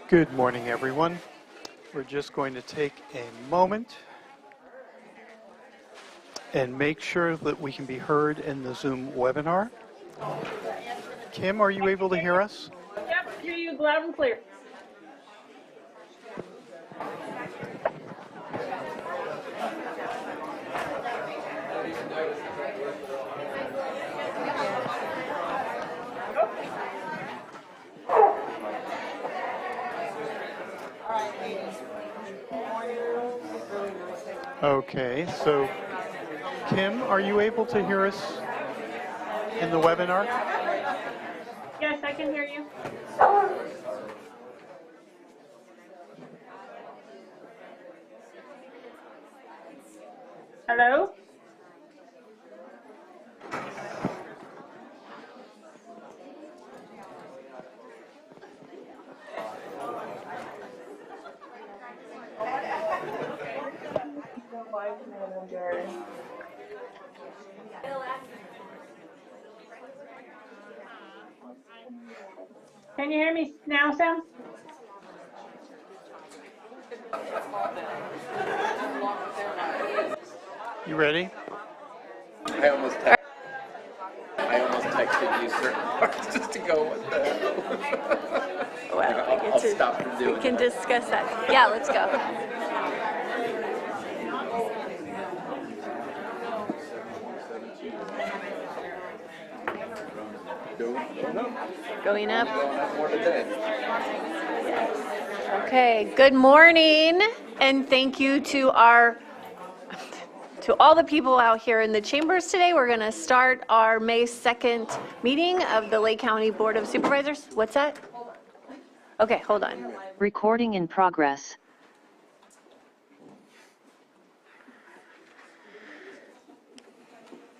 Good morning, everyone. We're just going to take a moment and make sure that we can be heard in the Zoom webinar. Kim, are you able to hear us? Yep, hear you loud and clear. Okay, so Kim, are you able to hear us in the webinar? Yes, I can hear you. Hello? Can you hear me now, Sam? You ready? I almost texted you certain parts just to go, what the hell? Well, I'll stop from doing we can it. discuss that. Yeah, let's go. Going up. Going up more today. Okay, good morning, and thank you to all the people out here in the chambers today. We're going to start our May 2nd meeting of the Lake County Board of Supervisors. What's that? Okay, hold on. Recording in progress.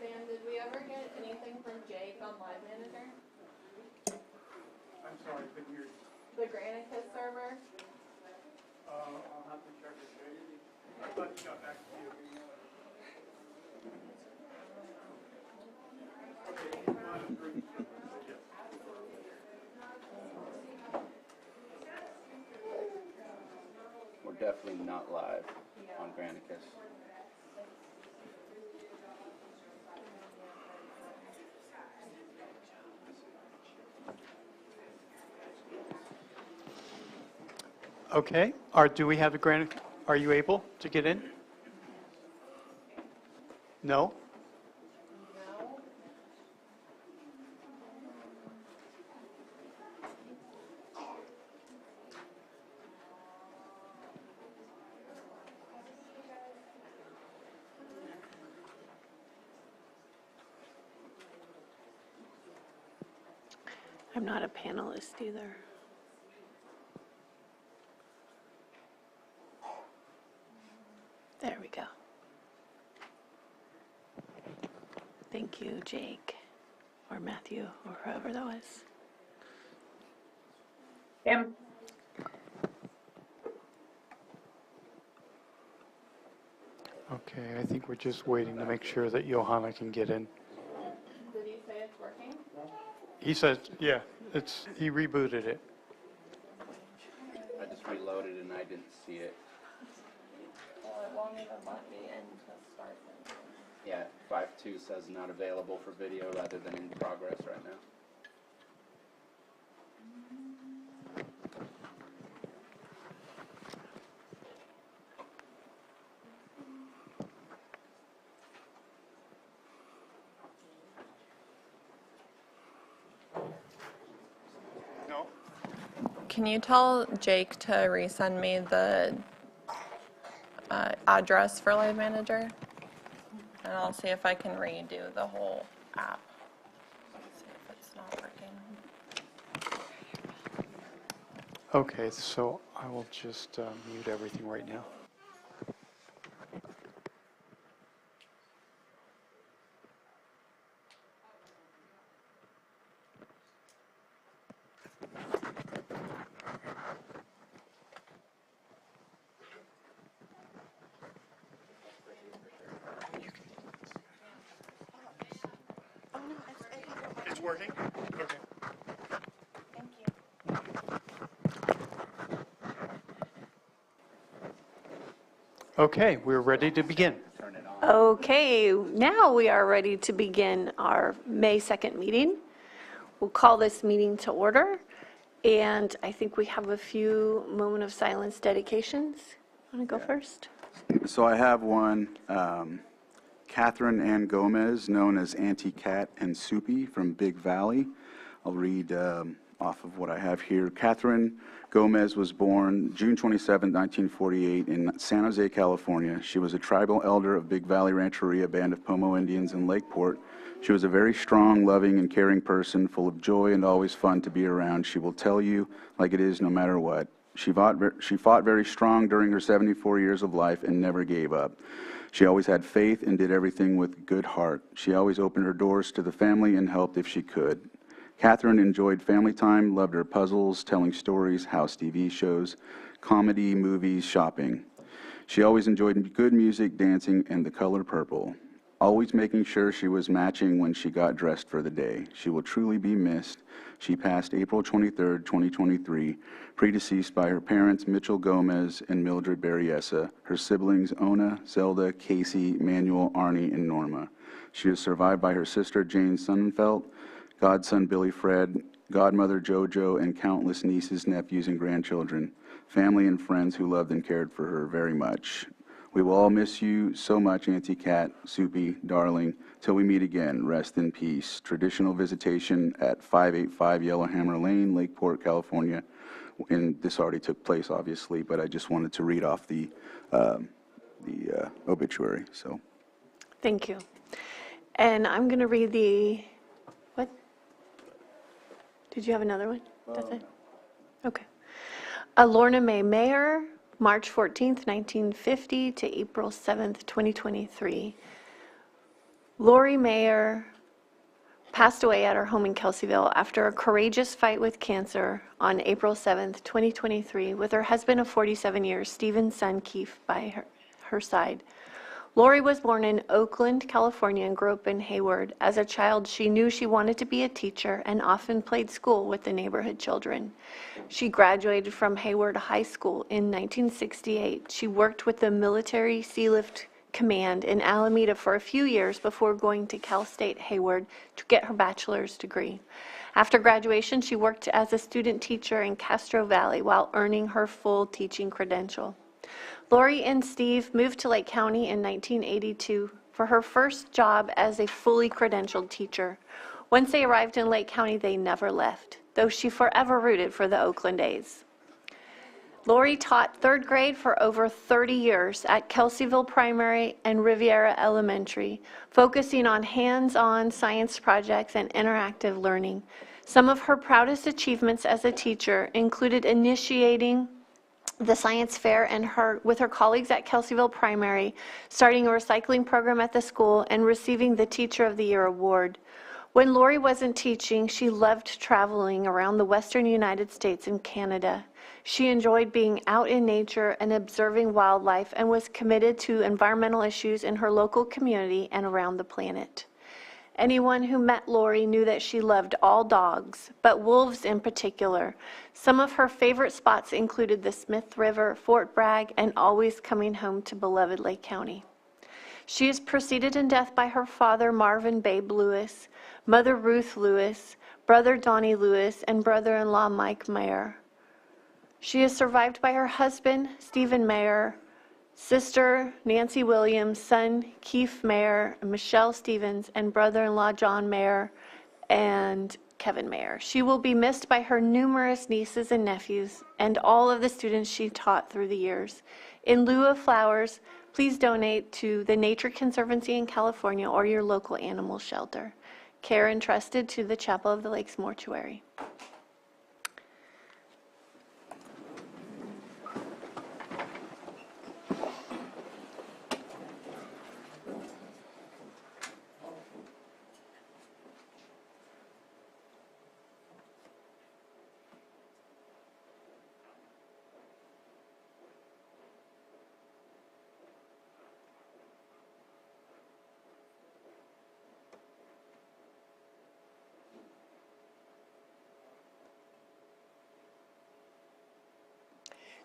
Sam, did we ever get anything from Jake on Live Manager? I'm sorry, I couldn't hear you. The Granicus server? I'll have to check with Jay. I thought he got back to you. We're definitely not live on Granicus. Okay, do we have a grant? Are you able to get in? No? I'm not a panelist either. There we go. Thank you, Jake, or Matthew, or whoever that was. Sam? Okay, I think we're just waiting to make sure that Johanna can get in. Did he say it's working? He says, yeah, he rebooted it. I just reloaded and I didn't see it. Well, it won't even let me in to start. Yeah, 5.2 says not available for video rather than in progress right now. No? Can you tell Jake to resend me the address for Live Manager? And I'll see if I can redo the whole app. See if it's not working. Okay, so I will just mute everything right now. It's working? Okay. Thank you. Okay, we're ready to begin. Turn it on. Okay, now we are ready to begin our May 2nd meeting. We'll call this meeting to order, and I think we have a few moment of silence dedications. Want to go first? So I have one, Catherine Ann Gomez, known as Auntie Cat and Soupy from Big Valley. I'll read off of what I have here. Catherine Gomez was born June 27, 1948 in San Jose, California. She was a tribal elder of Big Valley Rancheria Band of Pomo Indians in Lakeport. She was a very strong, loving, and caring person, full of joy and always fun to be around. She will tell you like it is no matter what. She fought very strong during her 74 years of life and never gave up. She always had faith and did everything with good heart. She always opened her doors to the family and helped if she could. Catherine enjoyed family time, loved her puzzles, telling stories, house TV shows, comedy, movies, shopping. She always enjoyed good music, dancing, and the color purple, always making sure she was matching when she got dressed for the day. She will truly be missed. She passed April 23, 2023, predeceased by her parents, Mitchell Gomez and Mildred Berryessa, her siblings, Ona, Zelda, Casey, Manuel, Arnie, and Norma. She is survived by her sister, Jane Sonnenfeld, godson, Billy Fred, godmother, JoJo, and countless nieces, nephews, and grandchildren, family and friends who loved and cared for her very much. We will all miss you so much, Auntie Cat, Soupy, darling. Till we meet again, rest in peace. Traditional visitation at 585 Yellowhammer Lane, Lakeport, California. And this already took place, obviously, but I just wanted to read off the obituary. So, Thank you. And I'm going to read the, what? Did you have another one? That's it? Okay. Lorna Mae Mayer, March 14th, 1950 to April 7th, 2023. Lori Mayer passed away at her home in Kelseyville after a courageous fight with cancer on April 7th, 2023, with her husband of 47 years, Stephen's son Keith, by her side. Lori was born in Oakland, California, and grew up in Hayward. As a child, she knew she wanted to be a teacher and often played school with the neighborhood children. She graduated from Hayward High School in 1968. She worked with the Military Sealift Command in Alameda for a few years before going to Cal State Hayward to get her bachelor's degree. After graduation, she worked as a student teacher in Castro Valley while earning her full teaching credential. Lori and Steve moved to Lake County in 1982 for her first job as a fully credentialed teacher. Once they arrived in Lake County, they never left, though she forever rooted for the Oakland A's. Lori taught third grade for over 30 years at Kelseyville Primary and Riviera Elementary, focusing on hands-on science projects and interactive learning. Some of her proudest achievements as a teacher included initiating the science fair and with her colleagues at Kelseyville Primary, starting a recycling program at the school, and receiving the Teacher of the Year award. When Lori wasn't teaching, she loved traveling around the western United States and Canada. She enjoyed being out in nature and observing wildlife and was committed to environmental issues in her local community and around the planet. Anyone who met Lori knew that she loved all dogs, but wolves in particular. Some of her favorite spots included the Smith River, Fort Bragg, and always coming home to beloved Lake County. She is preceded in death by her father, Marvin Babe Lewis, mother Ruth Lewis, brother Donnie Lewis, and brother-in-law Mike Mayer. She is survived by her husband, Stephen Mayer, sister Nancy Williams, son Keith Mayer, Michelle Stevens, and brother-in-law John Mayer and Kevin Mayer. She will be missed by her numerous nieces and nephews and all of the students she taught through the years. In lieu of flowers, please donate to the Nature Conservancy in California or your local animal shelter. Care entrusted to the Chapel of the Lakes Mortuary.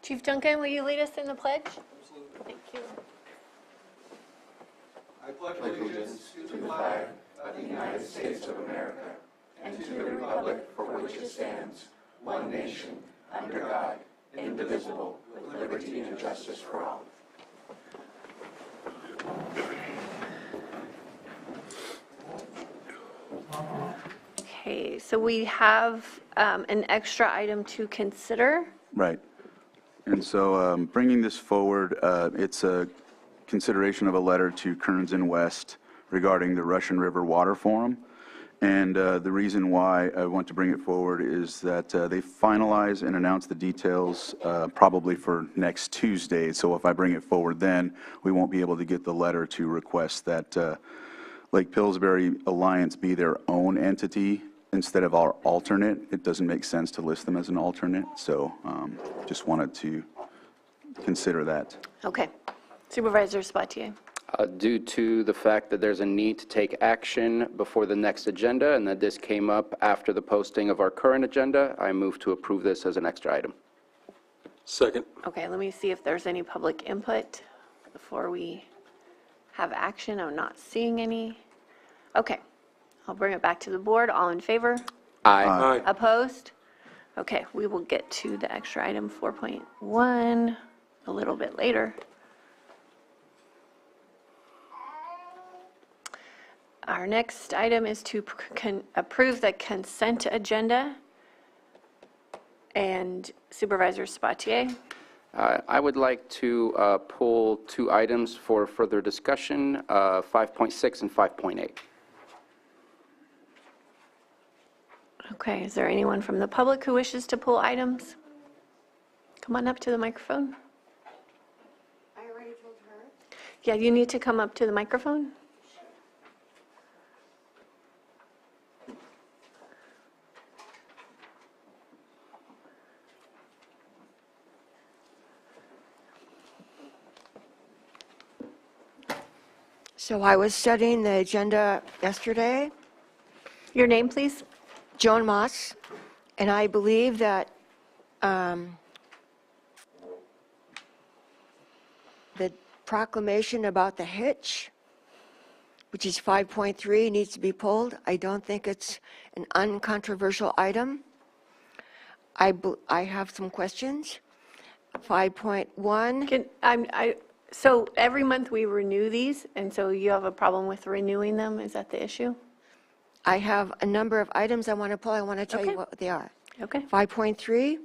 Chief Duncan, will you lead us in the pledge? Absolutely. Thank you. Okay, so we have an extra item to consider. Right. And so bringing this forward, it's a consideration of a letter to Kearns and West regarding the Russian River Water Forum. And the reason why I want to bring it forward is that they finalize and announce the details probably for next Tuesday. So if I bring it forward then, we won't be able to get the letter to request that Lake Pillsbury Alliance be their own entity instead of our alternate. It doesn't make sense to list them as an alternate, so just wanted to consider that. Okay. Supervisor Sabatier. Due to the fact that there's a need to take action before the next agenda and that this came up after the posting of our current agenda, I move to approve this as an extra item. Second. Okay, let me see if there's any public input before we have action. I'm not seeing any. Okay, I'll bring it back to the board. All in favor? Aye. Aye. Opposed? Okay, we will get to the extra item 4.1 a little bit later. Our next item is to approve the consent agenda. And Supervisor Sabatier. I would like to pull two items for further discussion, 5.6 and 5.8. Okay, is there anyone from the public who wishes to pull items? Come on up to the microphone. I already told her. Yeah, you need to come up to the microphone. So I was studying the agenda yesterday, Your name, please? Joan Moss, and I believe that the proclamation about the hitch, which is 5.3, needs to be pulled. I don't think it's an uncontroversial item. I have some questions. 5.1. So every month we renew these, and so you have a problem with renewing them? Is that the issue? I have a number of items I want to pull. I want to tell Okay. you what they are. Okay. 5.3,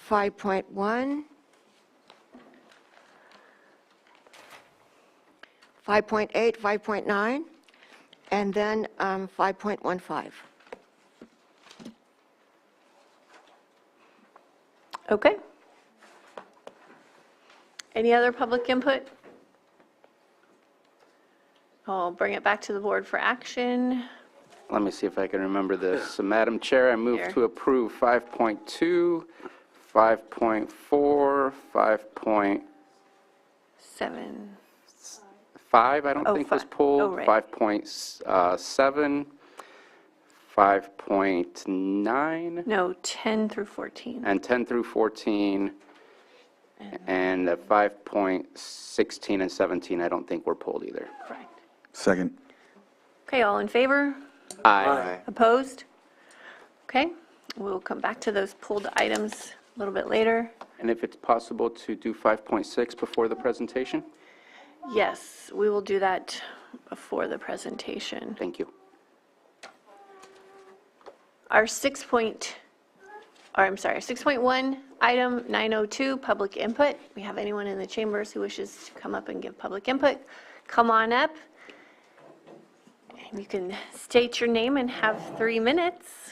5.1, 5.8, 5.9, and then 5.15. Okay. Any other public input? I'll bring it back to the board for action. Let me see if I can remember this. So, Madam Chair, I move Here. to approve 5.2, 5.4, 5.5, 7. I don't Oh, think was five. pulled. Oh, right. 5.7, 5.9, No, 10 through 14. and 10 through 14, and 5.16 and 17 I don't think were pulled either. Correct. Second. Okay, all in favor? Aye. Opposed? Okay, we'll come back to those pulled items a little bit later. And if it's possible to do 5.6 before the presentation? Yes, we will do that before the presentation. Thank you. Our 6.1 item 902, public input. We have anyone in the chambers who wishes to come up and give public input? Come on up. And you can state your name and have 3 minutes.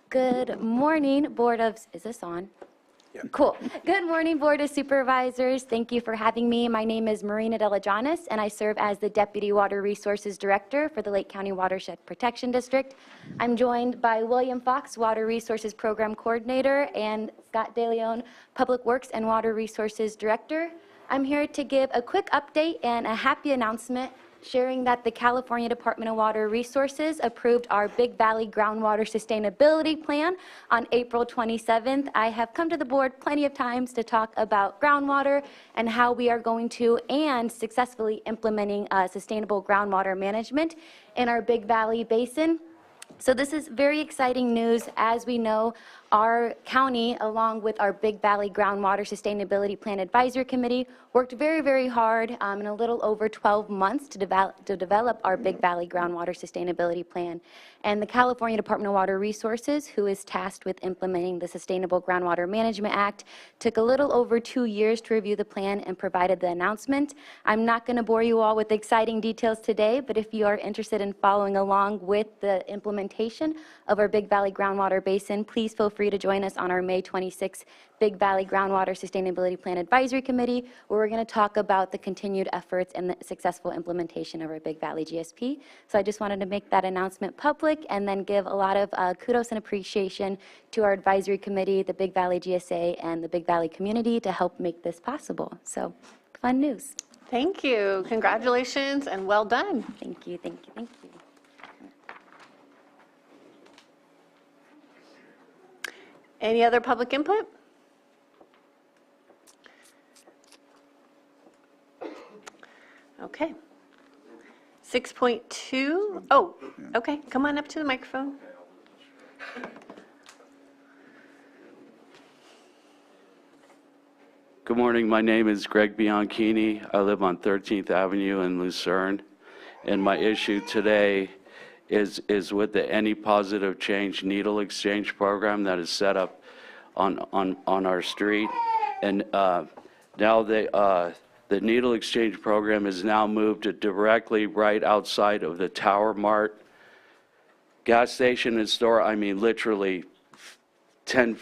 Good morning, Board of, is this on? Cool. Good morning, Board of Supervisors. Thank you for having me. My name is Marina Delajanis, and I serve as the Deputy Water Resources Director for the Lake County Watershed Protection District. I'm joined by William Fox, Water Resources Program Coordinator, and Scott DeLeon, Public Works and Water Resources Director. I'm here to give a quick update and a happy announcement. sharing that the California Department of Water Resources approved our Big Valley Groundwater Sustainability Plan on April 27th. I have come to the board plenty of times to talk about groundwater and how we are going to and successfully implementing sustainable groundwater management in our Big Valley Basin. So this is very exciting news. As we know, our county, along with our Big Valley Groundwater Sustainability Plan Advisory Committee, worked very, very hard in a little over 12 months to develop our Big Valley Groundwater Sustainability Plan. And the California Department of Water Resources, who is tasked with implementing the Sustainable Groundwater Management Act, took a little over 2 years to review the plan and provided the announcement. I'm not going to bore you all with exciting details today, but if you are interested in following along with the implementation of our Big Valley Groundwater Basin, please feel free to join us on our May 26th Big Valley Groundwater Sustainability Plan Advisory Committee, where we're going to talk about the continued efforts and the successful implementation of our Big Valley GSP. So I just wanted to make that announcement public and then give a lot of kudos and appreciation to our advisory committee, the Big Valley GSA, and the Big Valley community to help make this possible. So fun news. Thank you. Congratulations and well done. Thank you, thank you, thank you. Any other public input? Okay. 6.2, oh, okay, come on up to the microphone. Good morning. My name is Greg Bianchini. I live on 13th Avenue in Lucerne. And my issue today is with the Any Positive Change Needle Exchange program that is set up on our street. And now the needle exchange program is now moved to directly right outside of the Tower Mart gas station and store. I mean, literally 10,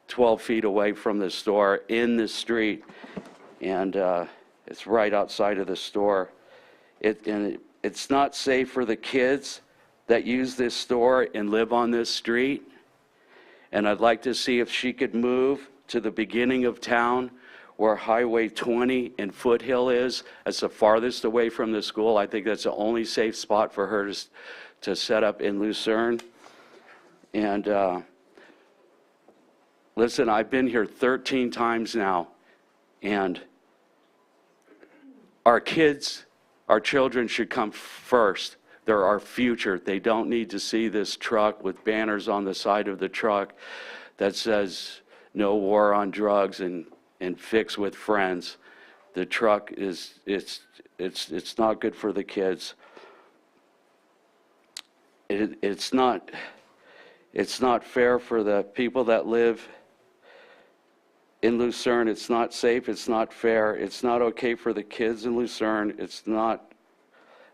12 feet away from the store in the street. And it's right outside of the store. It's not safe for the kids that use this store and live on this street. And I'd like to see if she could move to the beginning of town where Highway 20 and Foothill is. That's the farthest away from the school. I think that's the only safe spot for her to set up in Lucerne. And listen, I've been here 13 times now, and our kids, our children should come first. They're our future. They don't need to see this truck with banners on the side of the truck that says no war on drugs and fix with friends. The truck is, it's not good for the kids. It's not fair for the people that live in Lucerne. It's not safe. It's not fair. It's not okay for the kids in Lucerne. It's not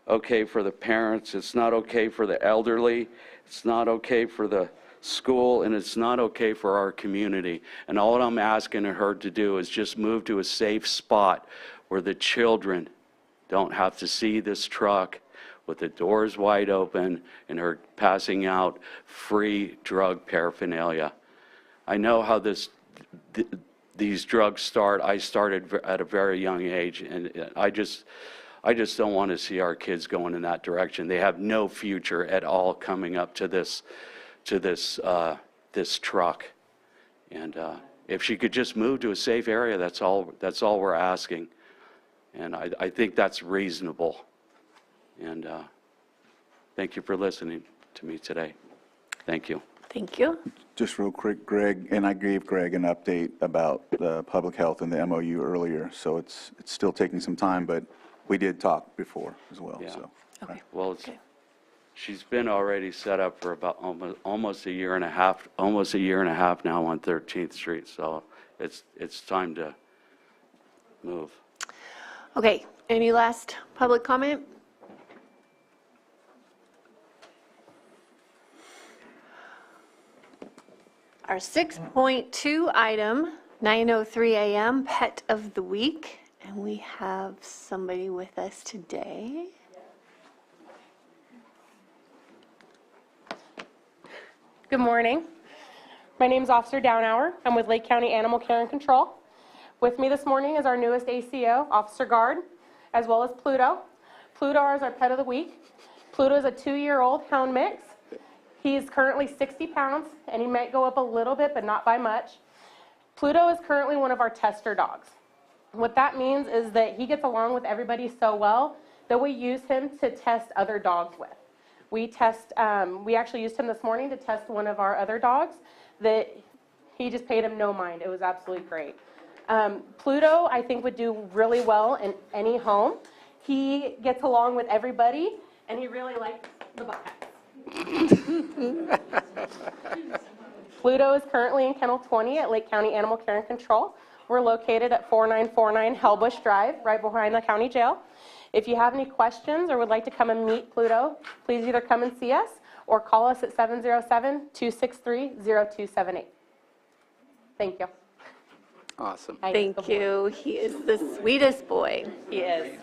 okay for the parents. It's not okay for the elderly. It's not okay for the school, and it's not okay for our community. And all I'm asking her to do is just move to a safe spot where the children don't have to see this truck with the doors wide open and her passing out free drug paraphernalia. I know how these drugs start. I started at a very young age, and I just don't want to see our kids going in that direction. They have no future at all coming up to this truck. And if she could just move to a safe area, that's all we're asking. And I think that's reasonable. And thank you for listening to me today. Thank you. Thank you. Just real quick, Greg, and I gave Greg an update about the public health and the MOU earlier, so it's still taking some time, but we did talk before as well. Yeah. So. Okay. Well, she's been already set up for about almost a year and a half now on 13th Street, so it's time to move. Okay, any last public comment? Our 6.2 item, 9:03 a.m., Pet of the Week, and we have somebody with us today. Good morning. My name is Officer Downhour. I'm with Lake County Animal Care and Control. With me this morning is our newest ACO, Officer Guard, as well as Pluto. Pluto is our pet of the week. Pluto is a 2-year-old hound mix. He is currently 60 pounds, and he might go up a little bit, but not by much. Pluto is currently one of our tester dogs. What that means is that he gets along with everybody so well that we use him to test other dogs with. We actually used him this morning to test one of our other dogs that he just paid him no mind. It was absolutely great. Pluto, I think, would do really well in any home. He gets along with everybody, and he really likes the buckets. Pluto is currently in Kennel 20 at Lake County Animal Care and Control. We're located at 4949 Hellbush Drive, right behind the county jail. If you have any questions or would like to come and meet Pluto, please either come and see us or call us at 707-263-0278. Thank you. Awesome. Thank you. He is the sweetest boy. He is.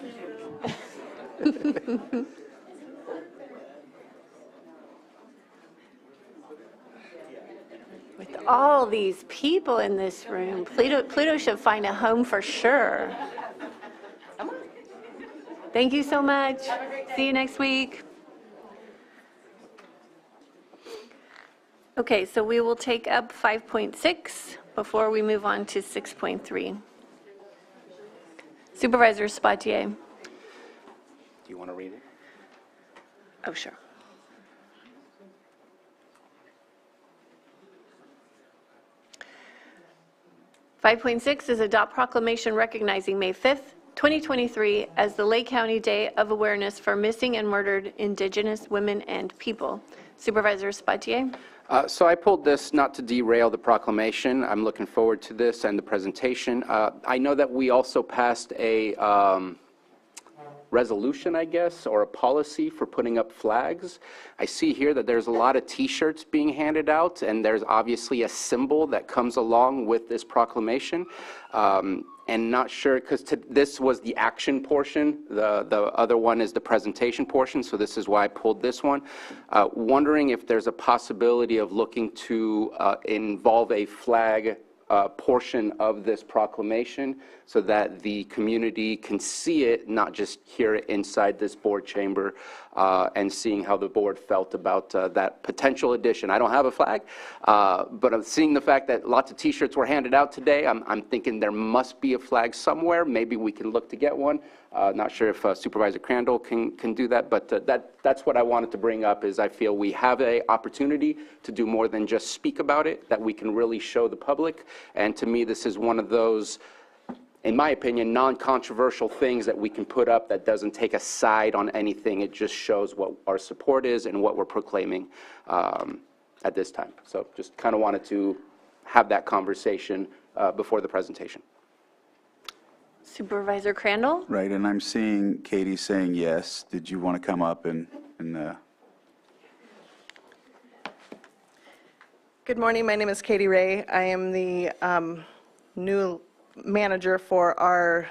With all these people in this room, Pluto should find a home for sure. Thank you so much. See you next week. Okay, so we will take up 5.6 before we move on to 6.3. Supervisor Spatier. Do you want to read it? Oh, sure. .6 is adopt proclamation recognizing May 5th, 2023 as the Lake County Day of Awareness for Missing and Murdered Indigenous Women and People. Supervisor Spatier. So I pulled this not to derail the proclamation. I'm looking forward to this and the presentation. I know that we also passed a resolution, I guess, or a policy for putting up flags. I see here that there's a lot of T-shirts being handed out, and there's obviously a symbol that comes along with this proclamation. And not sure, because this was the action portion, the other one is the presentation portion, so this is why I pulled this one. Wondering if there's a possibility of looking to involve a flag portion of this proclamation so that the community can see it, not just hear it inside this board chamber, and seeing how the board felt about that potential addition. I don't have a flag, but I'm seeing the fact that lots of T-shirts were handed out today. I'm thinking there must be a flag somewhere. Maybe we can look to get one. Not sure if Supervisor Crandall can do that, but that's what I wanted to bring up, is I feel we have an opportunity to do more than just speak about it, that we can really show the public. And to me, this is one of those, in my opinion, non-controversial things that we can put up that doesn't take a side on anything. It just shows what our support is and what we're proclaiming at this time. So just kind of wanted to have that conversation before the presentation. Supervisor Crandall. Right, and I'm seeing Katie saying yes. Did you want to come up and Good morning, my name is Katie Ray. I am the new manager for our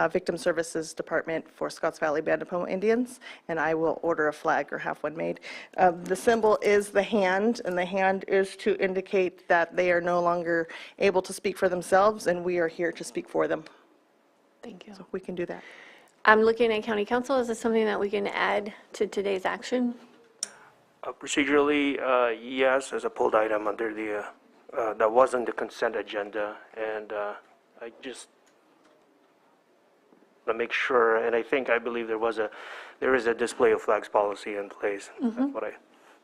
Victim Services Department for Scotts Valley Bandapo Indians, and I will order a flag or have one made. The symbol is the hand, and the hand is to indicate that they are no longer able to speak for themselves, and we are here to speak for them. Thank you. So we can do that. I'm looking at County Council. Is this something that we can add to today's action? Procedurally, yes, as a pulled item under the, that wasn't the consent agenda, and I just want to make sure, and I believe there is a display of flags policy in place. That's what I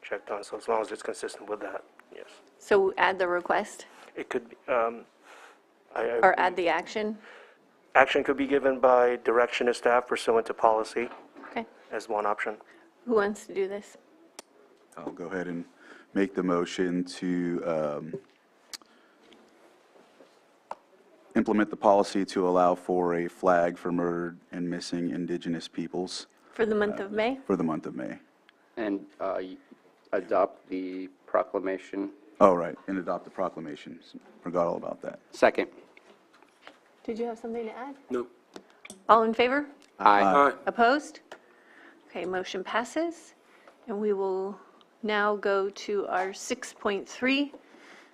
checked on, so as long as it's consistent with that, yes. So add the request It could be, or add the action? action could be given by direction of staff pursuant to policy Okay. as one option. Who wants to do this? I'll go ahead and make the motion to implement the policy to allow for a flag for murdered and missing Indigenous peoples For the month of May? for the month of May. And adopt the proclamation. Oh, right, and adopt the proclamation. Forgot all about that. Second. Did you have something to add? No. All in favor? Aye. Aye. Opposed? Okay, motion passes. And we will now go to our 6.3,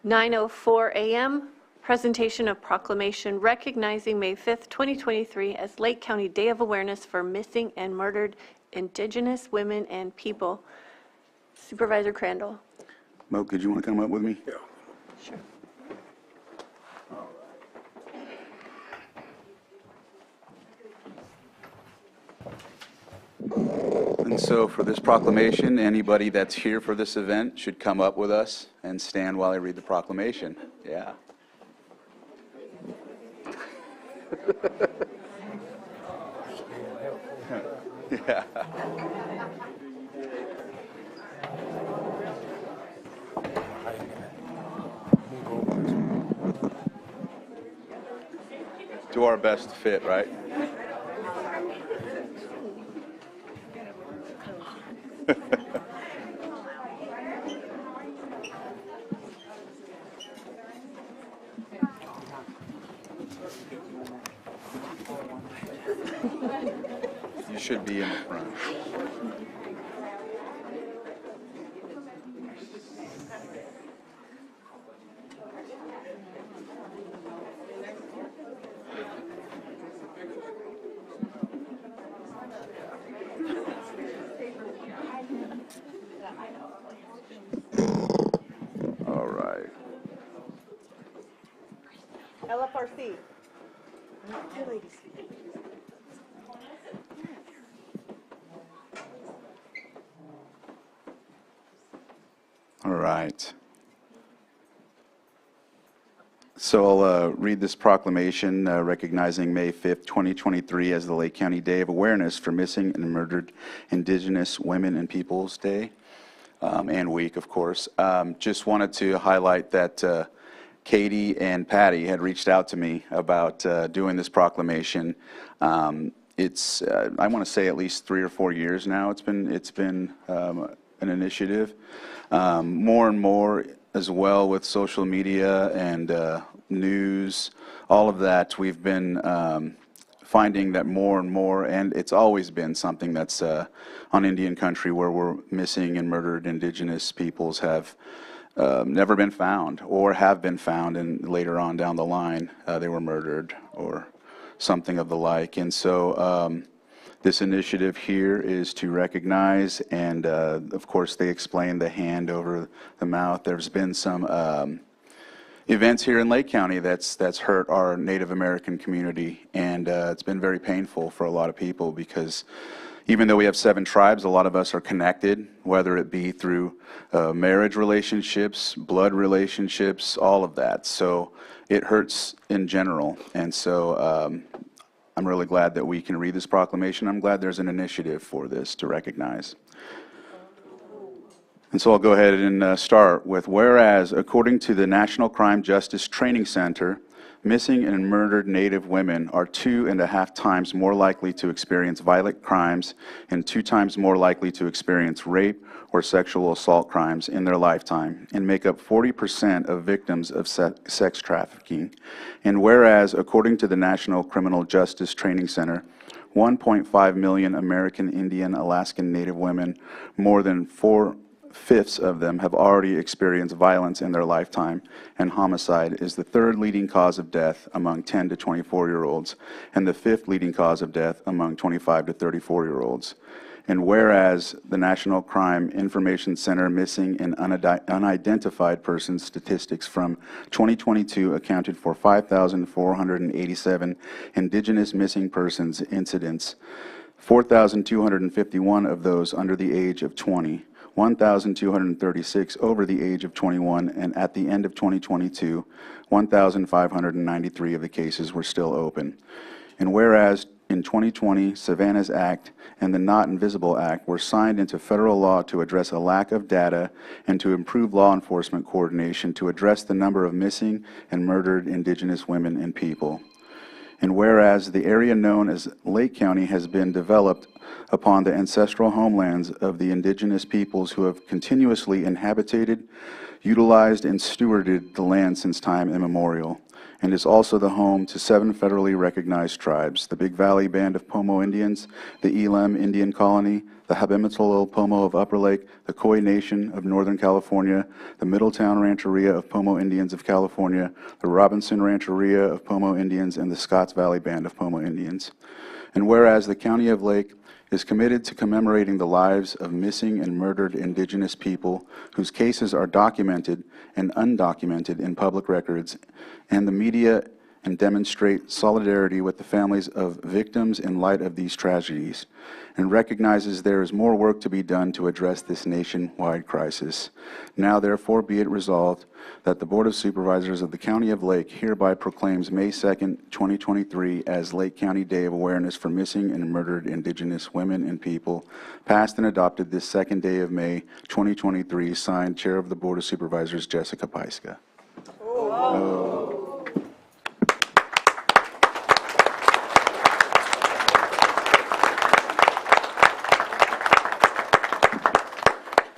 9:04 a.m. Presentation of proclamation recognizing May 5th, 2023 as Lake County Day of Awareness for Missing and Murdered Indigenous Women and People. Supervisor Crandall. Mo, could you want to come up with me? Yeah. Sure. And so for this proclamation, anybody that's here for this event should come up with us and stand while I read the proclamation. Yeah. Yeah. Do our best to fit, right? You should be in the front. All right. LFRC. All right. So I'll read this proclamation recognizing May 5th, 2023 as the Lake County Day of Awareness for Missing and Murdered Indigenous Women and Peoples Day, and week, of course. Just wanted to highlight that Katie and Patty had reached out to me about doing this proclamation. It's, I want to say at least 3 or 4 years now it's been an initiative. More and more as well with social media and news, all of that, we've been finding that more and more, and it's always been something that's on Indian country where we're missing and murdered indigenous peoples have never been found or have been found, and later on down the line they were murdered or something of the like. And so this initiative here is to recognize, and of course they explain the hand over the mouth. There's been some events here in Lake County that's hurt our Native American community, and it's been very painful for a lot of people because even though we have 7 tribes, a lot of us are connected, whether it be through marriage relationships, blood relationships, all of that. So it hurts in general, and so I'm really glad that we can read this proclamation. I'm glad there's an initiative for this to recognize. And so I'll go ahead and start with, whereas according to the National Crime Justice Training Center, missing and murdered Native women are 2.5 times more likely to experience violent crimes and 2 times more likely to experience rape or sexual assault crimes in their lifetime, and make up 40% of victims of sex trafficking. And whereas according to the National Criminal Justice Training Center, 1.5 million American Indian Alaskan Native women, more than 4/5 of them have already experienced violence in their lifetime, and homicide is the 3rd leading cause of death among 10 to 24-year-olds, and the 5th leading cause of death among 25 to 34-year-olds. And whereas the National Crime Information Center missing and unidentified persons statistics from 2022 accounted for 5,487 indigenous missing persons incidents, 4,251 of those under the age of 20, 1,236 over the age of 21, and at the end of 2022, 1,593 of the cases were still open. And whereas in 2020, Savannah's Act and the Not Invisible Act were signed into federal law to address a lack of data and to improve law enforcement coordination to address the number of missing and murdered indigenous women and people. And whereas the area known as Lake County has been developed upon the ancestral homelands of the indigenous peoples who have continuously inhabited, utilized, and stewarded the land since time immemorial. and is also the home to 7 federally recognized tribes: the Big Valley Band of Pomo Indians, the Elam Indian Colony, the Habematolil Pomo of Upper Lake, the Khoi Nation of Northern California, the Middletown Rancheria of Pomo Indians of California, the Robinson Rancheria of Pomo Indians, and the Scotts Valley Band of Pomo Indians. And whereas the County of Lake is committed to commemorating the lives of missing and murdered Indigenous people whose cases are documented and undocumented in public records and the media, and demonstrate solidarity with the families of victims in light of these tragedies, and recognizes there is more work to be done to address this nationwide crisis. Now therefore be it resolved that the Board of Supervisors of the County of Lake hereby proclaims May 2nd, 2023 as Lake County Day of Awareness for Missing and Murdered Indigenous Women and People, passed and adopted this 2nd day of May 2023, signed Chair of the Board of Supervisors Jessica Paiska.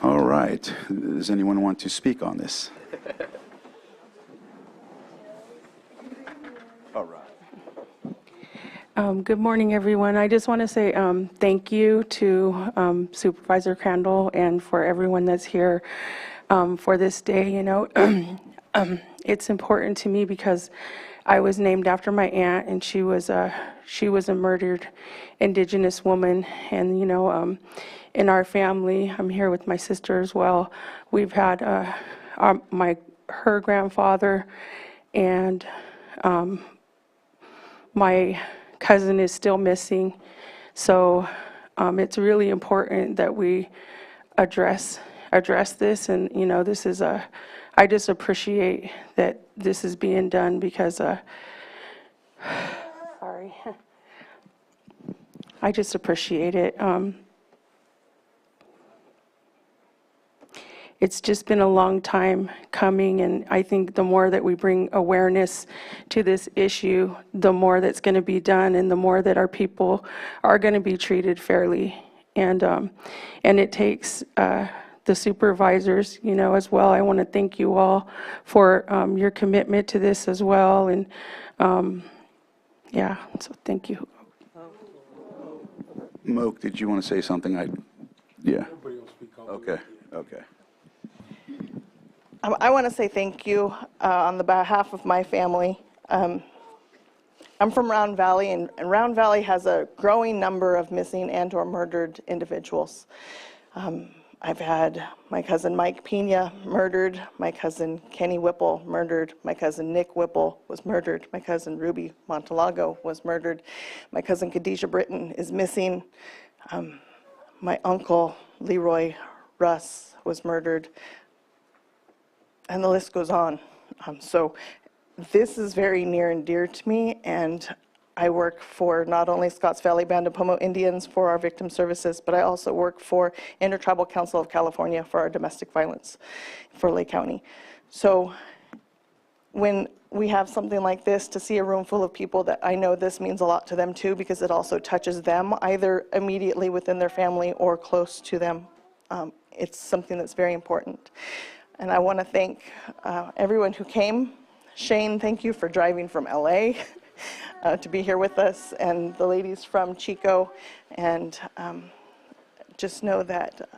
All right. Does anyone want to speak on this? All right. Good morning, everyone. I just want to say thank you to Supervisor Crandall and for everyone that's here for this day. You know, it's important to me because I was named after my aunt, and she was a murdered Indigenous woman. And you know, in our family, I'm here with my sister as well. We've had her grandfather and my cousin is still missing. So it's really important that we address this. And you know, this is I just appreciate that this is being done because sorry, I just appreciate it. It's just been a long time coming, and I think the more that we bring awareness to this issue, the more that's going to be done, and the more that our people are going to be treated fairly. And it takes the supervisors, you know, as well. I want to thank you all for your commitment to this as well. And yeah, so thank you. Moak, did you want to say something? Yeah. Okay. Okay. I want to say thank you on the behalf of my family. I'm from Round Valley, and Round Valley has a growing number of missing and or murdered individuals. I've had my cousin Mike Pena murdered, my cousin Kenny Whipple murdered, my cousin Nick Whipple was murdered, my cousin Ruby Montalago was murdered, my cousin Khadijah Britton is missing, my uncle Leroy Russ was murdered, and the list goes on. So this is very near and dear to me, and I work for not only Scotts Valley Band of Pomo Indians for our victim services, but I also work for Intertribal Council of California for our domestic violence for Lake County. So when we have something like this, to see a room full of people that I know this means a lot to them too, because it also touches them either immediately within their family or close to them. It's something that's very important. And I want to thank everyone who came. Shane, thank you for driving from LA to be here with us, and the ladies from Chico. And just know that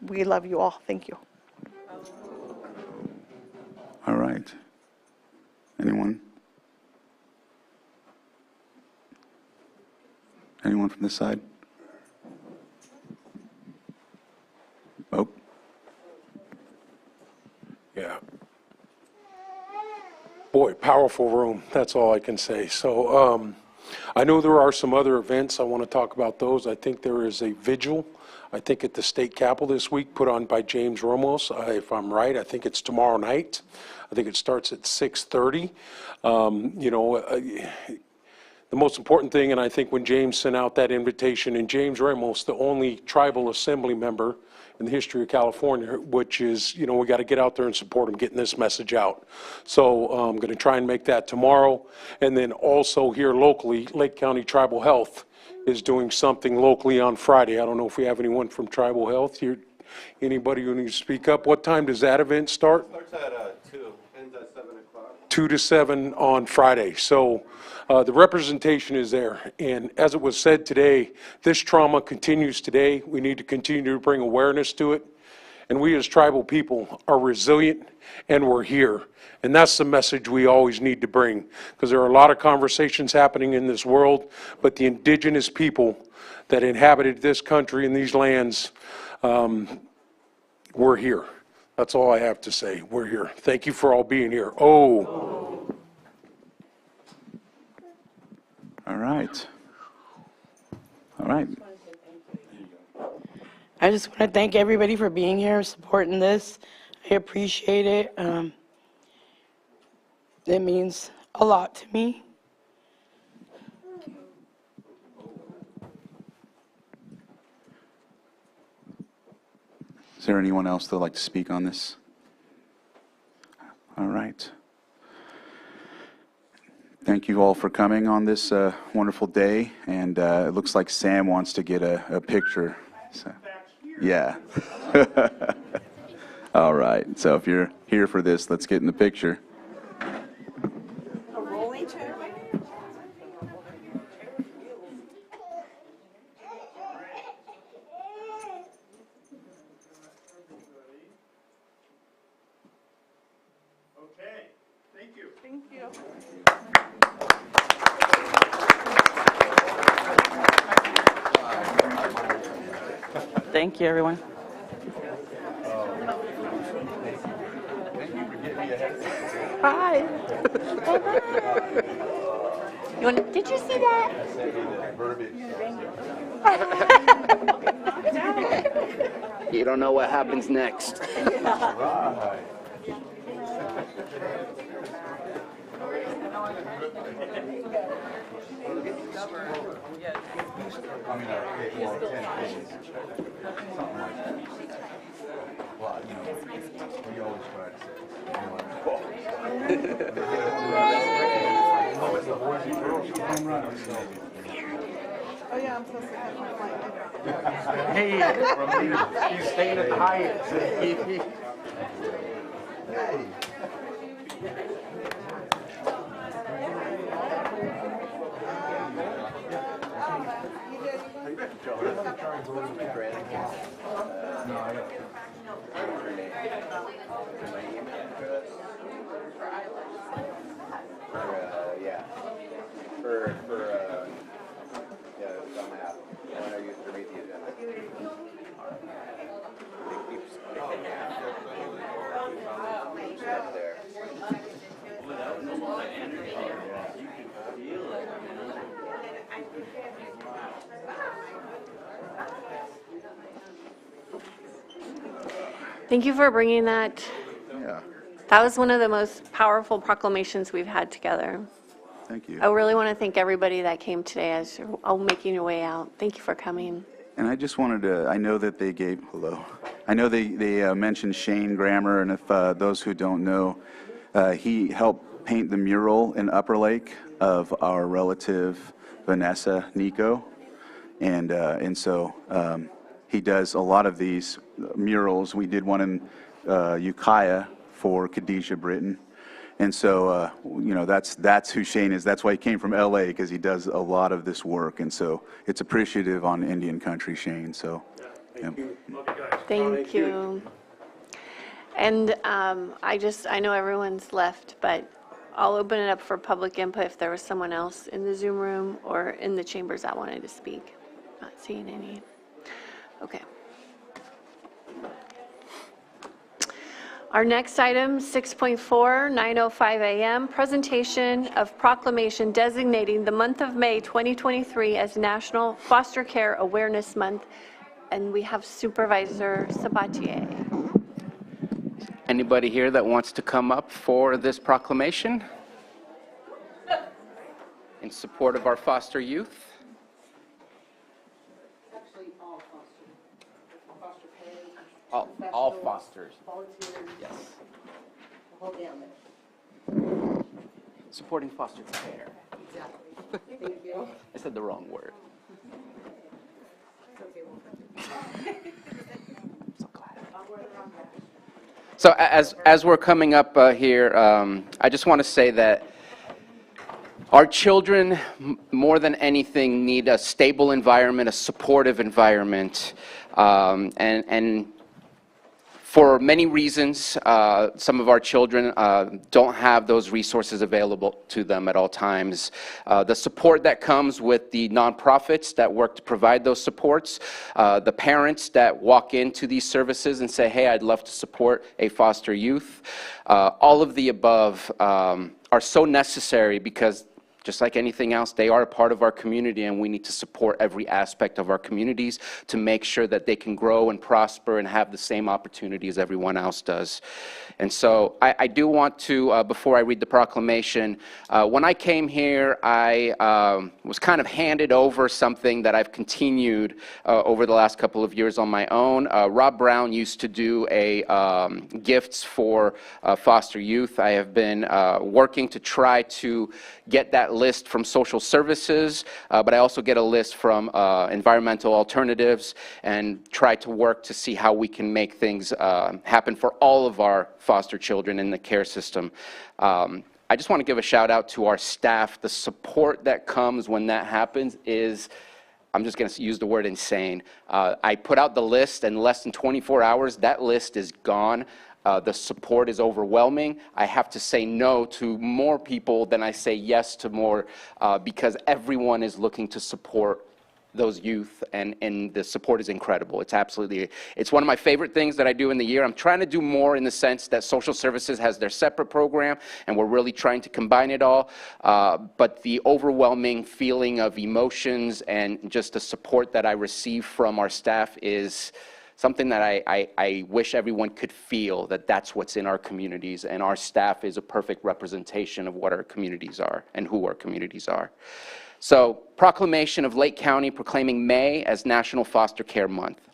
we love you all. Thank you. All right. Anyone? Anyone from this side? Oh. Yeah. Boy, powerful room. That's all I can say. So I know there are some other events. I want to talk about those. I think there is a vigil, I think at the state capitol this week, put on by James Ramos. If I'm right, I think it's tomorrow night. I think it starts at 6:30. You know, the most important thing, and I think when James sent out that invitation, and James Ramos, the only tribal assembly member in the history of California, which is, you know, we got to get out there and support him getting this message out. So I'm going to try and make that tomorrow. And then also here locally, Lake County Tribal Health is doing something locally on Friday. I don't know if we have anyone from Tribal Health here. Anybody who needs to speak up? What time does that event start? Starts at 2, ends at 7 o'clock. 2 to 7 on Friday. So the representation is there. And as it was said today, this trauma continues today. We need to continue to bring awareness to it. And we as tribal people are resilient, and we're here. And that's the message we always need to bring, because there are a lot of conversations happening in this world, but the indigenous people that inhabited this country and these lands, we're here. That's all I have to say. We're here. Thank you for all being here. Oh. All right. All right. I just want to thank everybody for being here, supporting this. I appreciate it. It means a lot to me. Is there anyone else that would like to speak on this? All right. Thank you all for coming on this wonderful day. And it looks like Sam wants to get a picture. So, yeah. All right. So if you're here for this, let's get in the picture. Thank you, everyone. Hi. Did you see that? You don't know what happens next. Oh, yeah, I'm supposed to have my flight. Hey, he's staying at the Hyatt. Thank you for bringing that. Yeah. That was one of the most powerful proclamations we've had together. Thank you. I really want to thank everybody that came today as you're all making your way out. Thank you for coming. And I just wanted to, I know that they gave, hello. I know they mentioned Shane Grammer, and if those who don't know, he helped paint the mural in Upper Lake of our relative Vanessa Nico. And so he does a lot of these murals. We did one in Ukiah for Khadijah Britton. And so, you know, that's who Shane is. That's why he came from LA, because he does a lot of this work. And so it's appreciative on Indian country, Shane. So, yeah. Thank you. And I know everyone's left, but I'll open it up for public input if there was someone else in the Zoom room or in the chambers that wanted to speak. Not seeing any. Okay. Our next item, 6.4, 9:05 a.m., presentation of proclamation designating the month of May 2023 as National Foster Care Awareness Month. And we have Supervisor Sabatier. Anybody here that wants to come up for this proclamation in support of our foster youth? All fosters. Yes. Supporting foster care. Exactly. Thank you. I said the wrong word. I'm so glad. So as we're coming up here, I just want to say that our children, more than anything, need a stable environment, a supportive environment, and for many reasons, some of our children don't have those resources available to them at all times. The support that comes with the nonprofits that work to provide those supports, the parents that walk into these services and say, hey, I'd love to support a foster youth, all of the above are so necessary because just like anything else, they are a part of our community, and we need to support every aspect of our communities to make sure that they can grow and prosper and have the same opportunity as everyone else does. And so I do want to, before I read the proclamation, when I came here, I was kind of handed over something that I've continued over the last couple of years on my own. Rob Brown used to do a gifts for foster youth. I have been working to try to get that list from social services, but I also get a list from environmental alternatives and try to work to see how we can make things happen for all of our foster children in the care system. I just want to give a shout out to our staff. The support that comes when that happens is, I'm just going to use the word insane. I put out the list, and in less than 24 hours, that list is gone. The support is overwhelming. I have to say no to more people than I say yes to more because everyone is looking to support those youth, and the support is incredible. It's one of my favorite things that I do in the year. I'm trying to do more in the sense that social services has their separate program, and we're really trying to combine it all. But the overwhelming feeling of emotions and just the support that I receive from our staff is something that I wish everyone could feel, that that's what's in our communities, and our staff is a perfect representation of what our communities are and who our communities are. So, proclamation of Lake County proclaiming May as National Foster Care Month.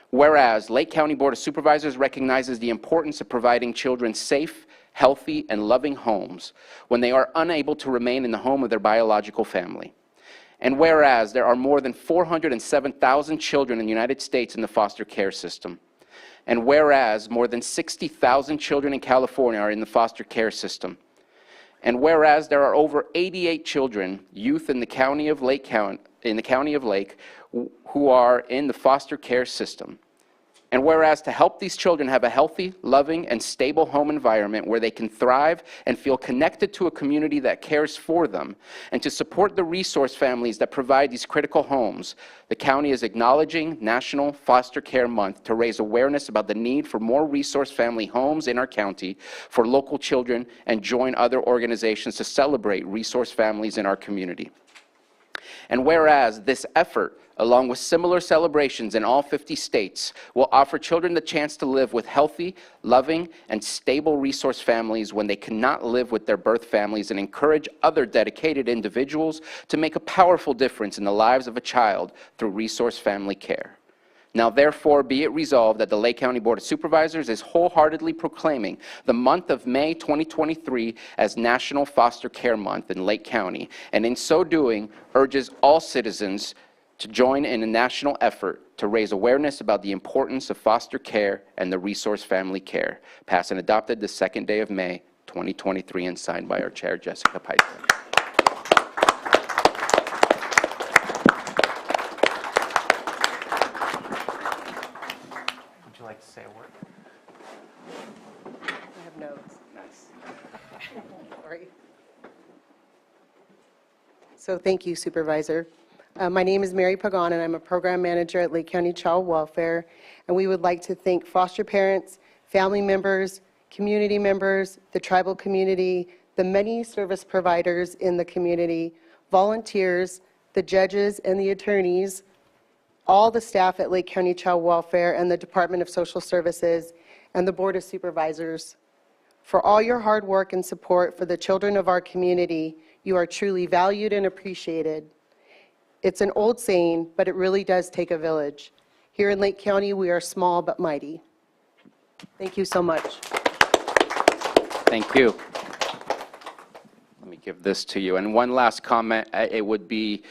Whereas Lake County Board of Supervisors recognizes the importance of providing children safe, healthy, and loving homes when they are unable to remain in the home of their biological family. And whereas there are more than 407,000 children in the United States in the foster care system. And whereas more than 60,000 children in California are in the foster care system. And whereas there are over 88 children, youth in the county of Lake, who are in the foster care system. And whereas to help these children have a healthy, loving, and stable home environment where they can thrive and feel connected to a community that cares for them, and to support the resource families that provide these critical homes, the county is acknowledging National Foster Care Month to raise awareness about the need for more resource family homes in our county for local children and join other organizations to celebrate resource families in our community. And whereas this effort, along with similar celebrations in all 50 states, will offer children the chance to live with healthy, loving, and stable resource families when they cannot live with their birth families, and encourage other dedicated individuals to make a powerful difference in the lives of a child through resource family care. Now therefore be it resolved that the Lake County Board of Supervisors is wholeheartedly proclaiming the month of May 2023 as National Foster Care Month in Lake County, and in so doing urges all citizens to join in a national effort to raise awareness about the importance of foster care and the resource family care. Passed and adopted the second day of May 2023 and signed by our Chair, Jessica Piper. Would you like to say a word? I have notes. Nice. Sorry. So thank you, Supervisor. My name is Mary Pagan, and I'm a program manager at Lake County Child Welfare. And we would like to thank foster parents, family members, community members, the tribal community, the many service providers in the community, volunteers, the judges and the attorneys, all the staff at Lake County Child Welfare and the Department of Social Services, and the Board of Supervisors. For all your hard work and support for the children of our community, you are truly valued and appreciated. It's an old saying, but it really does take a village. Here in Lake County, we are small but mighty. Thank you so much. Thank you. Let me give this to you. And one last comment, it would be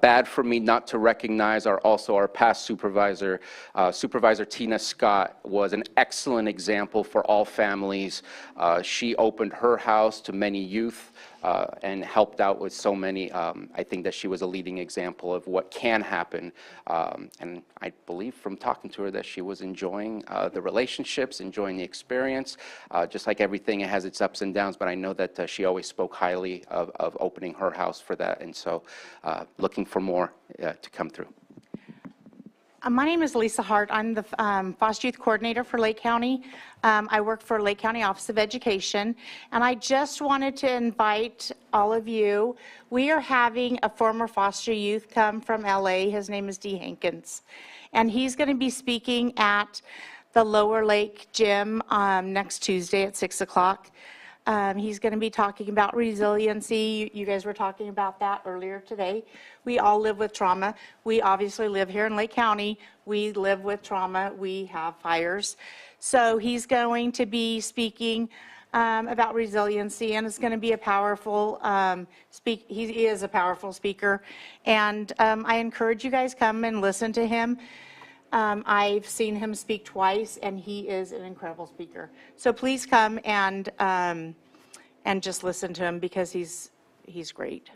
bad for me not to recognize our past supervisor. Supervisor Tina Scott was an excellent example for all families. She opened her house to many youth and helped out with so many. I think that she was a leading example of what can happen. And I believe from talking to her that she was enjoying the relationships, enjoying the experience. Just like everything, it has its ups and downs, but I know that she always spoke highly of opening her house for that. And so looking for more to come through. My name is Lisa Hart. I'm the foster youth coordinator for Lake County. I work for Lake County Office of Education, and I just wanted to invite all of you. We are having a former foster youth come from LA. His name is Dee Hankins, and he's going to be speaking at the Lower Lake Gym next Tuesday at 6 o'clock. He's going to be talking about resiliency. You guys were talking about that earlier today. We all live with trauma. We obviously live here in Lake County. We live with trauma. We have fires. So he's going to be speaking about resiliency, and it's going to be a powerful he is a powerful speaker. And I encourage you guys come and listen to him. I've seen him speak twice, and he is an incredible speaker. So please come and just listen to him because he's great.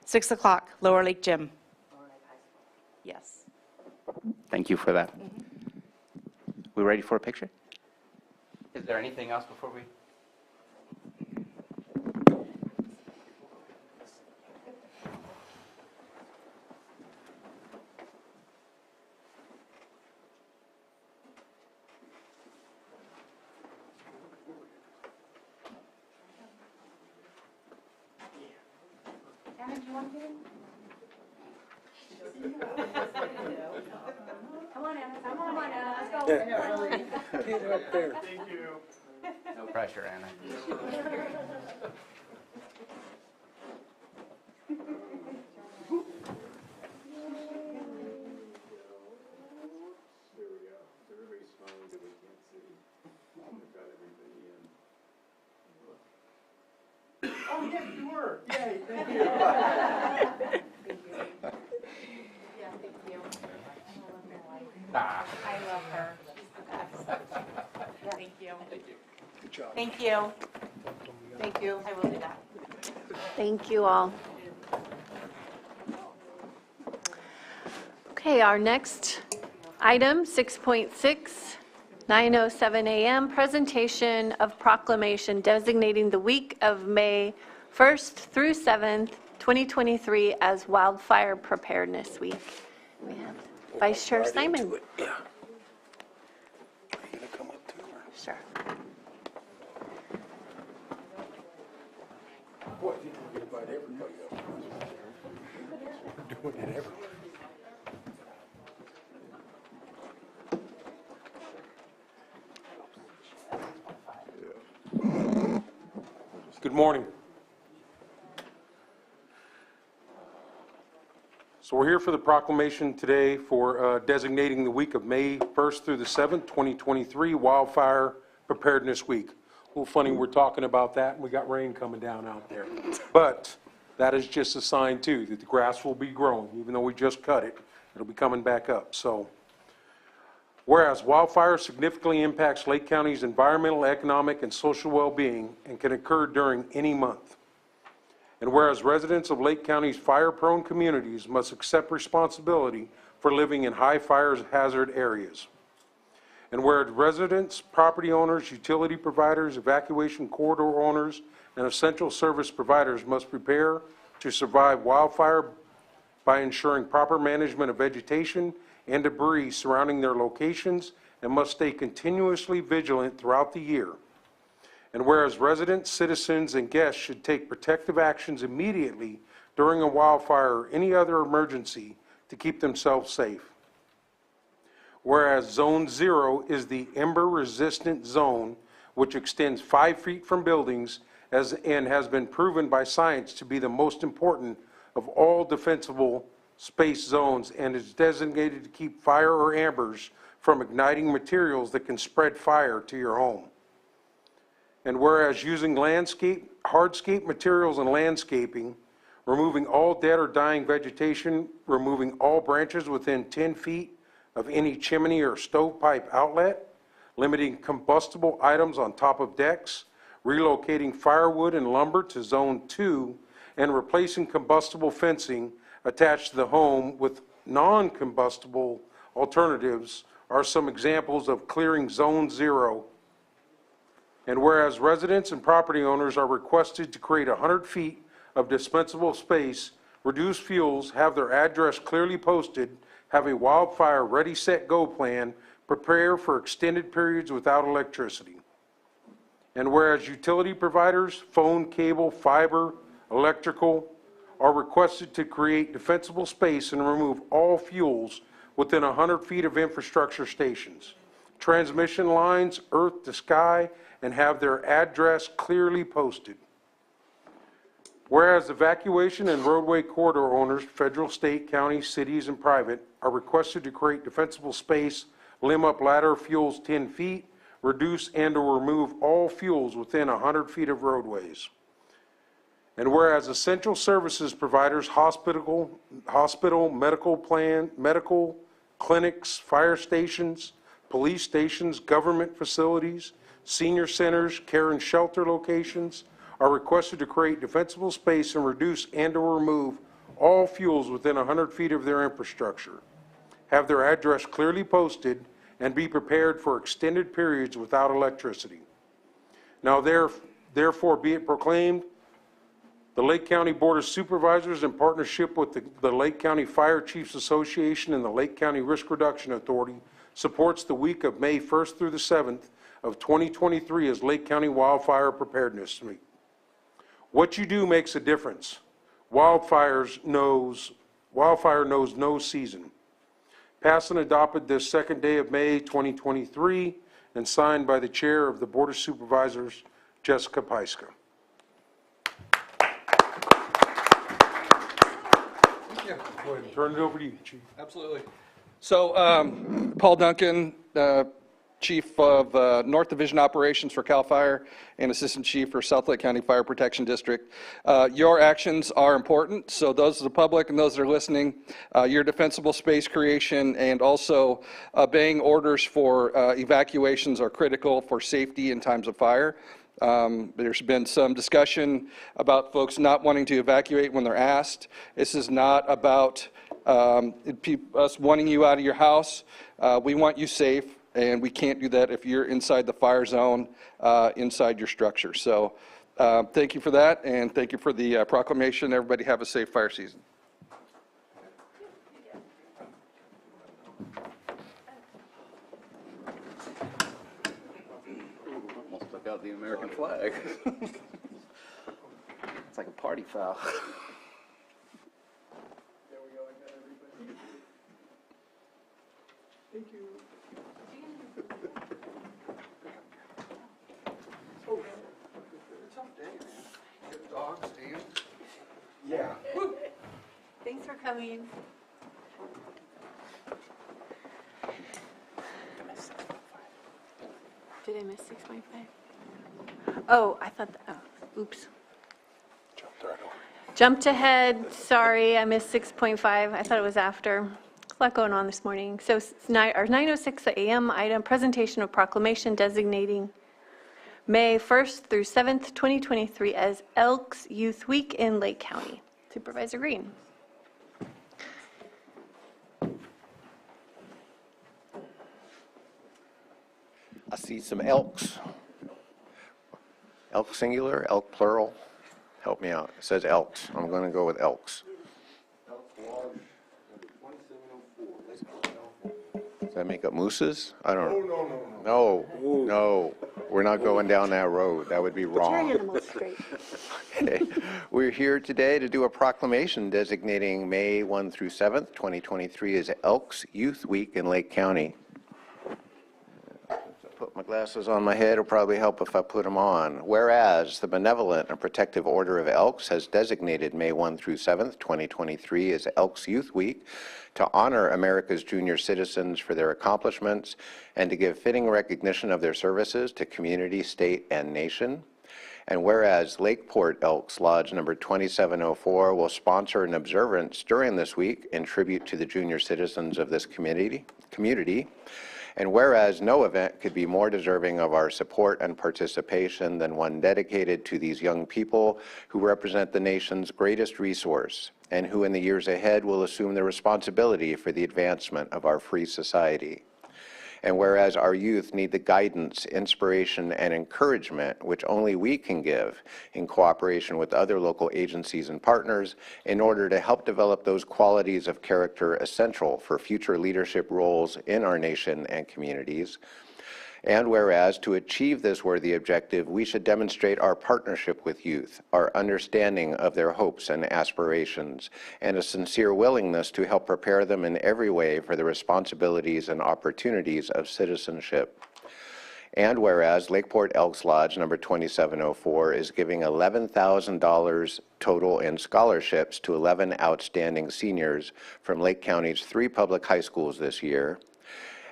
6 o'clock, Lower Lake Gym. Yes. Thank you for that. We ready for a picture? Is there anything else before we? Anna, do you want to? Come on, Anna. Come on, Anna. Let's go. Get up there. Thank you. No pressure, Anna. Oh, yes, you were. Yay, thank you. Yeah, thank you. Ah. I love her. She's the best. Thank you. Thank you. Good job. Thank you. Thank you. I will do that. Thank you all. Okay, our next item, 6.6, 9:07 a.m., presentation of proclamation designating the week of May 1st through 7th, 2023 as Wildfire Preparedness Week. We have Vice Chair Simon. Yeah. Are you going to come up to her? Sure. Boy, you can invite everybody up. We're doing it everywhere. Good morning. So we're here for the proclamation today for designating the week of May 1st through the 7th, 2023, Wildfire Preparedness Week. A little funny we're talking about that, and we got rain coming down out there. But that is just a sign, too, that the grass will be growing. Even though we just cut it, it'll be coming back up. So, whereas wildfire significantly impacts Lake County's environmental, economic, and social well-being and can occur during any month. And whereas residents of Lake County's fire-prone communities must accept responsibility for living in high fire hazard areas. And whereas residents, property owners, utility providers, evacuation corridor owners, and essential service providers must prepare to survive wildfire by ensuring proper management of vegetation and debris surrounding their locations and must stay continuously vigilant throughout the year. And whereas residents, citizens, and guests should take protective actions immediately during a wildfire or any other emergency to keep themselves safe. Whereas Zone 0 is the ember-resistant zone, which extends 5 feet from buildings and has been proven by science to be the most important of all defensible space zones and is designated to keep fire or embers from igniting materials that can spread fire to your home. And whereas using hardscape materials and landscaping removing all dead or dying vegetation, removing all branches within 10 feet of any chimney or stovepipe outlet, limiting combustible items on top of decks, relocating firewood and lumber to Zone 2, and replacing combustible fencing attached to the home with non-combustible alternatives are some examples of clearing Zone 0. And whereas residents and property owners are requested to create 100 feet of dispensable space, reduce fuels, have their address clearly posted, have a wildfire ready, set, go plan, prepare for extended periods without electricity. And whereas utility providers, phone, cable, fiber, electrical, are requested to create defensible space and remove all fuels within 100 feet of infrastructure stations, transmission lines, earth to sky, and have their address clearly posted. Whereas evacuation and roadway corridor owners, federal, state, county, cities, and private, are requested to create defensible space, limb up ladder fuels 10 feet, reduce and or remove all fuels within 100 feet of roadways. And whereas essential services providers, hospital, medical clinics, fire stations, police stations, government facilities, senior centers, care and shelter locations are requested to create defensible space and reduce and or remove all fuels within 100 feet of their infrastructure, have their address clearly posted, and be prepared for extended periods without electricity. Now therefore be it proclaimed, the Lake County Board of Supervisors, in partnership with the Lake County Fire Chiefs Association and the Lake County Risk Reduction Authority, supports the week of May 1st through the 7th of 2023 as Lake County Wildfire Preparedness Week. What you do makes a difference. Wildfire knows no season. Passed and adopted this second day of May 2023 and signed by the Chair of the Board of Supervisors, Jessica Peiska. Yeah. Go ahead and turn it over to you, Chief. Absolutely. So, Paul Duncan, Chief of North Division Operations for CAL FIRE and Assistant Chief for South Lake County Fire Protection District. Your actions are important, so those of the public and those that are listening, your defensible space creation and also obeying orders for evacuations are critical for safety in times of fire. There's been some discussion about folks not wanting to evacuate when they're asked. This is not about us wanting you out of your house. We want you safe, and we can't do that if you're inside the fire zone, inside your structure. So thank you for that, and thank you for the proclamation. Everybody have a safe fire season. Almost took out the American flag. It's like a party foul. Thank you. Tough day, man. Get dogs, do you? Yeah. Thanks for coming. Did I miss 6.5? Oh, I thought, oops. Jumped ahead, sorry, I missed 6.5. I thought it was after. A lot going on this morning. So our 9:06 a.m. item, presentation of proclamation designating May 1st through 7th, 2023 as Elks Youth Week in Lake County. Supervisor Green. I see some elks. Elk singular, elk plural. Help me out. It says elks. I'm going to go with elks. Does that make up mooses? I don't know. No. We're not going down that road. That would be wrong. Okay. We're here today to do a proclamation designating May 1 through 7th, 2023 as Elks Youth Week in Lake County. Put my glasses on my head. It'll probably help if I put them on. Whereas the Benevolent and Protective Order of Elks has designated May 1 through 7th, 2023 as Elks Youth Week to honor America's junior citizens for their accomplishments and to give fitting recognition of their services to community, state, and nation. And whereas Lakeport Elks Lodge number 2704 will sponsor an observance during this week in tribute to the junior citizens of this community. And whereas no event could be more deserving of our support and participation than one dedicated to these young people who represent the nation's greatest resource and who in the years ahead will assume the responsibility for the advancement of our free society. And whereas our youth need the guidance, inspiration, and encouragement which only we can give in cooperation with other local agencies and partners in order to help develop those qualities of character essential for future leadership roles in our nation and communities. And whereas to achieve this worthy objective, we should demonstrate our partnership with youth, our understanding of their hopes and aspirations, and a sincere willingness to help prepare them in every way for the responsibilities and opportunities of citizenship. And whereas Lakeport Elks Lodge number 2704 is giving $11,000 total in scholarships to 11 outstanding seniors from Lake County's 3 public high schools this year.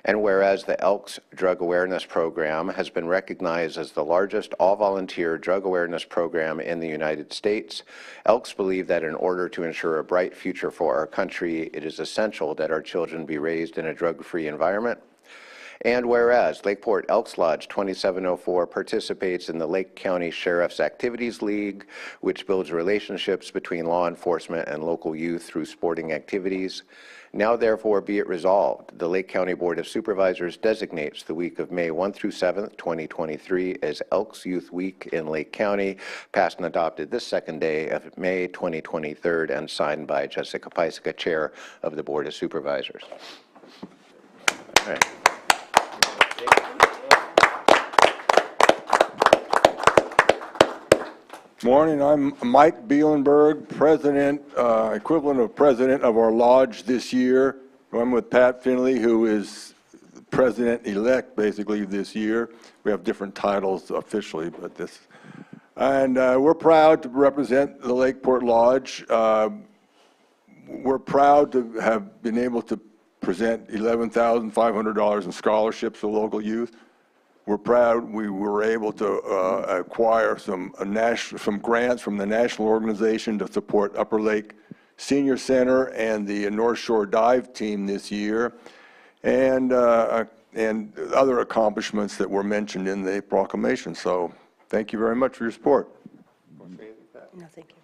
And whereas the Elks Drug Awareness Program has been recognized as the largest all-volunteer drug awareness program in the United States, Elks believe that in order to ensure a bright future for our country, it is essential that our children be raised in a drug-free environment. And whereas Lakeport Elks Lodge 2704 participates in the Lake County Sheriff's Activities League, which builds relationships between law enforcement and local youth through sporting activities, now therefore be it resolved, the Lake County Board of Supervisors designates the week of May 1 through 7th, 2023 as Elks Youth Week in Lake County, passed and adopted this second day of May 2023, and signed by Jessica Pyska, Chair of the Board of Supervisors. All right. Morning, I'm Mike Bielenberg, president, equivalent of president of our lodge this year. I'm with Pat Finley, who is president-elect basically this year. We have different titles officially, but this. And we're proud to represent the Lakeport Lodge. We're proud to have been able to present $11,500 in scholarships to local youth. We're proud we were able to acquire some grants from the national organization to support Upper Lake Senior Center and the North Shore Dive Team this year, and other accomplishments that were mentioned in the proclamation. So thank you very much for your support. No, thank you.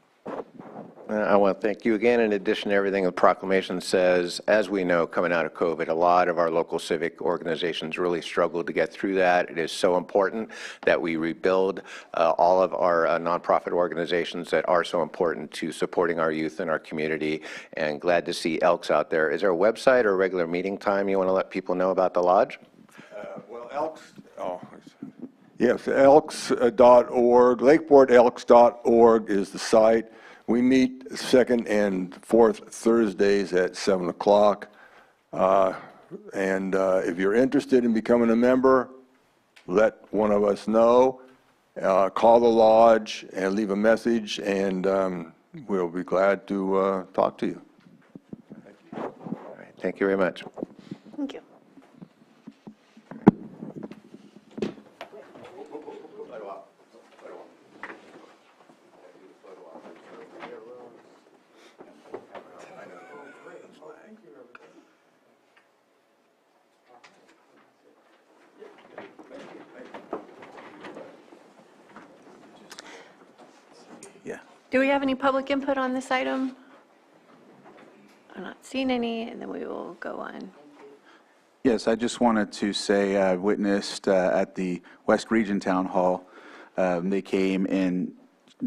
I want to thank you again. In addition to everything the proclamation says, as we know, coming out of COVID, a lot of our local civic organizations really struggled to get through that. It is so important that we rebuild all of our nonprofit organizations that are so important to supporting our youth and our community, and glad to see Elks out there. Is there a website or a regular meeting time you want to let people know about the lodge? Well, Elks, yes, elks.org, lakeportelks.org is the site. We meet second and fourth Thursdays at 7 o'clock. And if you're interested in becoming a member, let one of us know. Call the lodge and leave a message, and we'll be glad to talk to you. All right, thank you very much. Thank you. Do we have any public input on this item? I'm not seeing any, and then we will go on. Yes, I just wanted to say I witnessed at the West Region Town Hall, they came and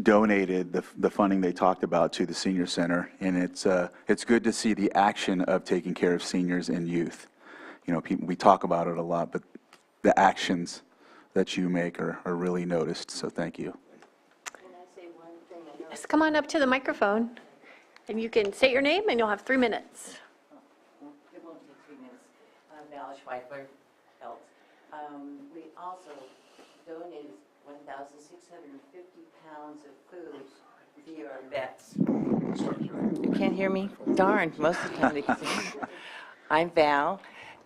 donated the funding they talked about to the senior center, and it's good to see the action of taking care of seniors and youth. You know, we talk about it a lot, but the actions that you make are really noticed, so thank you. Yes, come on up to the microphone, and you can say your name, and you'll have 3 minutes. It won't take 3 minutes. I'm Val Schweifler, Elks. We also donated 1,650 pounds of food via our vets. You can't hear me? Darn, most of the time they can see me. I'm Val,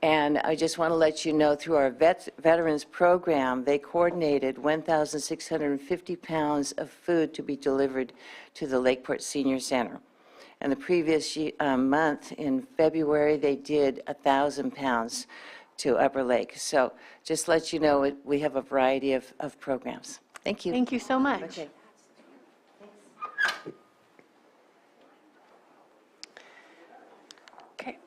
And I just want to let you know, through our veterans program, they coordinated 1,650 pounds of food to be delivered to the Lakeport Senior Center. And the previous month, in February, they did 1,000 pounds to Upper Lake. So just let you know, we have a variety of programs. Thank you. Thank you so much. Okay. Okay.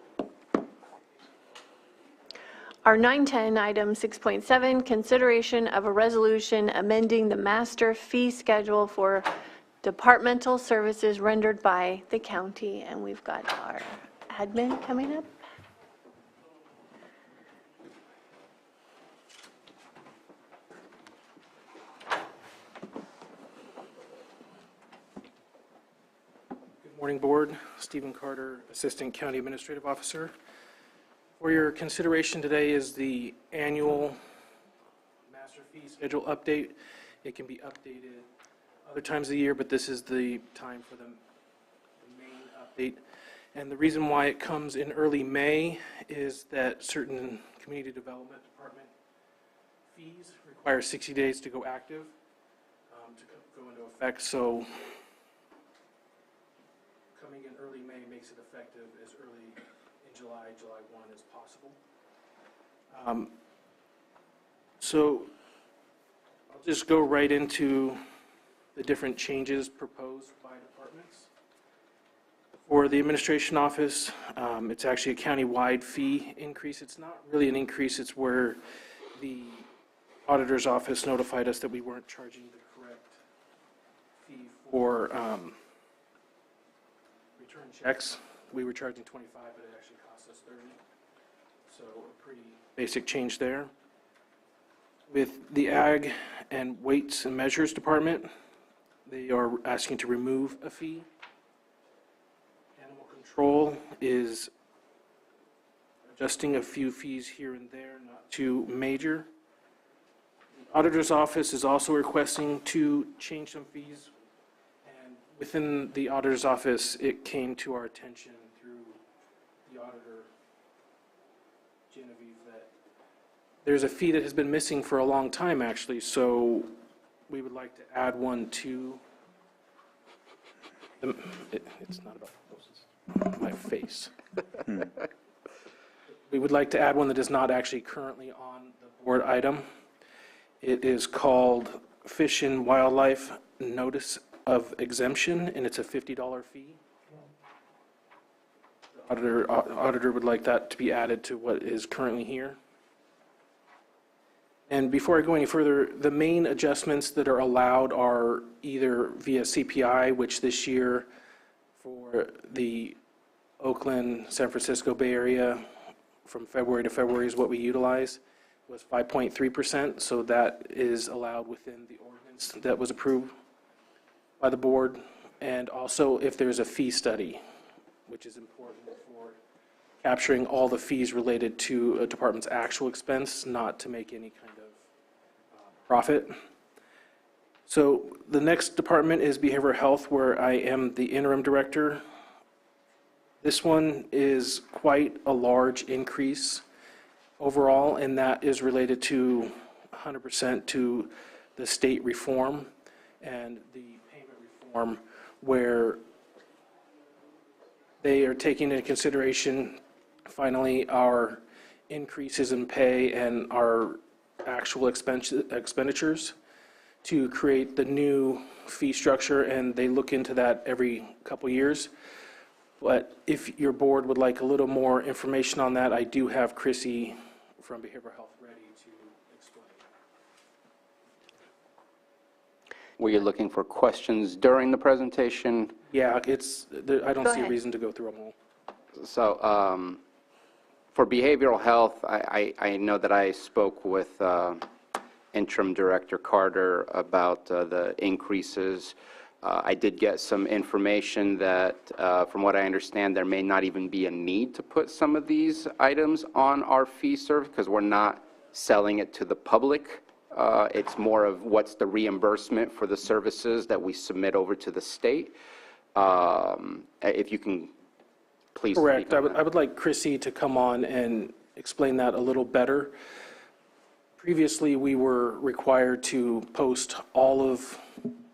Our 910 item 6.7, consideration of a resolution amending the master fee schedule for departmental services rendered by the county. And we've got our admin coming up. Good morning, Board. Stephen Carter, Assistant County Administrative Officer. For your consideration today is the annual master fee schedule update. It can be updated other times of the year, but this is the time for the main update. And the reason why it comes in early May is that certain Community Development Department fees require 60 days to go active, to go into effect. So coming in early May makes it effective as early in July 1 as possible. So I'll just go right into the different changes proposed by departments. For the administration office, it's actually a county-wide fee increase. It's not really an increase, it's where the auditor's office notified us that we weren't charging the correct fee for return checks. We were charging 25, but it actually cost us 30. So a pretty basic change there. With the Ag and Weights and Measures Department, they are asking to remove a fee. Animal Control is adjusting a few fees here and there, not too major. The Auditor's Office is also requesting to change some fees. And within the Auditor's Office, it came to our attention through the auditor, Genevieve, that there's a fee that has been missing for a long time, actually. So we would like to add one to it's not about my face. We would like to add one that is not actually currently on the board item. It is called Fish and Wildlife Notice of Exemption, and it's a $50 fee. The auditor would like that to be added to what is currently here. And before I go any further, the main adjustments that are allowed are either via CPI, which this year for the Oakland, San Francisco Bay Area, from February to February is what we utilize, was 5.3%. So that is allowed within the ordinance that was approved by the board. And also if there's a fee study, which is important for capturing all the fees related to a department's actual expense, not to make any kind of profit. So the next department is Behavioral Health, where I am the interim director. This one is quite a large increase overall, and that is related to 100% to the state reform and the payment reform, where they are taking into consideration finally our increases in pay and our actual expenditures to create the new fee structure, and they look into that every couple years. But if your board would like a little more information on that, I do have Chrissy from Behavioral Health ready to explain. Were you looking for questions during the presentation? Yeah, I don't see a reason to go through them all. So for behavioral health, I know that I spoke with Interim Director Carter about the increases. I did get some information that, from what I understand, there may not even be a need to put some of these items on our fee service because we're not selling it to the public. It's more of what's the reimbursement for the services that we submit over to the state. If you can please. Correct. I would like Chrissy to come on and explain that a little better. Previously, we were required to post all of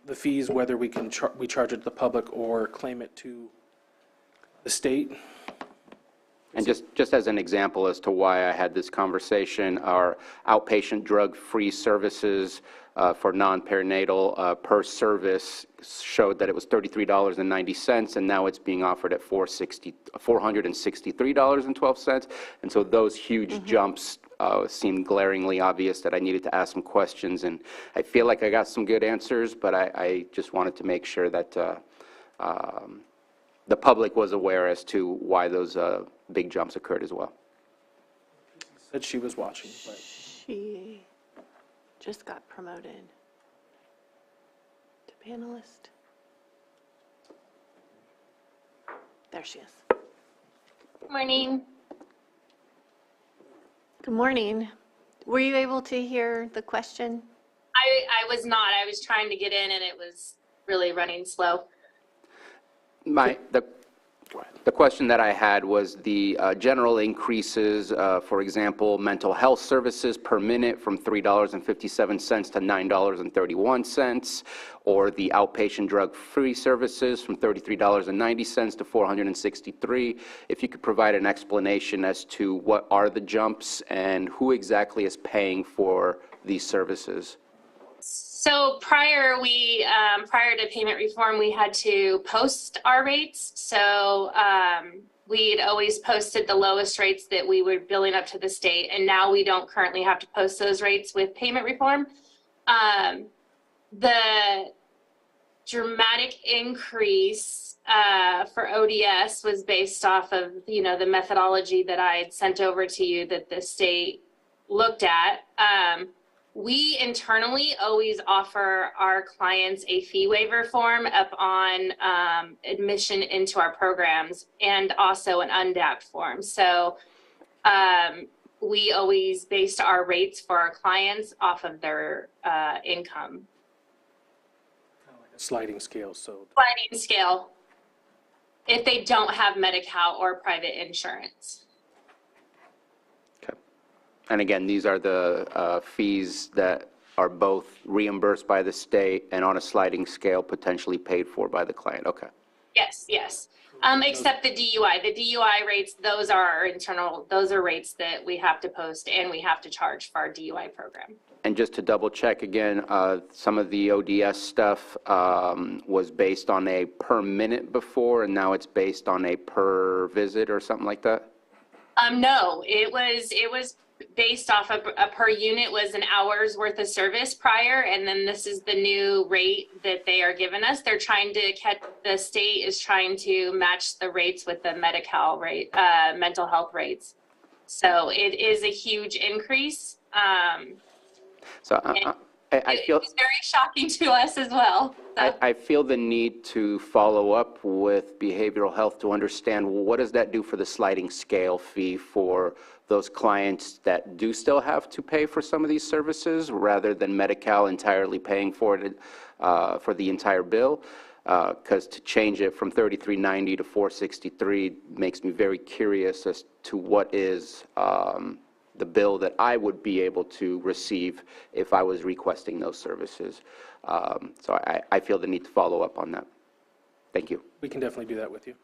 the fees, whether we charge it to the public or claim it to the state. And just as an example as to why I had this conversation, our outpatient drug-free services for non-perinatal per service showed that it was $33.90, and now it's being offered at $463.12. And so those huge jumps seemed glaringly obvious that I needed to ask some questions, and I feel like I got some good answers, but I just wanted to make sure that the public was aware as to why those big jumps occurred as well. Said she was watching, but She just got promoted to panelist. There she is. Morning. Good morning. Were you able to hear the question? I was not. I was trying to get in and it was really running slow. The question that I had was the general increases, for example, mental health services per minute from $3.57 to $9.31, or the outpatient drug-free services from $33.90 to $463. If you could provide an explanation as to what are the jumps and who exactly is paying for these services. So prior to payment reform, we had to post our rates. So we'd always posted the lowest rates that we were billing up to the state, and now we don't currently have to post those rates with payment reform. The dramatic increase for ODS was based off of, the methodology that I had sent over to you that the state looked at. We internally always offer our clients a fee waiver form upon admission into our programs, and also an UNDAP form. So we always based our rates for our clients off of their income. sliding scale, so. Sliding scale, if they don't have Medi-Cal or private insurance. And again, these are the fees that are both reimbursed by the state and on a sliding scale potentially paid for by the client. Okay. Yes, yes. Except the DUI. The DUI rates, those are our internal, those are rates that we have to post and we have to charge for our DUI program. And just to double check again, some of the ODS stuff was based on a per minute before, and now it's based on a per visit or something like that? No, it was based off of a per unit was an hour's worth of service prior, and then this is the new rate that they are giving us. They're trying to the state is trying to match the rates with the Medi-Cal rate, mental health rates. So it is a huge increase. So I feel it's very shocking to us as well. So. I feel the need to follow up with behavioral health to understand, well, what does that do for the sliding scale fee for those clients that do still have to pay for some of these services rather than Medi-Cal entirely paying for it for the entire bill? Because to change it from $33.90 to $463 makes me very curious as to what is the bill that I would be able to receive if I was requesting those services. So I feel the need to follow up on that. Thank you. We can definitely do that with you.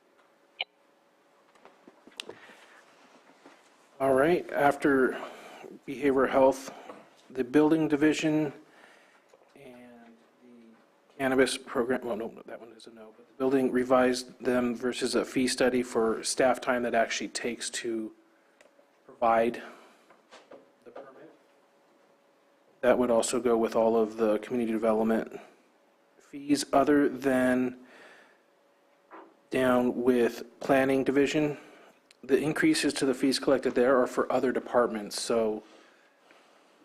All right, after behavioral health, the building division and the cannabis program, well, no, that one is a no, but the building revised them versus a fee study for staff time that actually takes to provide the permit. That would also go with all of the community development fees, other than down with planning division. The increases to the fees collected there are for other departments. So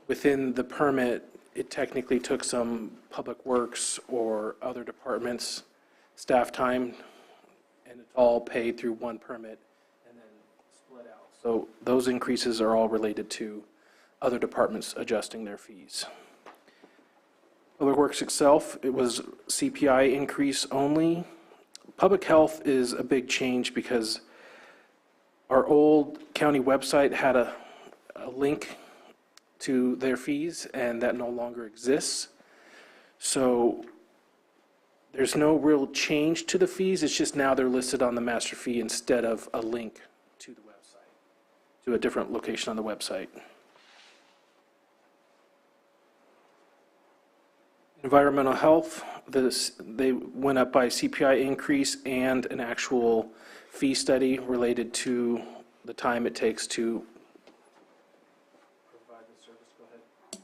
within the permit, it technically took some public works or other departments' staff time, and it's all paid through one permit and then split out. So those increases are all related to other departments adjusting their fees. Public Works itself, it was CPI increase only. Public health is a big change because our old county website had a a link to their fees, and that no longer exists. So there's no real change to the fees. It's just now they're listed on the master fee instead of a link to the website, to a different location on the website. Environmental health, they went up by CPI increase and an actual fee study related to the time it takes to provide the service. Go ahead.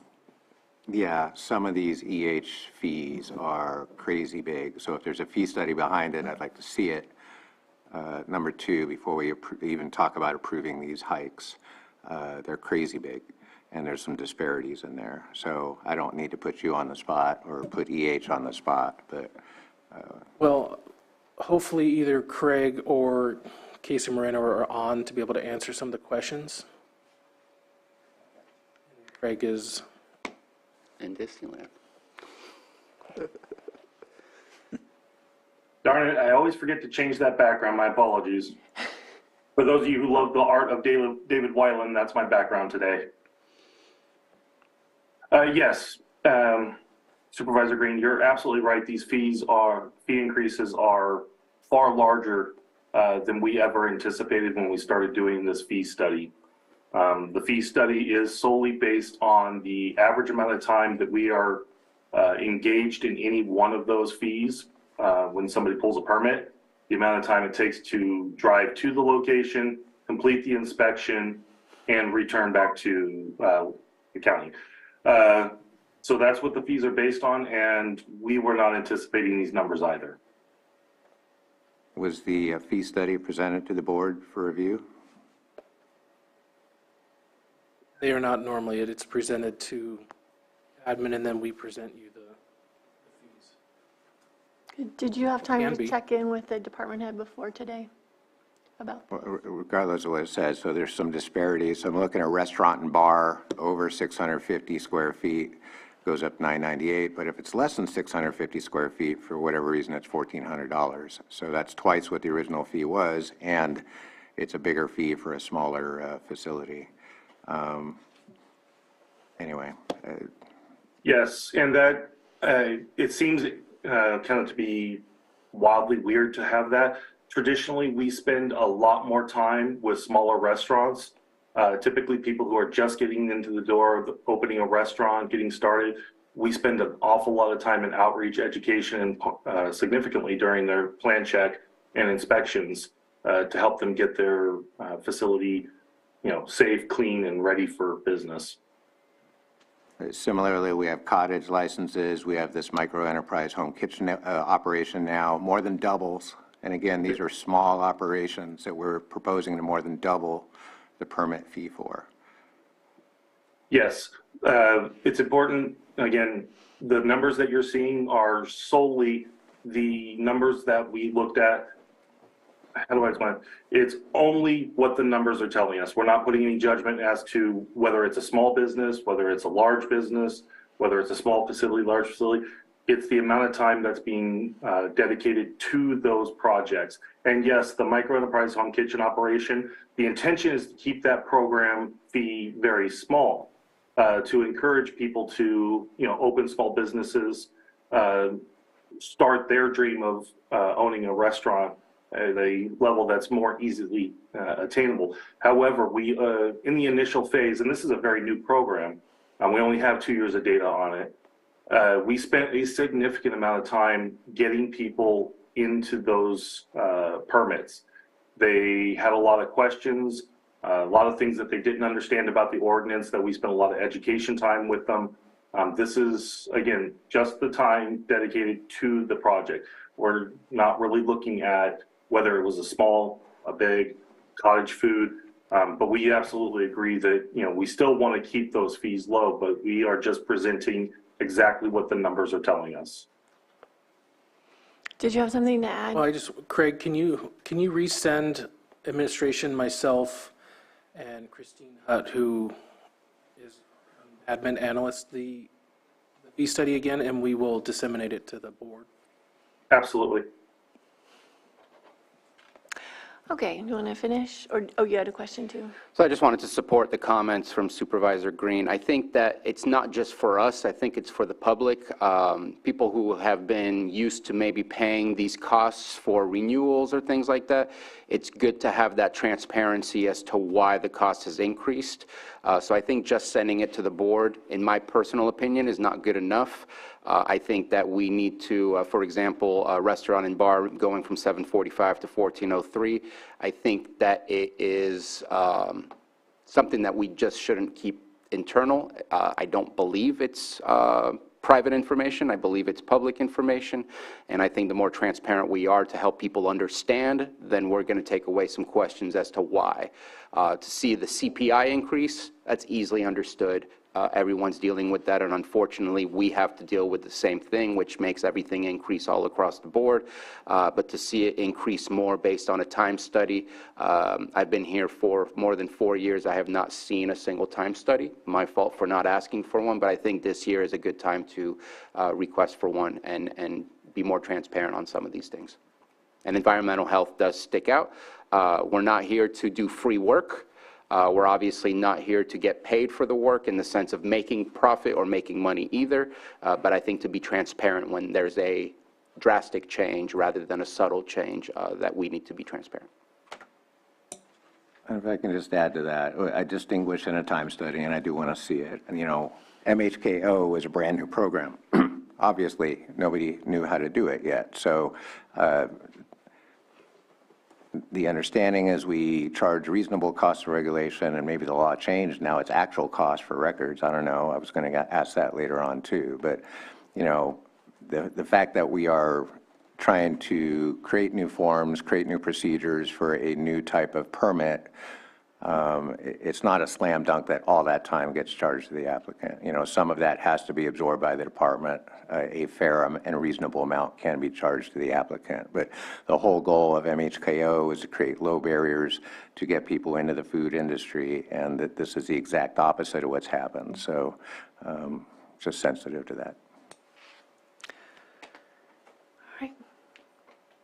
Yeah, some of these EH fees are crazy big. So if there's a fee study behind it, I'd like to see it. Number two, before we even talk about approving these hikes, they're crazy big, and there's some disparities in there. So I don't need to put you on the spot or put EH on the spot, but. Well, hopefully either Craig or Casey Moreno are on to be able to answer some of the questions. Craig is in Disneyland. Darn it, I always forget to change that background. My apologies. For those of you who love the art of David Weiland, that's my background today. Yes, Supervisor Green, you're absolutely right. These fee increases are far larger than we ever anticipated when we started doing this fee study. The fee study is solely based on the average amount of time that we are engaged in any one of those fees. When somebody pulls a permit, the amount of time it takes to drive to the location, complete the inspection, and return back to the county. So that's what the fees are based on, and we were not anticipating these numbers either. Was the fee study presented to the board for review? They are not normally. It's presented to admin, and then we present you the fees. Did you have time Can to be. check in with the department head before today about? Regardless of what it says, so there's some disparities. So I'm looking at restaurant and bar over 650 square feet goes up $998, but if it's less than 650 square feet, for whatever reason, it's $1,400. So that's twice what the original fee was, and it's a bigger fee for a smaller facility. Anyway. Yes, and that it seems kind of to be wildly weird to have that. Traditionally, we spend a lot more time with smaller restaurants. Typically, people who are just getting into the door, opening a restaurant, getting started, we spend an awful lot of time in outreach, education, and significantly during their plan check and inspections to help them get their facility, safe, clean, and ready for business. Similarly, we have cottage licenses. We have this micro enterprise home kitchen operation now, more than doubles. And again, these are small operations that we're proposing to more than double the permit fee for. Yes, it's important. Again, the numbers that you're seeing are solely the numbers that we looked at. How do I explain it? It's only what the numbers are telling us. We're not putting any judgment as to whether it's a small business, whether it's a large business, whether it's a small facility, large facility. It's the amount of time that's being dedicated to those projects. And yes, the micro enterprise home kitchen operation, the intention is to keep that program fee very small, to encourage people to, open small businesses, start their dream of owning a restaurant at a level that's more easily attainable. However, we, in the initial phase, and this is a very new program, we only have 2 years of data on it, we spent a significant amount of time getting people into those permits. They had a lot of questions, a lot of things that they didn't understand about the ordinance, that we spent a lot of education time with them. This is, again, just the time dedicated to the project. We're not really looking at whether it was a small, a big, cottage food, but we absolutely agree that, we still want to keep those fees low, but we are just presenting exactly what the numbers are telling us. Did you have something to add? Well, Craig, can you resend administration, myself, and Christine Hutt, who is admin analyst, the fee study again, and we will disseminate it to the board? Absolutely. Okay, you want to finish? Or, oh, you had a question too? So I just wanted to support the comments from Supervisor Green. I think that it's not just for us, I think it's for the public. People who have been used to maybe paying these costs for renewals or things like that, it's good to have that transparency as to why the cost has increased. So I think just sending it to the board, in my personal opinion, is not good enough. I think that we need to, for example, a restaurant and bar going from 745 to 1403, I think that it is something that we just shouldn't keep internal. I don't believe it's private information. I believe it's public information. And I think the more transparent we are to help people understand, then we're going to take away some questions as to why. To see the CPI increase, that's easily understood. Everyone's dealing with that, and unfortunately, we have to deal with the same thing, which makes everything increase all across the board. But to see it increase more based on a time study, I've been here for more than 4 years. I have not seen a single time study. My fault for not asking for one, but I think this year is a good time to request for one and be more transparent on some of these things. And environmental health does stick out. We're not here to do free work. We're obviously not here to get paid for the work in the sense of making profit or making money either, but I think to be transparent when there's a drastic change rather than a subtle change, that we need to be transparent. And if I can just add to that, I distinguish in a time study, and I do want to see it. And, you know, MHKO is a brand-new program. Obviously, nobody knew how to do it yet. So the understanding is we charge reasonable cost of regulation, and maybe the law changed. Now it's actual cost for records. I don't know. I was going to ask that later on, too. But, you know, the fact that we are trying to create new forms, create new procedures for a new type of permit, it's not a slam dunk that all that time gets charged to the applicant. You know, some of that has to be absorbed by the department. A fair and reasonable amount can be charged to the applicant. But the whole goal of MHKO is to create low barriers to get people into the food industry, and that this is the exact opposite of what's happened. So just sensitive to that.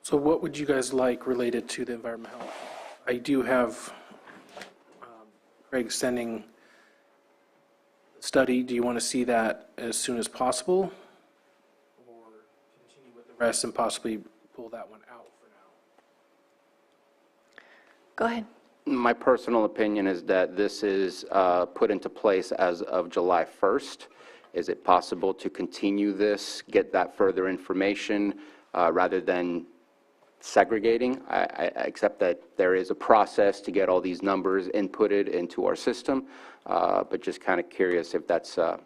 So what would you guys like related to the environmental health? I do have Craig sending study. Do you want to see that as soon as possible? Or continue with the rest and possibly pull that one out for now? Go ahead. My personal opinion is that this is put into place as of July 1st. Is it possible to continue this, get that further information, rather than segregating? I accept that there is a process to get all these numbers inputted into our system, but just kind of curious if that's, I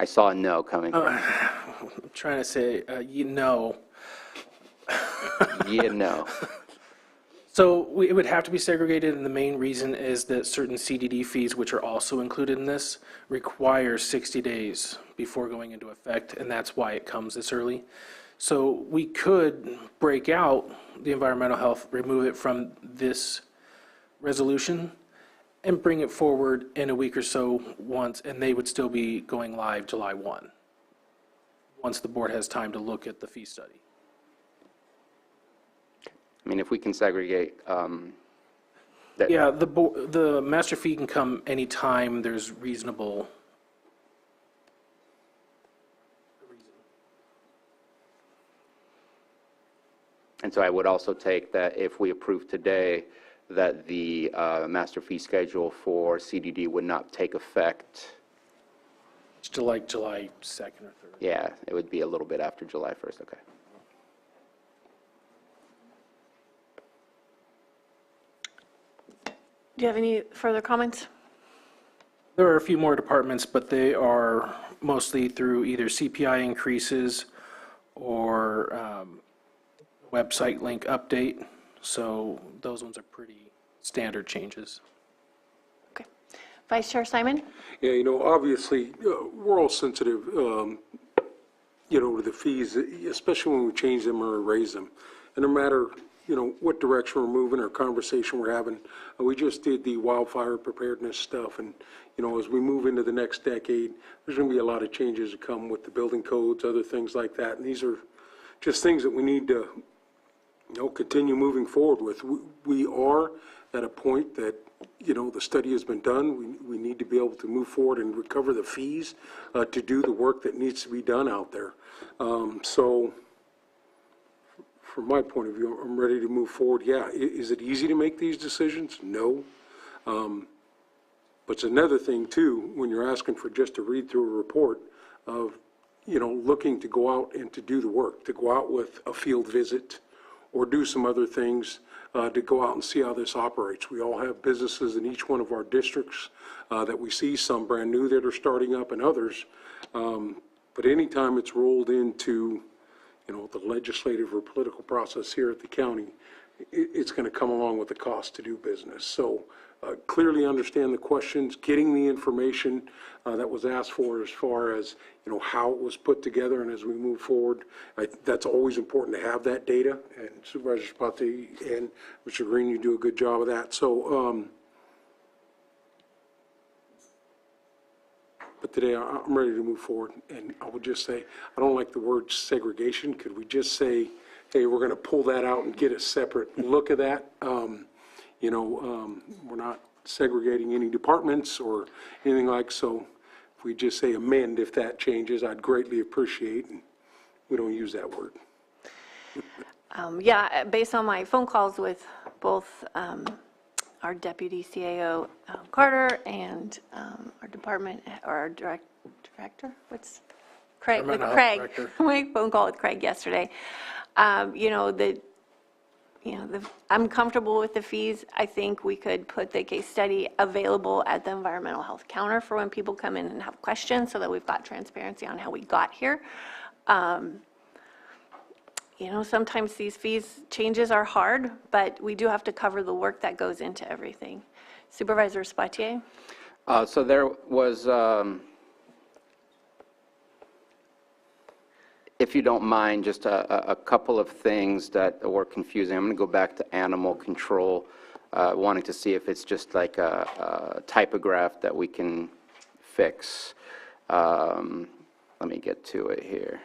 saw a no coming from. I'm trying to say, you know. Yeah, no. So it would have to be segregated, and the main reason is that certain CDD fees, which are also included in this, require 60 days before going into effect, and that's why it comes this early. So we could break out the environmental health, remove it from this resolution, and bring it forward in a week or so once, and they would still be going live July 1, once the board has time to look at the fee study. I mean, if we can segregate, Yeah, the master fee can come anytime there's reasonable. and so I would also take that if we approve today, that the master fee schedule for CDD would not take effect. It's to like July 2nd or 3rd. Yeah, it would be a little bit after July 1st, okay. Do you have any further comments? There are a few more departments, but they are mostly through either CPI increases or website link update. So those ones are pretty standard changes. Okay. Vice Chair Simon? Yeah, you know, obviously, we're all sensitive, you know, to the fees, especially when we change them or raise them. And no matter, you know, what direction we're moving or conversation we're having, we just did the wildfire preparedness stuff. And, you know, as we move into the next decade, there's going to be a lot of changes that come with the building codes, other things like that. And these are just things that we need to continue moving forward with. We are at a point that, the study has been done. We need to be able to move forward and recover the fees to do the work that needs to be done out there. So from my point of view, I'm ready to move forward. Yeah, is it easy to make these decisions? No. But it's another thing too, when you're asking for just to read through a report of, looking to go out and to do the work, to go out with a field visit or do some other things to go out and see how this operates. We all have businesses in each one of our districts that we see, some brand new that are starting up and others. But anytime it's rolled into, the legislative or political process here at the county, it's going to come along with the cost to do business. So clearly understand the questions, getting the information that was asked for as far as, how it was put together, and as we move forward, that's always important to have that data, and Supervisor Spati and Mr. Green, you do a good job of that. So, but today I'm ready to move forward, and I would just say, I don't like the word segregation. Could we just say, hey, we're going to pull that out and get a separate look at that? We're not segregating any departments or anything like so. If we just say amend, if that changes, I'd greatly appreciate, and we don't use that word. Yeah, based on my phone calls with both our deputy CAO, Carter, and our department, or our director, what's Craig, with Craig, my phone call with Craig yesterday, I'm comfortable with the fees. I think we could put the case study available at the environmental health counter for when people come in and have questions, so that we've got transparency on how we got here. Sometimes these fees changes are hard, but we do have to cover the work that goes into everything. Supervisor Spatier? So there was, if you don't mind, just a couple of things that were confusing. I'm going to go back to animal control, wanting to see if it's just like a typograph that we can fix. Let me get to it here.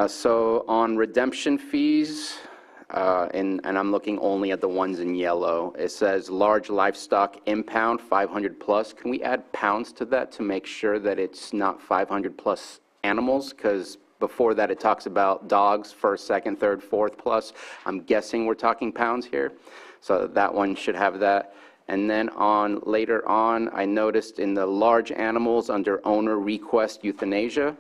So on redemption fees, and I'm looking only at the ones in yellow, it says large livestock impound 500 plus. Can we add pounds to that to make sure that it's not 500 plus animals? Because before that it talks about dogs, first, second, third, fourth plus. I'm guessing we're talking pounds here. So that one should have that. And then later on, I noticed in the large animals under owner request euthanasia,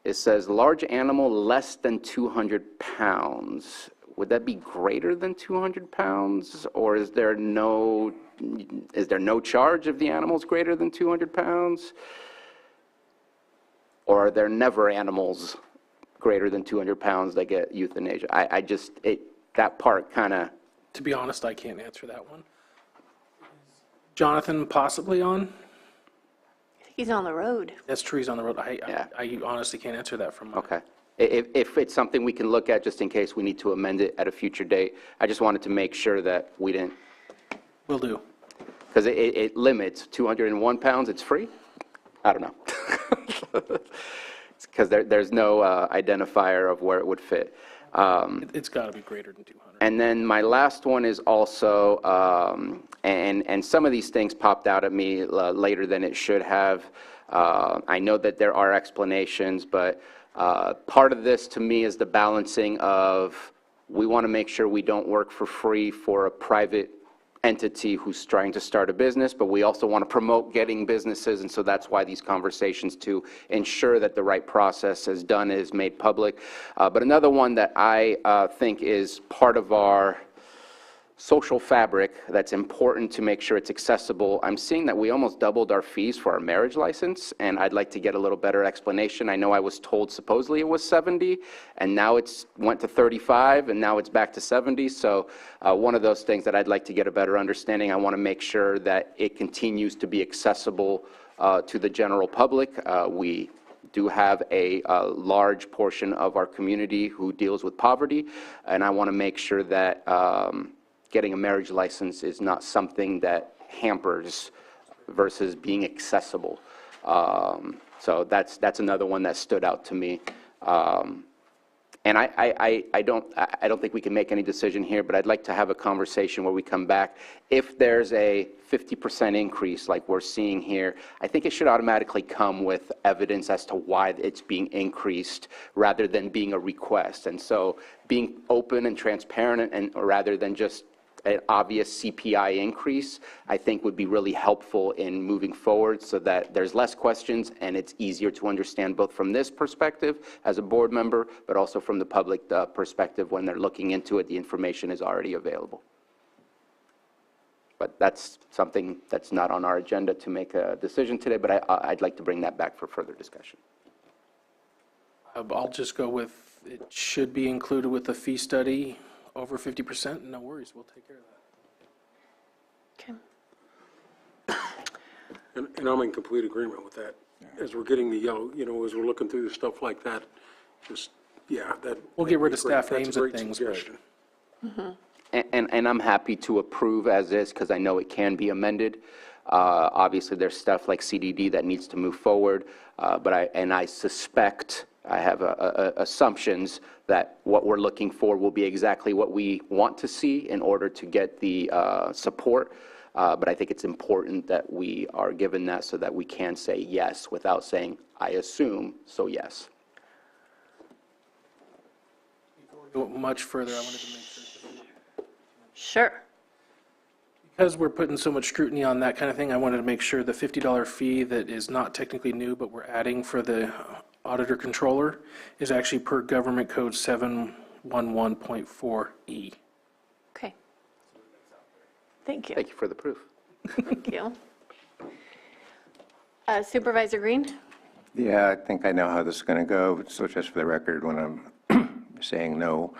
it says large animal less than 200 pounds. Would that be greater than 200 pounds? Or is there no charge if the animal's greater than 200 pounds? Or are there never animals greater than 200 pounds that get euthanasia? That part kind of... To be honest, I can't answer that one. Jonathan possibly on? He's on the road. That's true, he's on the road. I honestly can't answer that from my... Okay. If it's something we can look at, just in case we need to amend it at a future date, I just wanted to make sure that we didn't... Will do. Because it limits 201 pounds, it's free? I don't know. Because there's no identifier of where it would fit. It's got to be greater than 200. And then my last one is also, and some of these things popped out at me later than it should have. I know that there are explanations, but part of this to me is the balancing of, we want to make sure we don't work for free for a private entity who's trying to start a business, but we also want to promote getting businesses, and so that's why these conversations, to ensure that the right process is done, is made public. But another one that I think is part of our social fabric that's important to make sure it's accessible. I'm seeing that we almost doubled our fees for our marriage license, and I'd like to get a little better explanation. I know I was told supposedly it was 70, and now it's went to 35, and now it's back to 70. So one of those things that I'd like to get a better understanding. I want to make sure that it continues to be accessible to the general public. We do have a large portion of our community who deals with poverty, and I want to make sure that getting a marriage license is not something that hampers versus being accessible. So that's another one that stood out to me. And I don't think we can make any decision here, but I'd like to have a conversation where we come back. If there's a 50% increase like we're seeing here, I think it should automatically come with evidence as to why it's being increased rather than being a request. And so being open and transparent and rather than just an obvious CPI increase, I think would be really helpful in moving forward so that there's less questions and it's easier to understand both from this perspective as a board member, but also from the public perspective when they're looking into it, the information is already available. But that's something that's not on our agenda to make a decision today, but I'd like to bring that back for further discussion. I'll just go with, it should be included with the fee study. Over 50%, no worries, we'll take care of that. Okay. And I'm in complete agreement with that. As we're getting the yellow, as we're looking through the stuff like that, just, yeah, that. We'll get rid of that'd be staff great. names That's a and great things. suggestion. And I'm happy to approve as is because I know it can be amended. Obviously, there's stuff like CDD that needs to move forward, but I suspect, I have assumptions that what we're looking for will be exactly what we want to see in order to get the support. But I think it's important that we are given that so that we can say yes without saying, I assume, so yes. Before we go much further, I wanted to make sure. Sure. Because we're putting so much scrutiny on that kind of thing, I wanted to make sure the $50 fee that is not technically new, but we're adding for the auditor controller is actually per government code 711.4E. Okay. Thank you. Thank you for the proof. Thank you. Supervisor Green? Yeah, I think I know how this is going to go. So just for the record, when I'm saying no,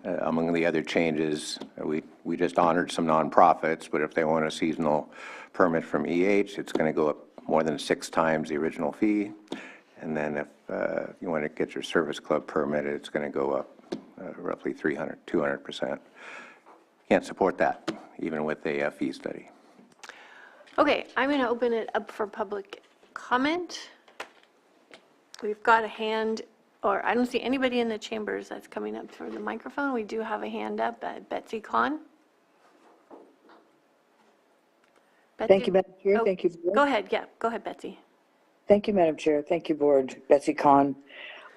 among the other changes, we just honored some nonprofits, but if they want a seasonal permit from EH, it's going to go up more than 6 times the original fee. And then if you want to get your service club permit, it's going to go up roughly 200%. Can't support that, even with a fee study. Okay, I'm going to open it up for public comment. We've got a hand, or I don't see anybody in the chambers that's coming up for the microphone. We do have a hand up at Betsy Kahn. Thank you, Madam Chair. Oh, Thank you. Go ahead, yeah, go ahead, Betsy. Thank you, Madam Chair. Thank you, Board. Betsy Kahn.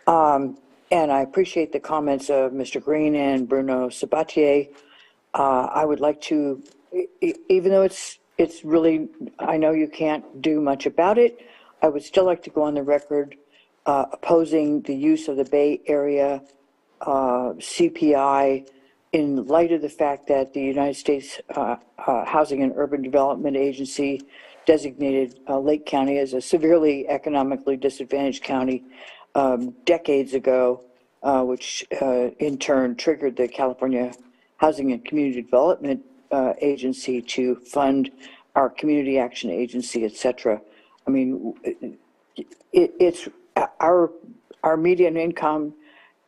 And I appreciate the comments of Mr. Green and Bruno Sabatier. I would like to, even though it's really, I know you can't do much about it, I would still like to go on the record opposing the use of the Bay Area CPI in light of the fact that the United States Housing and Urban Development Agency designated Lake County as a severely economically disadvantaged county decades ago, which in turn triggered the California Housing and Community Development Agency to fund our Community Action Agency, et cetera. I mean, it's our median income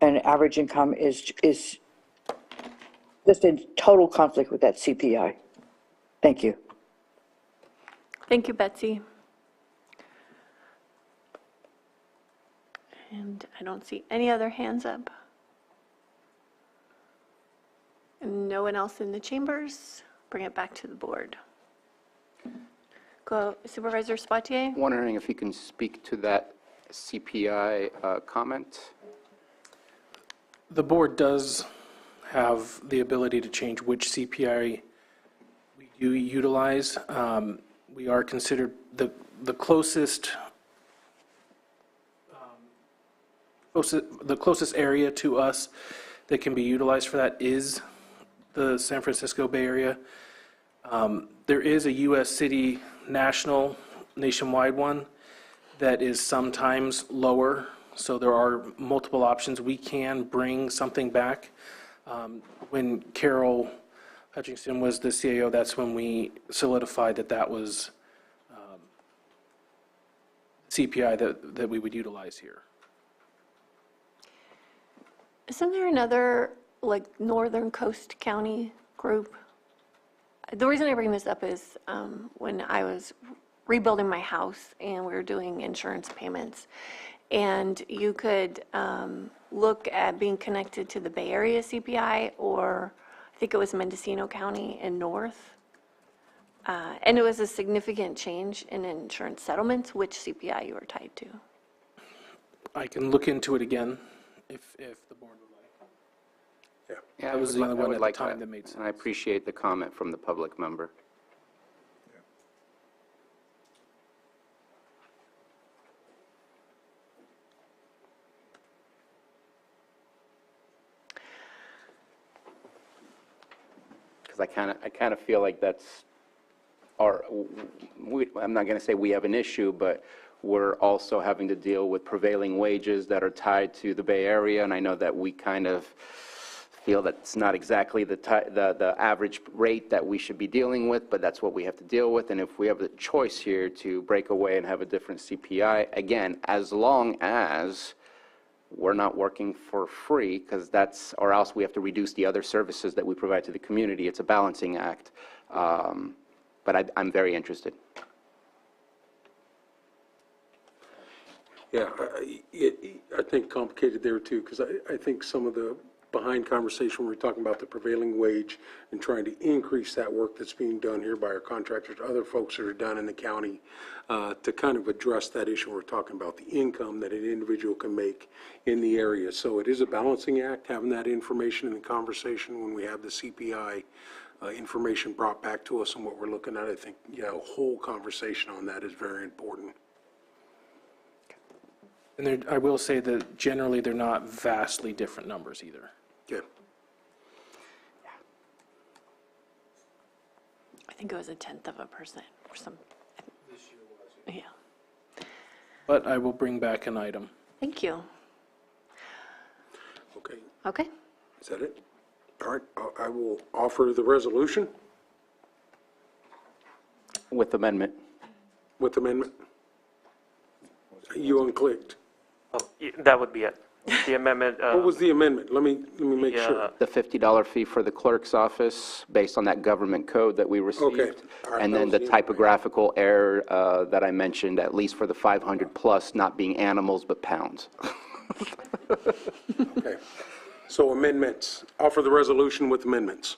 and average income is just in total conflict with that CPI. Thank you. Thank you, Betsy. And I don't see any other hands up. And no one else in the chambers. Bring it back to the board. Go, Supervisor Spatier. Wondering if you can speak to that CPI comment. The board does have the ability to change which CPI we do utilize. We are considered the closest area to us that can be utilized for that is the San Francisco Bay Area. There is a U.S. city nationwide one that is sometimes lower, so there are multiple options. We can bring something back. When Carol Hutchinson was the CAO, that's when we solidified that was CPI that we would utilize here. Isn't there another, like, Northern Coast County group? The reason I bring this up is when I was rebuilding my house and we were doing insurance payments, And you could look at being connected to the Bay Area CPI, or I think it was Mendocino County and North. And it was a significant change in insurance settlements, which CPI you were tied to. I can look into it again if the board would like. Yeah, That was the only one at the time that made sense. And I appreciate the comment from the public member. Because I kind of feel like that's I'm not going to say we have an issue, but we're also having to deal with prevailing wages that are tied to the Bay Area, and I know that we kind of feel that it's not exactly the average rate that we should be dealing with, but that's what we have to deal with. And if we have the choice here to break away and have a different CPI, again, as long as we're not working for free, because that's, or else we have to reduce the other services that we provide to the community. It's a balancing act. But I'm very interested. Yeah, I think complicated there too, because I think some of the behind conversation, when we're talking about the prevailing wage and trying to increase that work that's being done here by our contractors, other folks that are done in the county, to kind of address that issue. We're talking about the income that an individual can make in the area. So it is a balancing act, having that information in the conversation when we have the CPI information brought back to us and what we're looking at. I think, a whole conversation on that is very important. And I will say that generally they're not vastly different numbers either. Yeah. I think it was 0.1% or some. This year was. Yeah. But I will bring back an item. Thank you. Okay. Okay. Is that it? All right, I will offer the resolution With amendment. with amendment. You unclicked. Oh, that would be it. The amendment. What was the amendment? Let me make sure. The $50 fee for the clerk's office, based on that government code that we received. Okay. All right, And that then was the the typographical error that I mentioned, at least for the 500 plus, not being animals, but pounds. Okay. So amendments. Offer the resolution with amendments.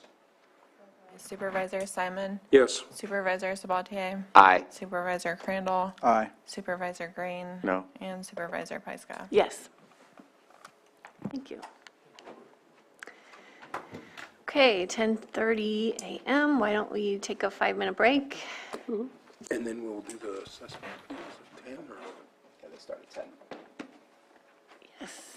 Supervisor Simon? Yes. Supervisor Sabatier? Aye. Supervisor Crandall? Aye. Supervisor Green? No. And Supervisor Pyska? Yes. Thank you. Okay, 10:30 a.m. Why don't we take a 5-minute break? And then we'll do the assessment. Is it 10 or? Yeah, they start at 10. Yes.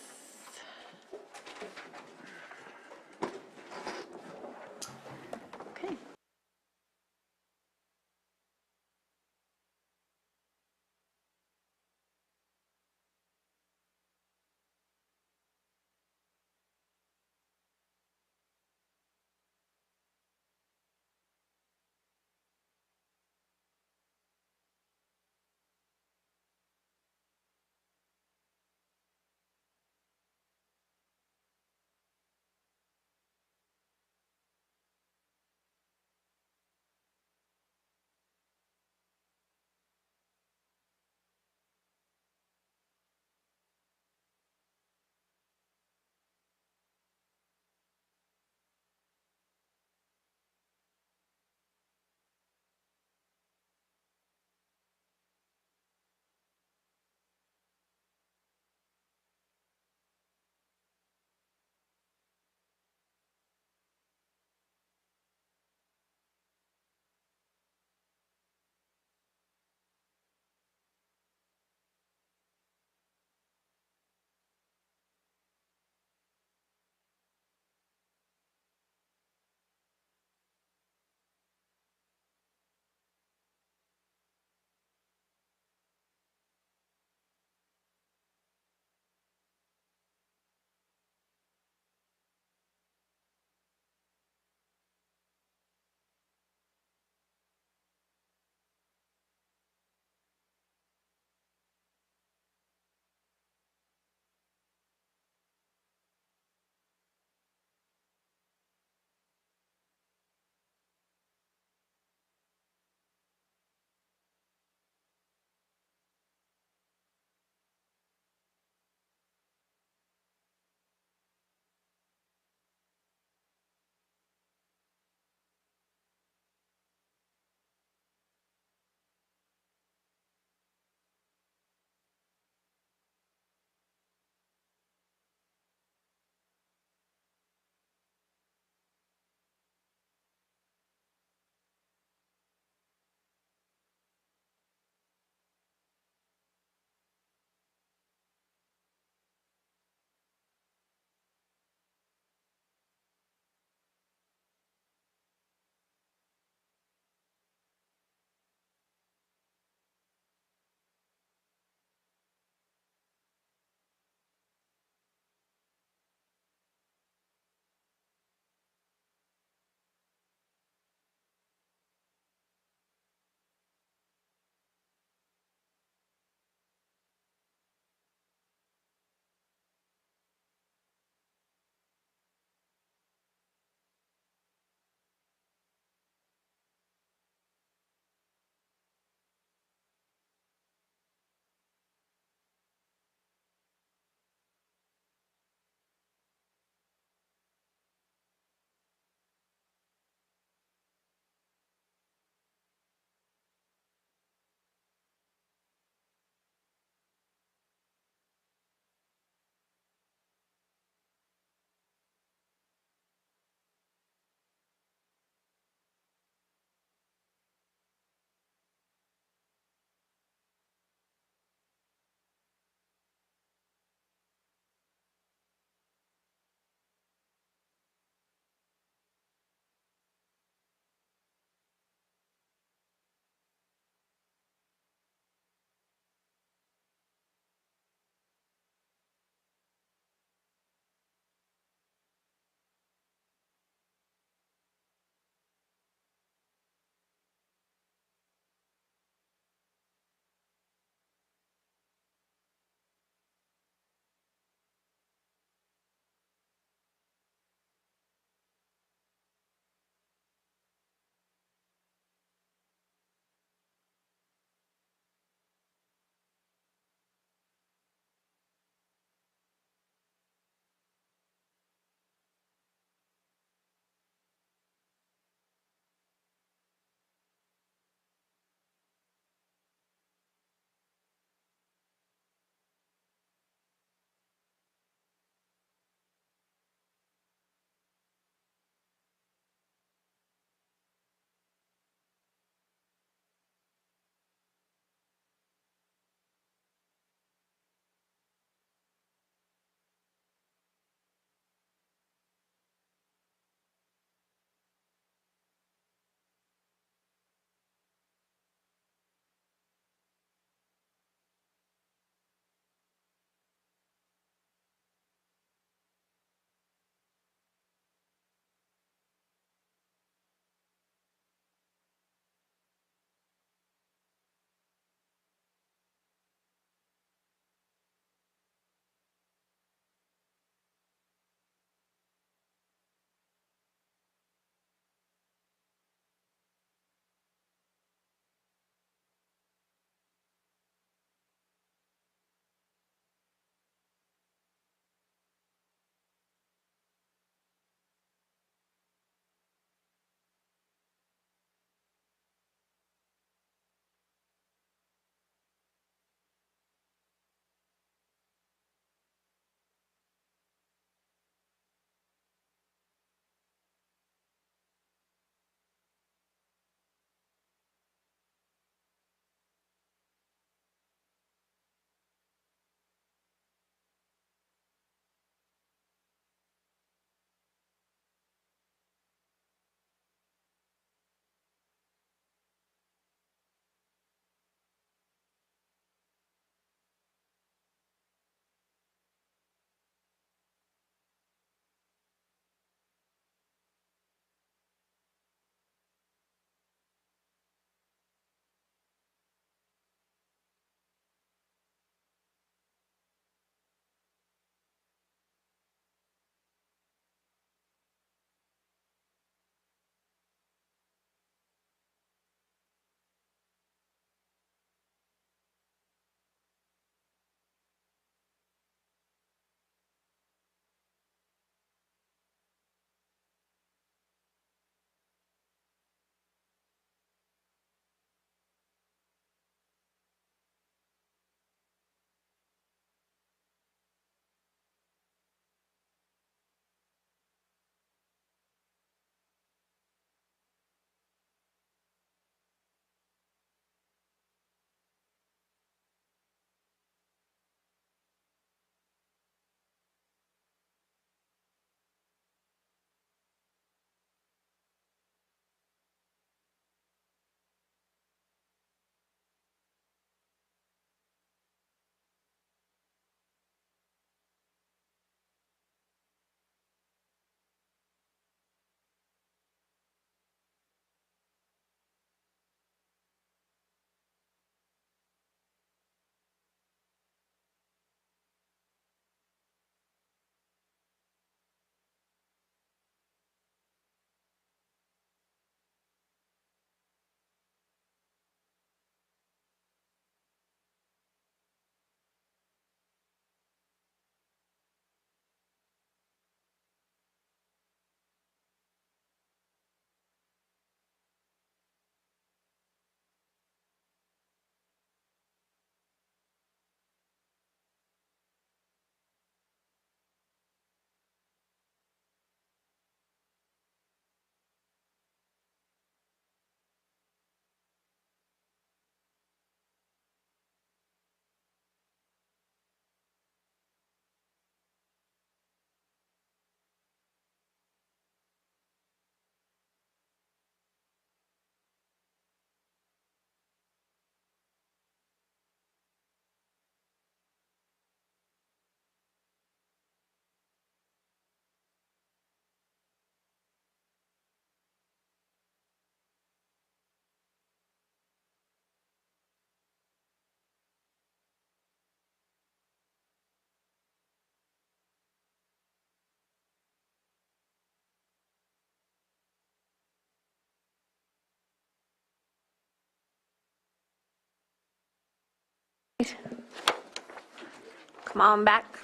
Come on back.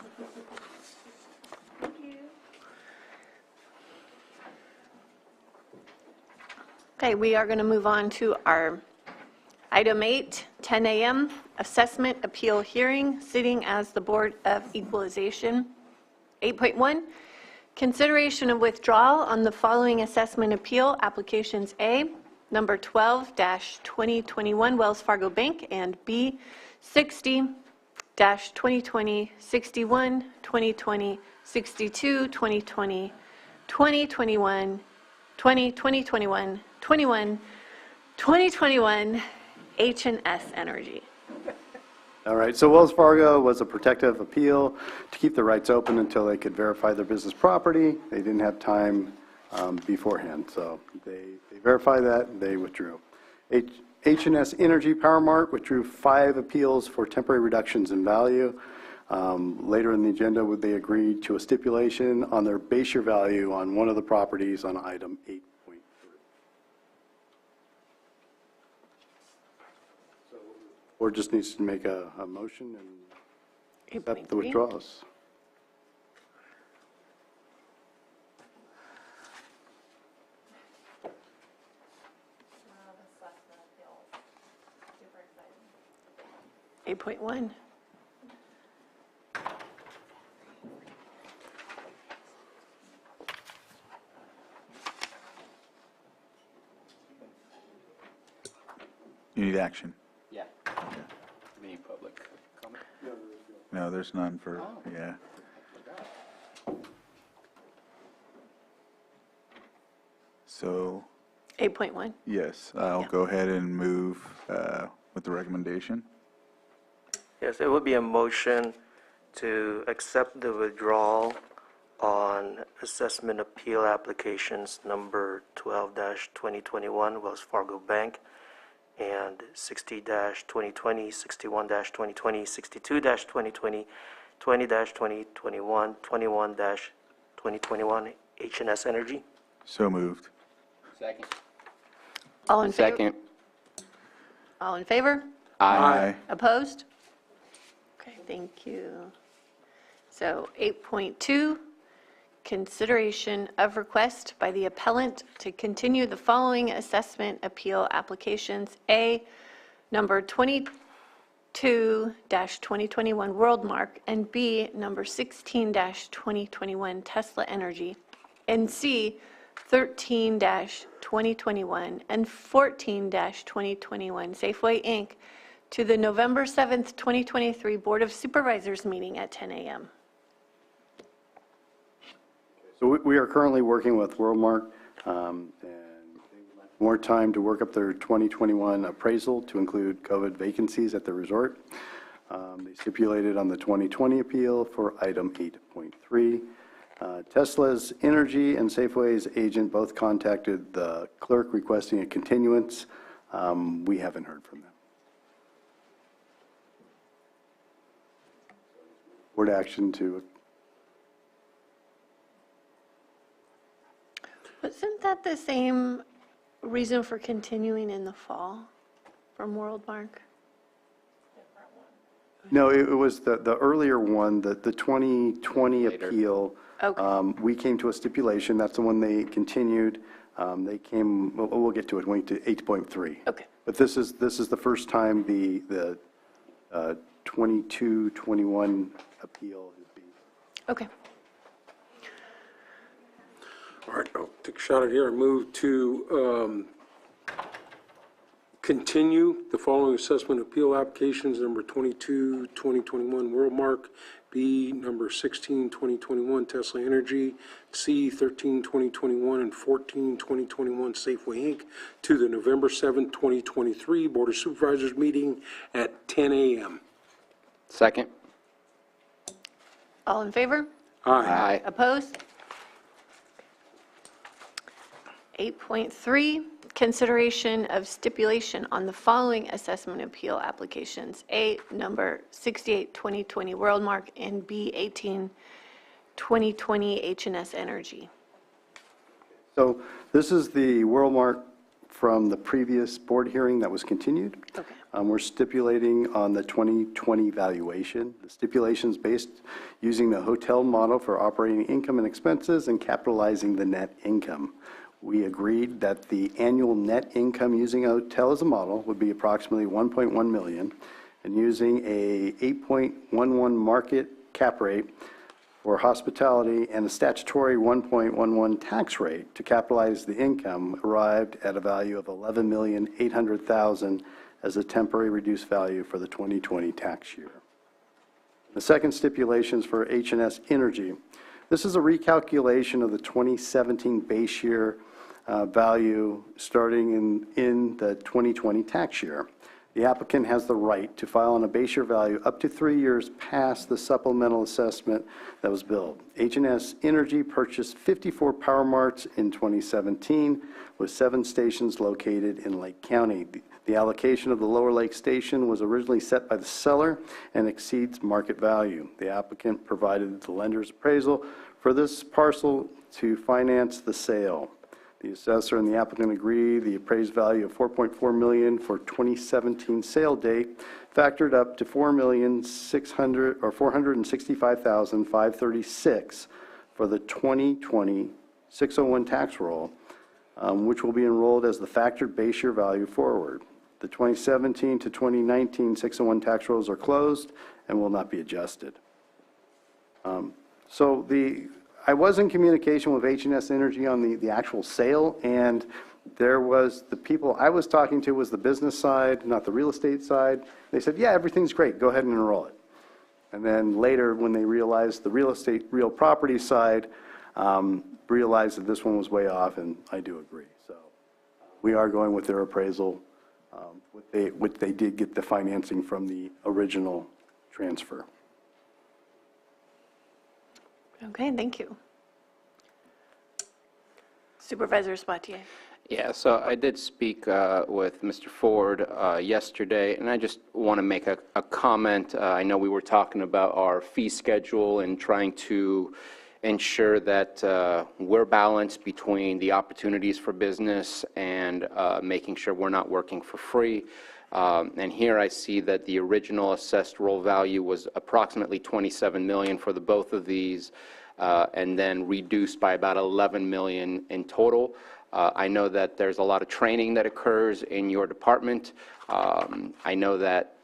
Okay, we are going to move on to our item 8, 10 a.m. Assessment Appeal Hearing, sitting as the Board of Equalization. 8.1, consideration of withdrawal on the following assessment appeal applications: A, number 12-2021 Wells Fargo Bank, and B, 60-2020, 61, 2020, 62, 2020, 2021, 2021, 21, 2021 H&S Energy. All right, so Wells Fargo was a protective appeal to keep the rights open until they could verify their business property. They didn't have time beforehand, so they verified that and they withdrew. H&S Energy Power Mart withdrew 5 appeals for temporary reductions in value. Later in the agenda, they agreed to a stipulation on their base year value on one of the properties on item 8.3. So the board just needs to make a motion and accept the withdrawals. Eight 8.1. You need action. Yeah. Any public comment? No, there's none for, yeah. So, 8.1. yes, I'll go ahead and move with the recommendation. Yes, it would be a motion to accept the withdrawal on assessment appeal applications number 12-2021 Wells Fargo Bank and 60-2020, 61-2020, 62-2020, 20-2021, 21-2021 H&S Energy. So moved. Second. All in favor? Second. All in favor? Aye. Opposed? Okay, thank you. So 8.2, consideration of request by the appellant to continue the following assessment appeal applications: A, number 22-2021 Worldmark, and B, number 16-2021 Tesla Energy, and C, 13-2021 and 14-2021 Safeway Inc. to the November 7th, 2023 Board of Supervisors meeting at 10 a.m. So we are currently working with Worldmark, and they would like more time to work up their 2021 appraisal to include COVID vacancies at the resort. They stipulated on the 2020 appeal for item 8.3. Tesla's Energy and Safeway's agent both contacted the clerk requesting a continuance. We haven't heard from them. Board action to. Wasn't that the same reason for continuing in the fall from Worldmark? No, it was the earlier one, the 2020 appeal. Okay. We came to a stipulation. That's the one they continued. They came, we'll get to it, went to 8.3. Okay. But this is the first time the 22-21 appeal is being. Okay. All right, I'll take a shot at here. I move to continue the following assessment appeal applications: number 22, 2021 Worldmark, B, number 16, 2021 Tesla Energy, C, 13, 2021, and 14, 2021 Safeway Inc. to the November 7th, 2023 Board of Supervisors meeting at 10 a.m. Second. All in favor? Aye. Opposed? 8.3, consideration of stipulation on the following assessment appeal applications: A, number 68-2020 Worldmark, and B, 18-2020 H&S Energy. So this is the Worldmark from the previous board hearing that was continued. Okay. We're stipulating on the 2020 valuation. The stipulation's based using the hotel model for operating income and expenses and capitalizing the net income. We agreed that the annual net income using a hotel as a model would be approximately 1.1 million, and using a 8.11 market cap rate for hospitality and a statutory 1.11 tax rate to capitalize the income arrived at a value of 11,800,000 as a temporary reduced value for the 2020 tax year. The second stipulation is for H&S Energy. This is a recalculation of the 2017 base year value starting in the 2020 tax year. The applicant has the right to file on a base year value up to 3 years past the supplemental assessment that was billed. H&S Energy purchased 54 Power Marts in 2017 with 7 stations located in Lake County. The allocation of the Lower Lake Station was originally set by the seller and exceeds market value. The applicant provided the lender's appraisal for this parcel to finance the sale. The assessor and the applicant agree the appraised value of $4.4 million for 2017 sale date factored up to $465,536 for the 2020 601 tax roll, which will be enrolled as the factored base year value forward. The 2017 to 2019 601 tax rolls are closed and will not be adjusted. I was in communication with H&S Energy on the actual sale, and there was the people I was talking to was the business side, not the real estate side. They said, yeah, everything's great, go ahead and enroll it. And then later, when they realized the real property side, realized that this one was way off, and I do agree. So we are going with their appraisal, which they did get the financing from the original transfer. Okay, thank you. Supervisor Spatier. Yeah, so I did speak with Mr. Ford yesterday, and I just want to make a comment. I know we were talking about our fee schedule and trying to ensure that we're balanced between the opportunities for business and making sure we're not working for free. And here I see that the original assessed roll value was approximately 27 million for the both of these, and then reduced by about 11 million in total. I know that there's a lot of training that occurs in your department. I know that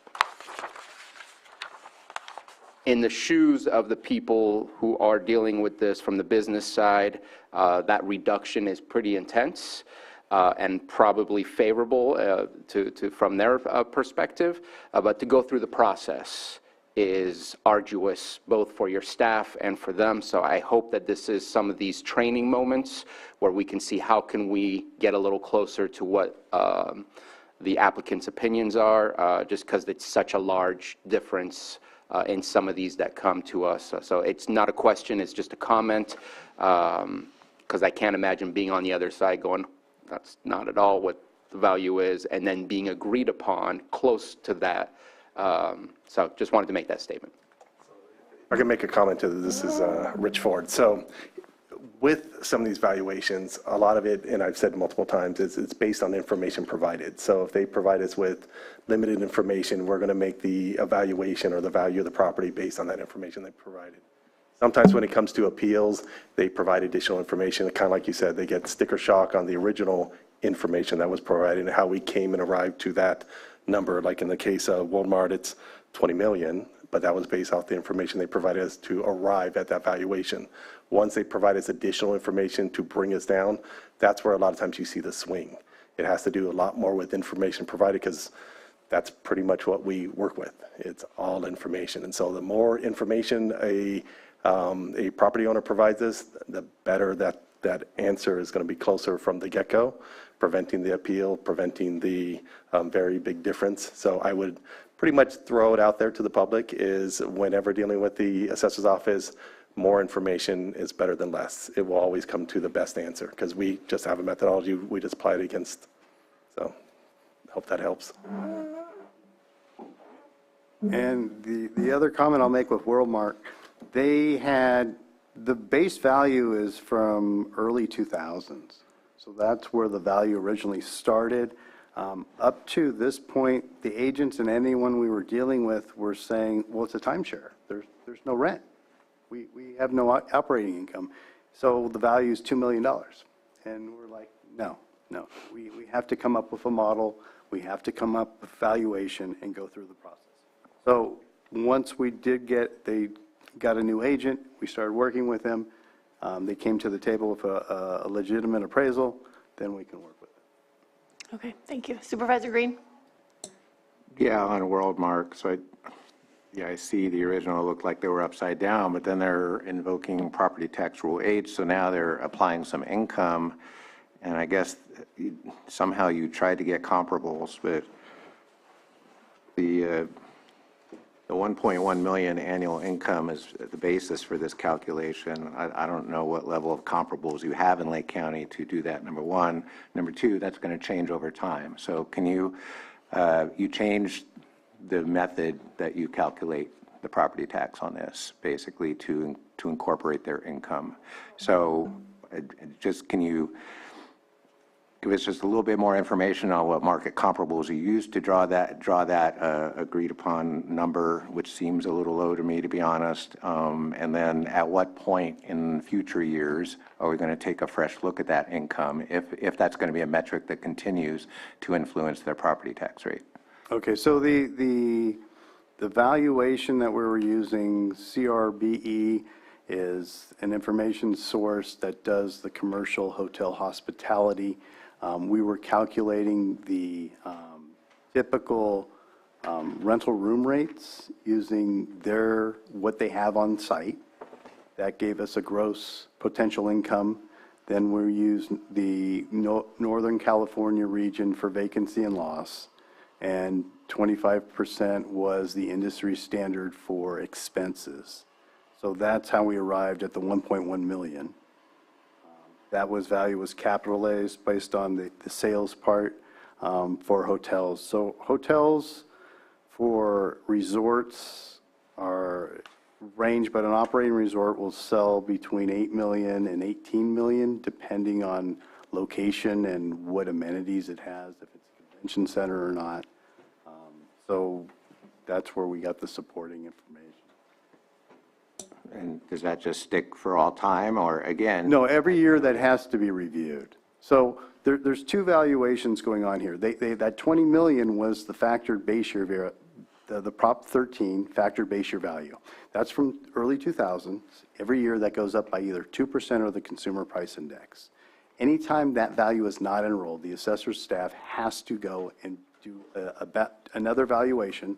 in the shoes of the people who are dealing with this from the business side, that reduction is pretty intense. And probably favorable from their perspective, but to go through the process is arduous, both for your staff and for them. So I hope that this is some of these training moments where we can see how can we get a little closer to what the applicant's opinions are, just because it's such a large difference in some of these that come to us. So it's not a question, it's just a comment, because I can't imagine being on the other side going, that's not at all what the value is, and then being agreed upon close to that. So just wanted to make that statement. I can make a comment to this. This is Rich Ford. So with some of these valuations, a lot of it, and I've said multiple times, is it's based on information provided. So if they provide us with limited information, we're going to make the evaluation or the value of the property based on that information they provided. Sometimes when it comes to appeals, they provide additional information. Kind of like you said, they get sticker shock on the original information that was provided and how we came and arrived to that number. Like in the case of Walmart, it's 20 million, but that was based off the information they provided us to arrive at that valuation. Once they provide us additional information to bring us down, that's where a lot of times you see the swing. It has to do a lot more with information provided, because that's pretty much what we work with. It's all information. And so the more information a property owner provides us, the better that answer is going to be closer from the get-go, preventing the appeal, preventing the very big difference. So I would pretty much throw it out there to the public is whenever dealing with the assessor's office, more information is better than less. It will always come to the best answer, because we just have a methodology we just apply it against. So hope that helps. And the other comment I'll make with WorldMark, they had, the base value is from early 2000s. So that's where the value originally started. Up to this point, the agents and anyone we were dealing with were saying, well, it's a timeshare. There's no rent. We have no operating income. So the value is $2 million. And we're like, no. We have to come up with a model. We have to come up with valuation and go through the process. So once they got a new agent, we started working with them. They came to the table with a legitimate appraisal, then we can work with it. Okay, thank you. Supervisor Green? Yeah, on Worldmark, so I see the original looked like they were upside down, but then they're invoking property tax rule H, so now they're applying some income, and I guess somehow you tried to get comparables, but the 1.1 million annual income is the basis for this calculation. I don't know what level of comparables you have in Lake County to do that, number one. Number two, that's going to change over time. So can you change the method that you calculate the property tax on this, basically to incorporate their income. So just can you give us just a little bit more information on what market comparables you used to draw that agreed upon number, which seems a little low to me, to be honest. And then at what point in future years are we going to take a fresh look at that income, if that's going to be a metric that continues to influence their property tax rate? Okay, so the valuation that we were using, CRBE, is an information source that does the commercial hotel hospitality. We were calculating the typical rental room rates using what they have on site. That gave us a gross potential income. Then we used the Northern California region for vacancy and loss, and 25% was the industry standard for expenses. So that's how we arrived at the 1.1 million. That value was capitalized based on the sales part for hotels. So hotels for resorts are range, but an operating resort will sell between 8 million and 18 million, depending on location and what amenities it has, if it's a convention center or not. So that's where we got the supporting information. And does that just stick for all time, or again? No, every year that has to be reviewed. So there's two valuations going on here. That 20 million was the factored base year, the Prop 13 factored base year value. That's from early 2000s. Every year that goes up by either 2% or the consumer price index. Anytime that value is not enrolled, the assessor's staff has to go and do another valuation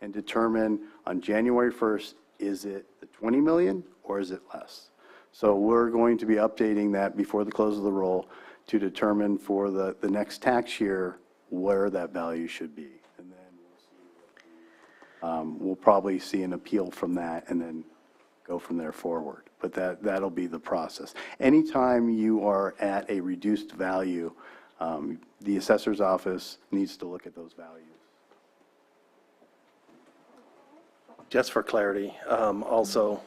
and determine on January 1st, is it the 20 million or is it less? So we're going to be updating that before the close of the roll to determine for the next tax year where that value should be. And then we'll probably see an appeal from that and then go from there forward. But that'll be the process. Anytime you are at a reduced value, the assessor's office needs to look at those values. Just for clarity, also,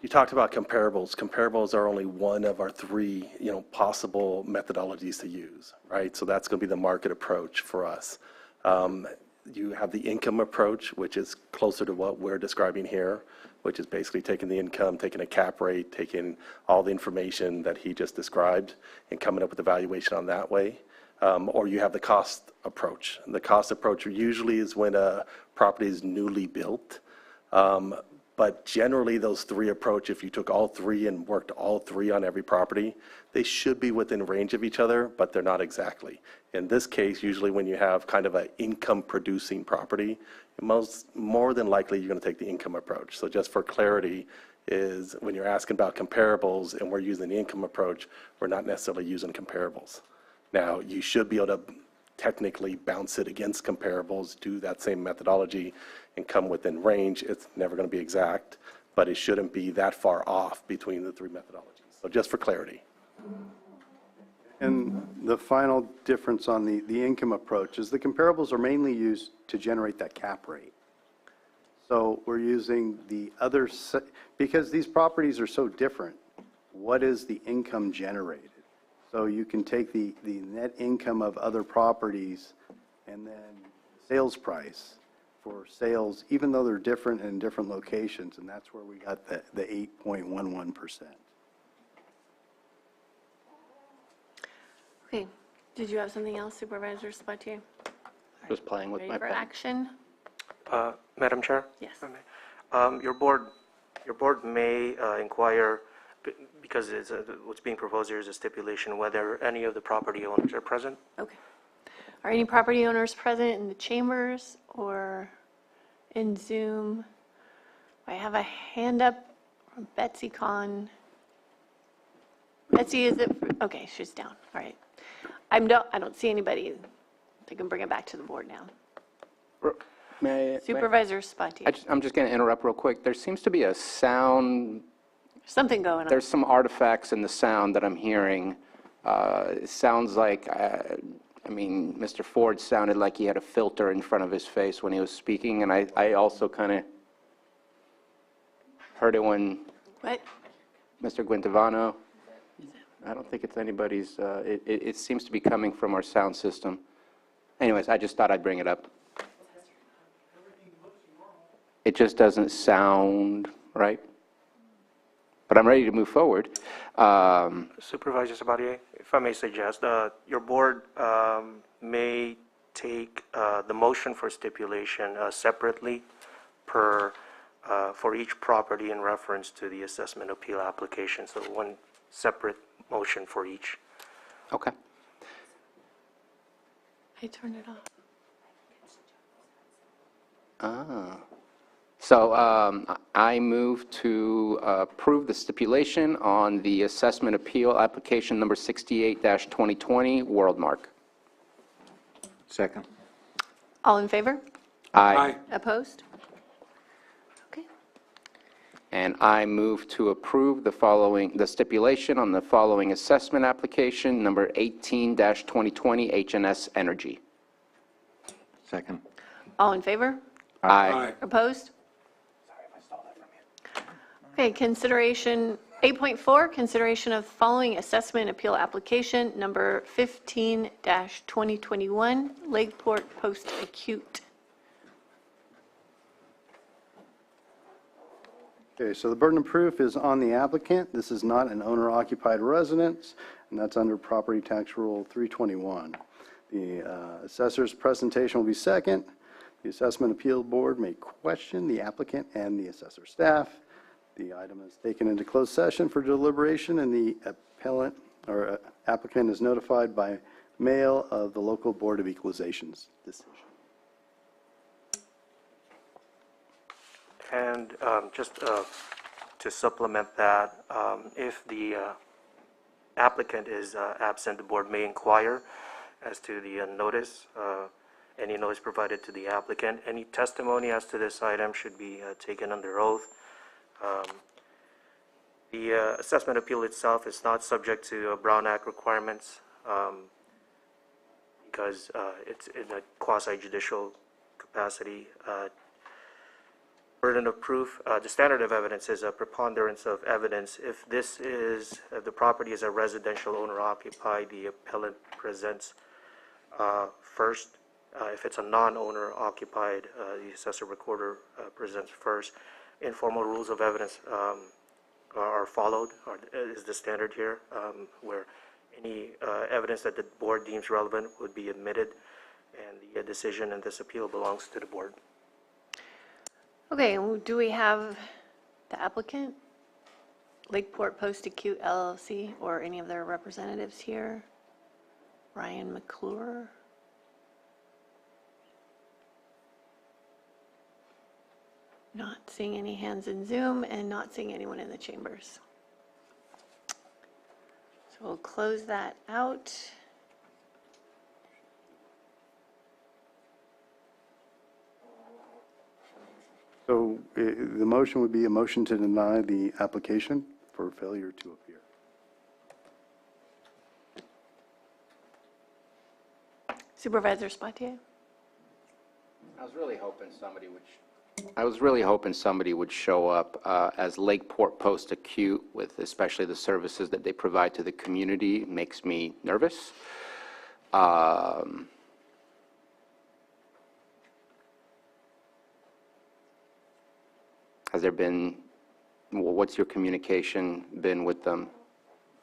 you talked about comparables. Comparables are only one of our three, possible methodologies to use, right? So that's going to be the market approach for us. You have the income approach, which is closer to what we're describing here, which is basically taking the income, taking a cap rate, taking all the information that he just described, and coming up with a valuation on that way. Or you have the cost approach. The cost approach usually is when a property is newly built. But generally, those three approach, if you took all three and worked all three on every property, they should be within range of each other, but they're not exactly. In this case, usually when you have kind of an income-producing property, more than likely you're going to take the income approach. So just for clarity, is when you're asking about comparables and we're using the income approach, we're not necessarily using comparables. Now, you should be able to technically bounce it against comparables, do that same methodology, and come within range. It's never going to be exact, but it shouldn't be that far off between the three methodologies. So just for clarity. And the final difference on the income approach is the comparables are mainly used to generate that cap rate. So we're using the other, because these properties are so different, what is the income generated? So you can take the net income of other properties and then sales price for sales, even though they're different in different locations, and that's where we got the 8.11%. Okay, did you have something else, Supervisor Sabatier? Just playing with Ready my for pen. action? Madam Chair? Yes. Your board may inquire, because what's being proposed here is a stipulation, whether any of the property owners are present. Okay. Are any property owners present in the chambers or in Zoom? I have a hand up from Betsy Kahn. Betsy, is it, okay, she's down, all right. I don't see anybody. They can bring it back to the board now. Supervisor Sabatier. I'm just going to interrupt real quick. There seems to be a sound. Something going on. There's some artifacts in the sound that I'm hearing. It sounds like, Mr. Ford sounded like he had a filter in front of his face when he was speaking, and I also kind of heard it when What? Mr. Guintavano. I don't think it's anybody's, it seems to be coming from our sound system. Anyways, I just thought I'd bring it up. It just doesn't sound right. But I'm ready to move forward. Supervisor Sabatier, if I may suggest, your board may take the motion for stipulation separately for each property in reference to the assessment appeal application. So one separate motion for each. Okay. I turned it off. So I move to approve the stipulation on the assessment appeal application number 68-2020, Worldmark. Second. All in favor? Aye. Opposed? Okay. And I move to approve the stipulation on the following assessment application number 18-2020, HNS Energy. Second. All in favor? Aye. Opposed? Okay, consideration, 8.4, consideration of following assessment appeal application number 15-2021, Lakeport Post-Acute. Okay, so the burden of proof is on the applicant. This is not an owner-occupied residence, and that's under Property Tax Rule 321. The assessor's presentation will be second. The Assessment Appeal Board may question the applicant and the assessor staff. The item is taken into closed session for deliberation, and the appellant or applicant is notified by mail of the local Board of Equalization's decision. And just to supplement that, if the applicant is absent, the board may inquire as to the notice, any notice provided to the applicant. Any testimony as to this item should be taken under oath. The assessment appeal itself is not subject to Brown Act requirements because it's in a quasi-judicial capacity. Burden of proof, the standard of evidence is a preponderance of evidence. If the property is a residential owner occupied, the appellant presents first. If it's a non-owner occupied, the assessor recorder presents first. Informal rules of evidence are followed, is the standard here, where any evidence that the board deems relevant would be admitted, and the decision in this appeal belongs to the board. Okay, do we have the applicant, Lakeport Post-Acute LLC, or any of their representatives here? Ryan McClure? Not seeing any hands in Zoom and not seeing anyone in the chambers. So we'll close that out. So the motion would be a motion to deny the application for failure to appear. Supervisor Sabatier? I was really hoping somebody would I was really hoping somebody would show up as Lakeport Post-Acute with especially the services that they provide to the community. It makes me nervous. Has there been, what's your communication been with them?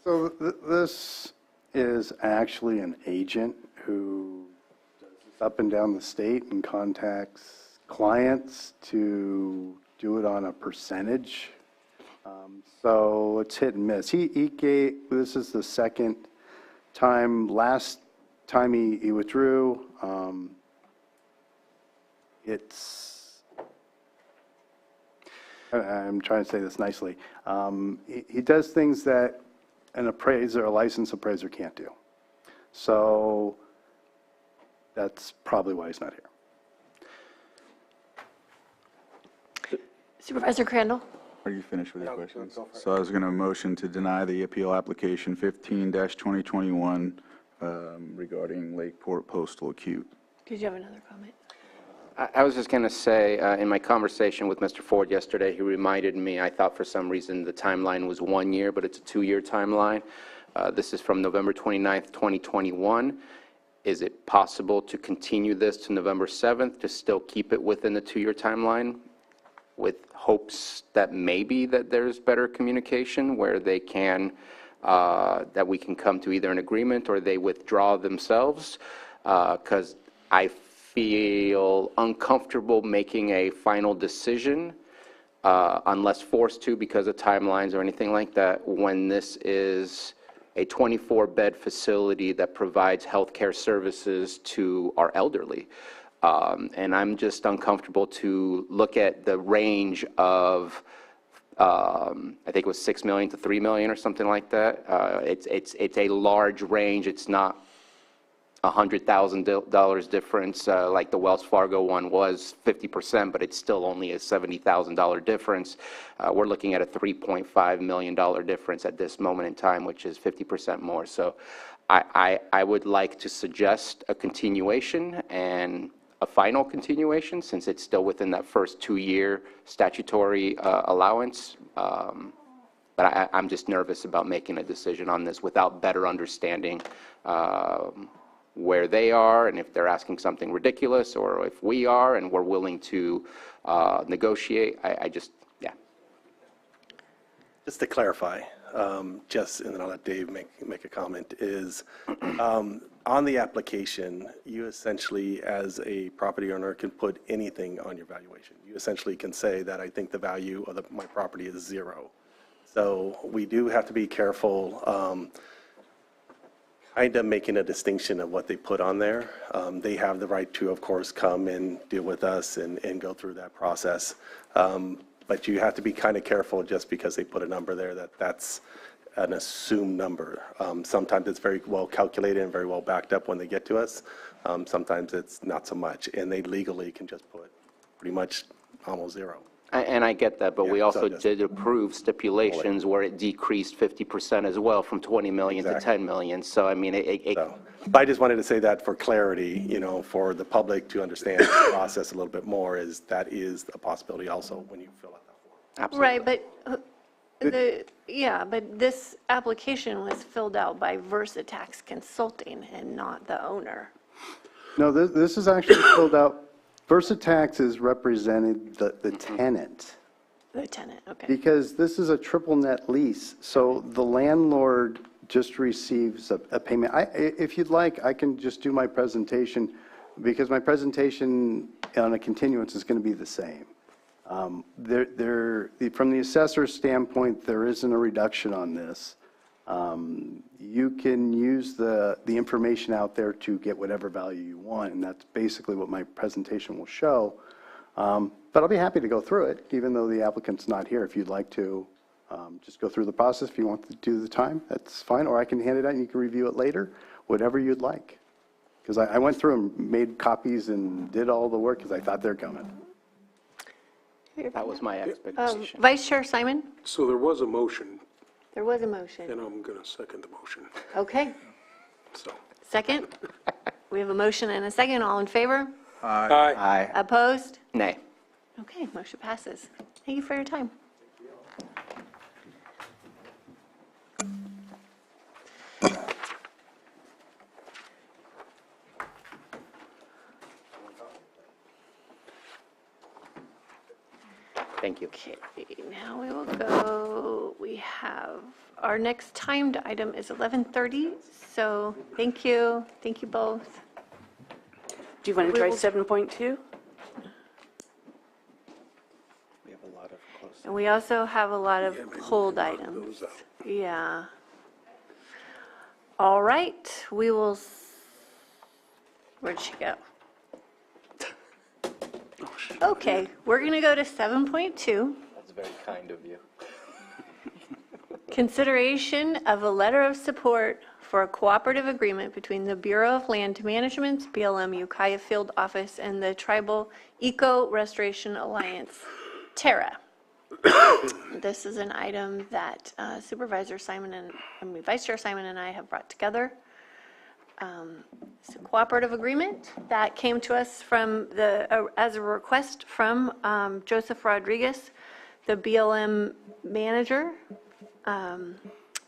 So this is actually an agent who does this up and down the state and contacts clients to do it on a percentage. So it's hit and miss. He gave, this is the second time. Last time he withdrew. I'm trying to say this nicely. He does things that an appraiser, a licensed appraiser can't do. So that's probably why he's not here. Supervisor Crandall? Are you finished with your questions? So I was going to motion to deny the appeal application 15-2021 regarding Lakeport Postal Acute. Did you have another comment? I was just going to say, in my conversation with Mr. Ford yesterday, he reminded me, I thought for some reason the timeline was 1 year, but it's a 2-year timeline. This is from November 29th, 2021. Is it possible to continue this to November 7th to still keep it within the 2-year timeline with hopes that maybe that there's better communication where they can, that we can come to either an agreement or they withdraw themselves? Because I feel uncomfortable making a final decision unless forced to because of timelines or anything like that when this is a 24-bed facility that provides healthcare services to our elderly. And I'm just uncomfortable to look at the range of, I think it was 6 million to 3 million or something like that. It's a large range. It's not $100,000 difference like the Wells Fargo one was 50%, but it's still only a $70,000 difference. We're looking at a $3.5 million difference at this moment in time, which is 50% more. So I would like to suggest a continuation and a final continuation since it's still within that first 2-year statutory allowance. But I'm just nervous about making a decision on this without better understanding where they are and if they're asking something ridiculous or if we are and we're willing to negotiate. I just, yeah. Just to clarify, and then I'll let Dave make a comment, is on the application, you essentially, as a property owner, can put anything on your valuation. You essentially can say that I think the value of my property is 0. So we do have to be careful kind of making a distinction of what they put on there. They have the right to, of course, come and deal with us and go through that process. But you have to be kind of careful just because they put a number there that's an assumed number. Sometimes it's very well calculated and very well backed up when they get to us. Sometimes it's not so much. And they legally can just put pretty much almost 0. And I get that, but we also so did approve stipulations where it decreased 50% as well from 20 million to 10 million. So, I mean, But I just wanted to say that for clarity, for the public to understand the process a little bit more, is that is a possibility also when you fill out that form. Absolutely. Right, but but this application was filled out by VersaTax Consulting and not the owner. No, this is actually filled out. VersaTax is represented the tenant. The tenant, okay. Because this is a triple net lease, so the landlord just receives a payment. If you'd like, I can just do my presentation, because my presentation on a continuance is going to be the same. From the assessor's standpoint, there isn't a reduction on this. You can use the information out there to get whatever value you want, and that's basically what my presentation will show. But I'll be happy to go through it, even though the applicant's not here. If you'd like to just go through the process, if you want to do the time, that's fine. Or I can hand it out and you can review it later, whatever you'd like. Because I went through and made copies and did all the work because I thought they're coming. That was my expectation. Vice Chair Simon? So there was a motion, There was a motion. and I'm going to second the motion. Okay. So. Second? We have a motion and a second. All in favor? Aye. Opposed? Nay. Okay, motion passes. Thank you for your time. Thank you. Okay, now we will go, we have, our next timed item is 11:30, so thank you both. Do you want to We try will- 7.2? And we also have a lot of hold items. Yeah. All right, we will, where'd she go? Okay, we're going to go to 7.2. That's very kind of you. Consideration of a letter of support for a cooperative agreement between the Bureau of Land Management, BLM Ukiah Field Office, and the Tribal Eco Restoration Alliance, TERRA. This is an item that Supervisor Simon and Vice Chair Simon and I have brought together. It's a cooperative agreement that came to us from as a request from Joseph Rodriguez, the BLM manager,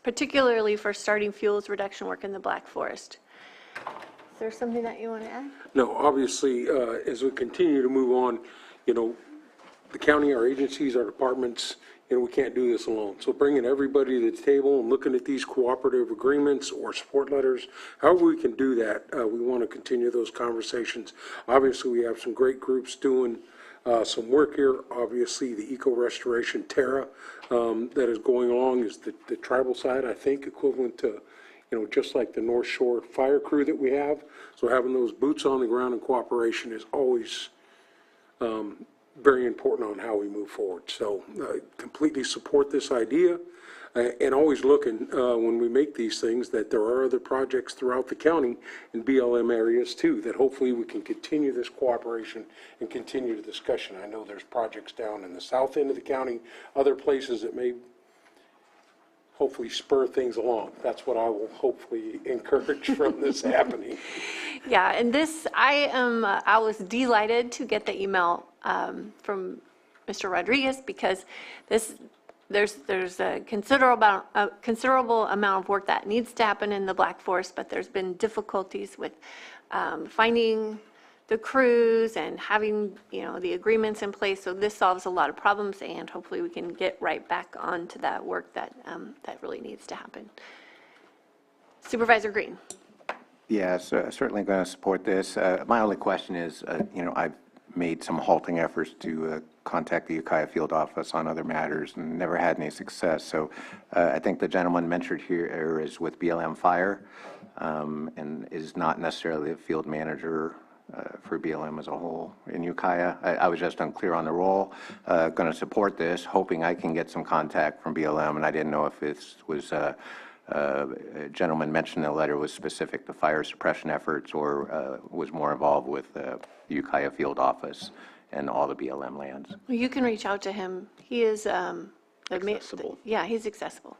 particularly for starting fuels reduction work in the Black Forest. Is there something that you want to add? No, obviously, as we continue to move on, the county, our agencies, our departments, we can't do this alone. So bringing everybody to the table and looking at these cooperative agreements or support letters, however we can do that, we want to continue those conversations. Obviously, we have some great groups doing some work here. Obviously, the Eco Restoration TERRA that is going along is the tribal side, I think, equivalent to, just like the North Shore fire crew that we have. So having those boots on the ground in cooperation is always very important on how we move forward. So completely support this idea and always looking when we make these things that there are other projects throughout the county in BLM areas too, that hopefully we can continue this cooperation and continue the discussion. I know there's projects down in the south end of the county, other places that may hopefully spur things along. That's what I will hopefully encourage from this happening. Yeah, and this, I was delighted to get the email from Mr. Rodriguez because there's a considerable amount of work that needs to happen in the Black Forest, but there's been difficulties with finding the crews and having, the agreements in place. So this solves a lot of problems, and hopefully we can get right back onto that work that really needs to happen. Supervisor Green. Yes, certainly going to support this. My only question is, I've made some halting efforts to contact the Ukiah Field Office on other matters and never had any success. So I think the gentleman mentioned here is with BLM Fire and is not necessarily a field manager for BLM as a whole in Ukiah. I was just unclear on the role. Going to support this, hoping I can get some contact from BLM, and I didn't know if this was a gentleman mentioned in the letter was specific to fire suppression efforts or was more involved with the Ukiah Field Office and all the BLM lands. Well, you can reach out to him. He is Accessible. Yeah, he's accessible.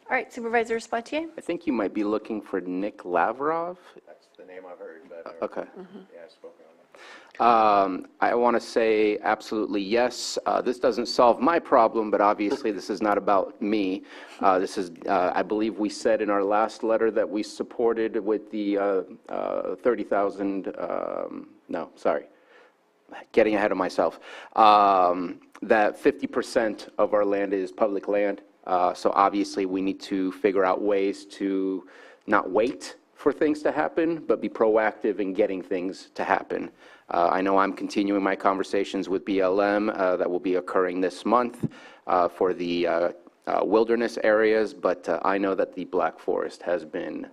All right, Supervisor Spatier. I think you might be looking for Nick Lavrov. That's the name I've heard. But Okay. Yeah, I've spoken on that. I want to say absolutely yes. This doesn't solve my problem, but obviously this is not about me. This is, I believe we said in our last letter that we supported with the 30,000, no, sorry, getting ahead of myself, that 50% of our land is public land. So obviously we need to figure out ways to not wait for things to happen, but be proactive in getting things to happen. I know I'm continuing my conversations with BLM that will be occurring this month for the wilderness areas, but I know that the Black Forest has been,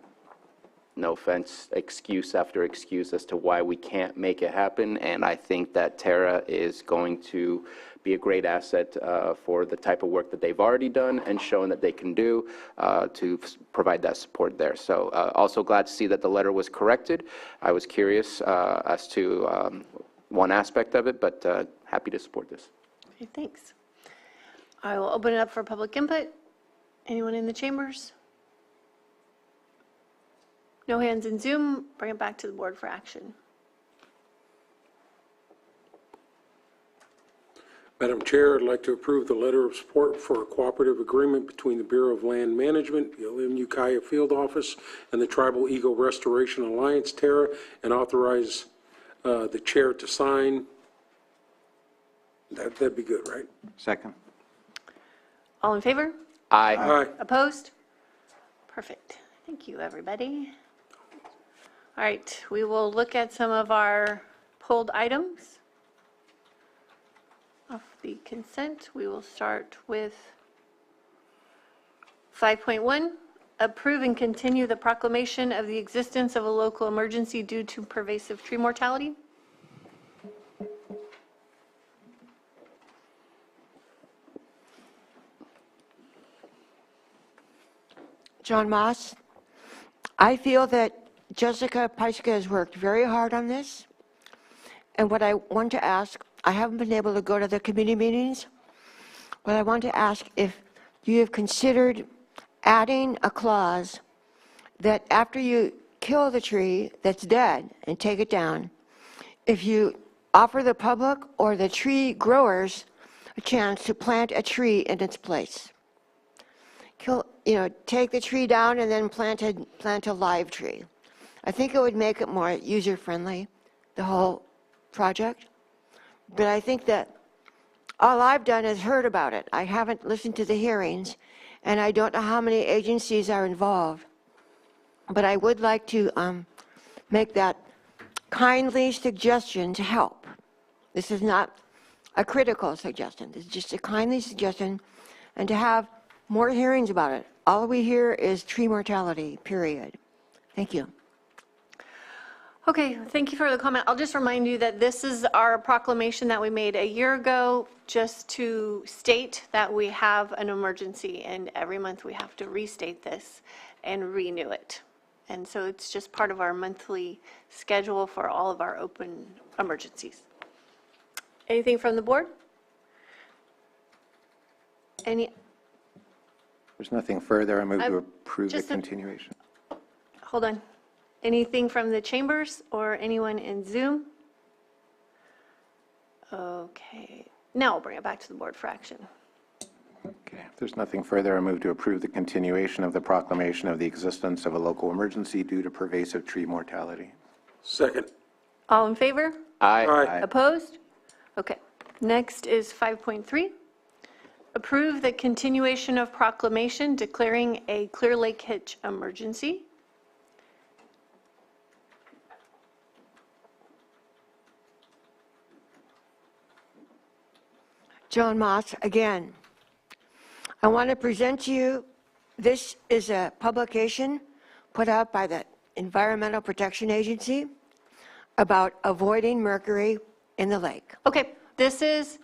no offense, excuse after excuse as to why we can't make it happen, and I think that TERRA is going to be a great asset for the type of work that they've already done and shown that they can do to provide that support there. So also glad to see that the letter was corrected. I was curious as to one aspect of it, but happy to support this. Okay, thanks. I will open it up for public input. Anyone in the chambers? No hands in Zoom. Bring it back to the board for action. Madam Chair, I'd like to approve the letter of support for a cooperative agreement between the Bureau of Land Management, the LM Ukiah Field Office, and the Tribal Eagle Restoration Alliance, TERRA, and authorize the chair to sign. That'd be good, right? Second. All in favor? Aye. Aye. Opposed? Perfect. Thank you, everybody. All right, we will look at some of our pulled items. Off the consent, we will start with 5.1, approve and continue the proclamation of the existence of a local emergency due to pervasive tree mortality. John Moss, I feel that Jessica Peiska has worked very hard on this. And what I want to ask, I haven't been able to go to the committee meetings, but I want to ask if you have considered adding a clause that after you kill the tree that's dead and take it down, if you offer the public or the tree growers a chance to plant a tree in its place. Take the tree down and then plant a live tree. I think it would make it more user-friendly, the whole project. But I think that all I've done is heard about it. I haven't listened to the hearings, and I don't know how many agencies are involved. But I would like to make that kindly suggestion to help. This is not a critical suggestion. This is just a kindly suggestion, and to have more hearings about it. All we hear is tree mortality, period. Thank you. Okay, thank you for the comment. I'll just remind you that this is our proclamation that we made a year ago, just to state that we have an emergency, and every month we have to restate this and renew it. And so it's just part of our monthly schedule for all of our open emergencies. Anything from the board? There's nothing further. I move to approve the just a- continuation. Hold on. Anything from the chambers or anyone in Zoom? Okay, now we'll bring it back to the board for action. Okay. If there's nothing further, I move to approve the continuation of the proclamation of the existence of a local emergency due to pervasive tree mortality. Second. All in favor? Aye. Aye. Opposed? Okay. Next is 5.3. Approve the continuation of proclamation declaring a Clear Lake Hitch emergency. Joan Moss, again, I want to present to you, this is a publication put out by the Environmental Protection Agency about avoiding mercury in the lake. Okay, this is,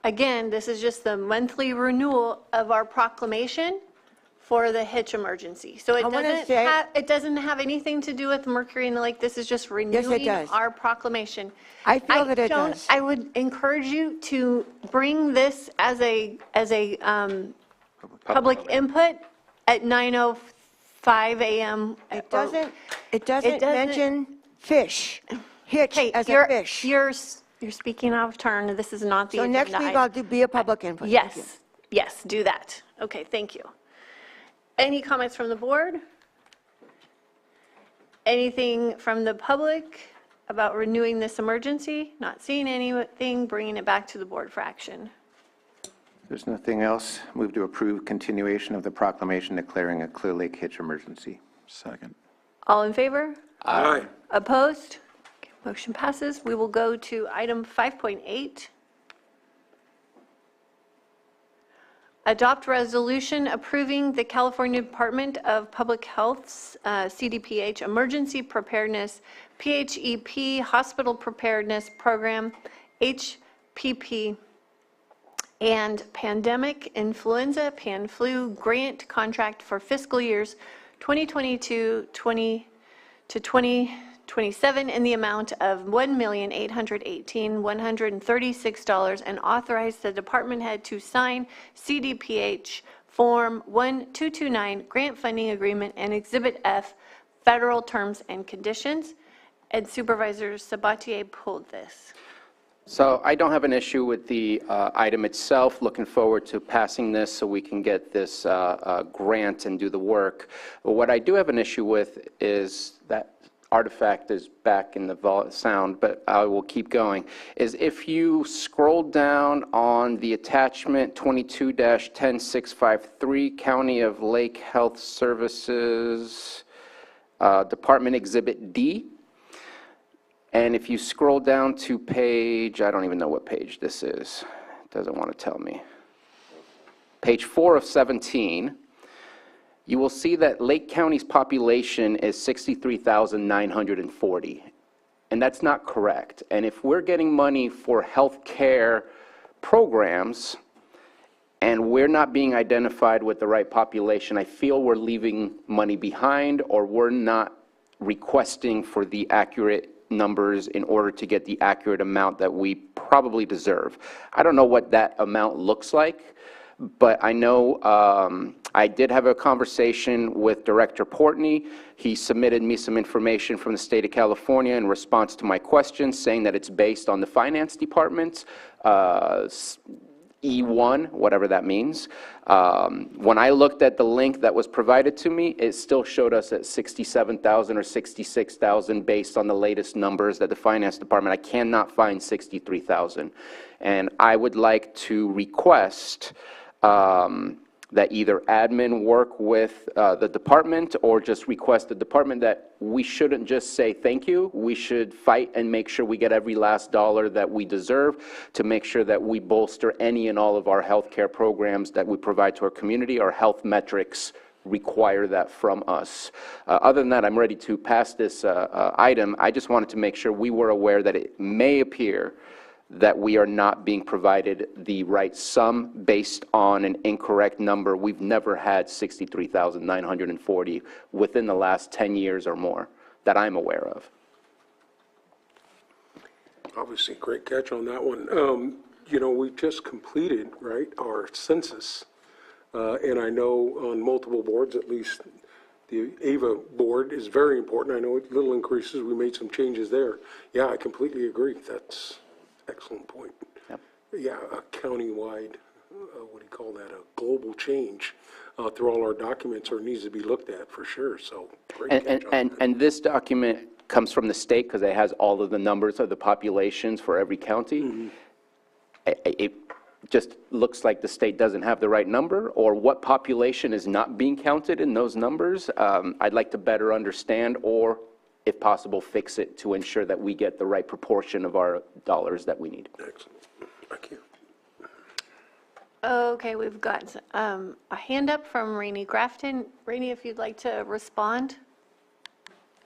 again, this is just the monthly renewal of our proclamation for the hitch emergency. So it doesn't have anything to do with mercury in the lake. This is just renewing our proclamation. I feel that it does. I would encourage you to bring this as a public input at 9:05 a.m. It doesn't mention fish, hitch as a fish. You're speaking out of turn. This is not the So agenda. next week I'll be a public input. Yes, yes, do that. Okay, thank you. Any comments from the board? Anything from the public about renewing this emergency? Not seeing anything, bringing it back to the board for action. There's nothing else. Move to approve continuation of the proclamation declaring a Clear Lake Hitch emergency. Second. All in favor? Aye. Opposed? Okay, motion passes. We will go to item 5.8. Adopt resolution approving the California Department of Public Health's CDPH Emergency Preparedness PHEP Hospital Preparedness Program HPP and Pandemic Influenza PanFlu Grant Contract for fiscal years 2022 to 2027 in the amount of $1,818,136 and authorize the department head to sign CDPH Form 1229 Grant Funding Agreement and Exhibit F Federal Terms and Conditions. And Supervisor Sabatier pulled this. So I don't have an issue with the item itself. Looking forward to passing this so we can get this grant and do the work. But what I do have an issue with is that artifact is back in the sound, but I will keep going, is if you scroll down on the attachment 22-10653, County of Lake Health Services, Department Exhibit D, and if you scroll down to page, I don't even know what page this is. It doesn't want to tell me. Page 4 of 17, you will see that Lake County's population is 63,940. And that's not correct. And if we're getting money for health care programs and we're not being identified with the right population, I feel we're leaving money behind, or we're not requesting for the accurate numbers in order to get the accurate amount that we probably deserve. I don't know what that amount looks like, but I know I did have a conversation with Director Portney. He submitted me some information from the state of California in response to my questions, saying that it's based on the finance department's E1, whatever that means. When I looked at the link that was provided to me, it still showed us at 67,000 or 66,000 based on the latest numbers that the finance department. I cannot find 63,000. And I would like to request that either admin work with the department, or just request the department that we shouldn't just say thank you. We should fight and make sure we get every last dollar that we deserve to make sure that we bolster any and all of our healthcare programs that we provide to our community. Our health metrics require that from us. Other than that, I'm ready to pass this item. I just wanted to make sure we were aware that it may appear that we are not being provided the right sum based on an incorrect number. We've never had 63,940 within the last 10 years or more that I'm aware of. Obviously, great catch on that one. You know, we just completed, right, our census. And I know on multiple boards, at least the AVA board is very important. I know little increases, we made some changes there. Yeah, I completely agree. That's excellent point. Yep. Yeah, a countywide, what do you call that, a global change through all our documents, or needs to be looked at for sure. So great catch on that. And this document comes from the state because it has all of the numbers of the populations for every county. Mm-hmm. It just looks like the state doesn't have the right number, or what population is not being counted in those numbers. I'd like to better understand, or if possible, fix it to ensure that we get the right proportion of our dollars that we need. Excellent. Thank you. Okay, we've got a hand up from Rainey Grafton. Rainey, if you'd like to respond.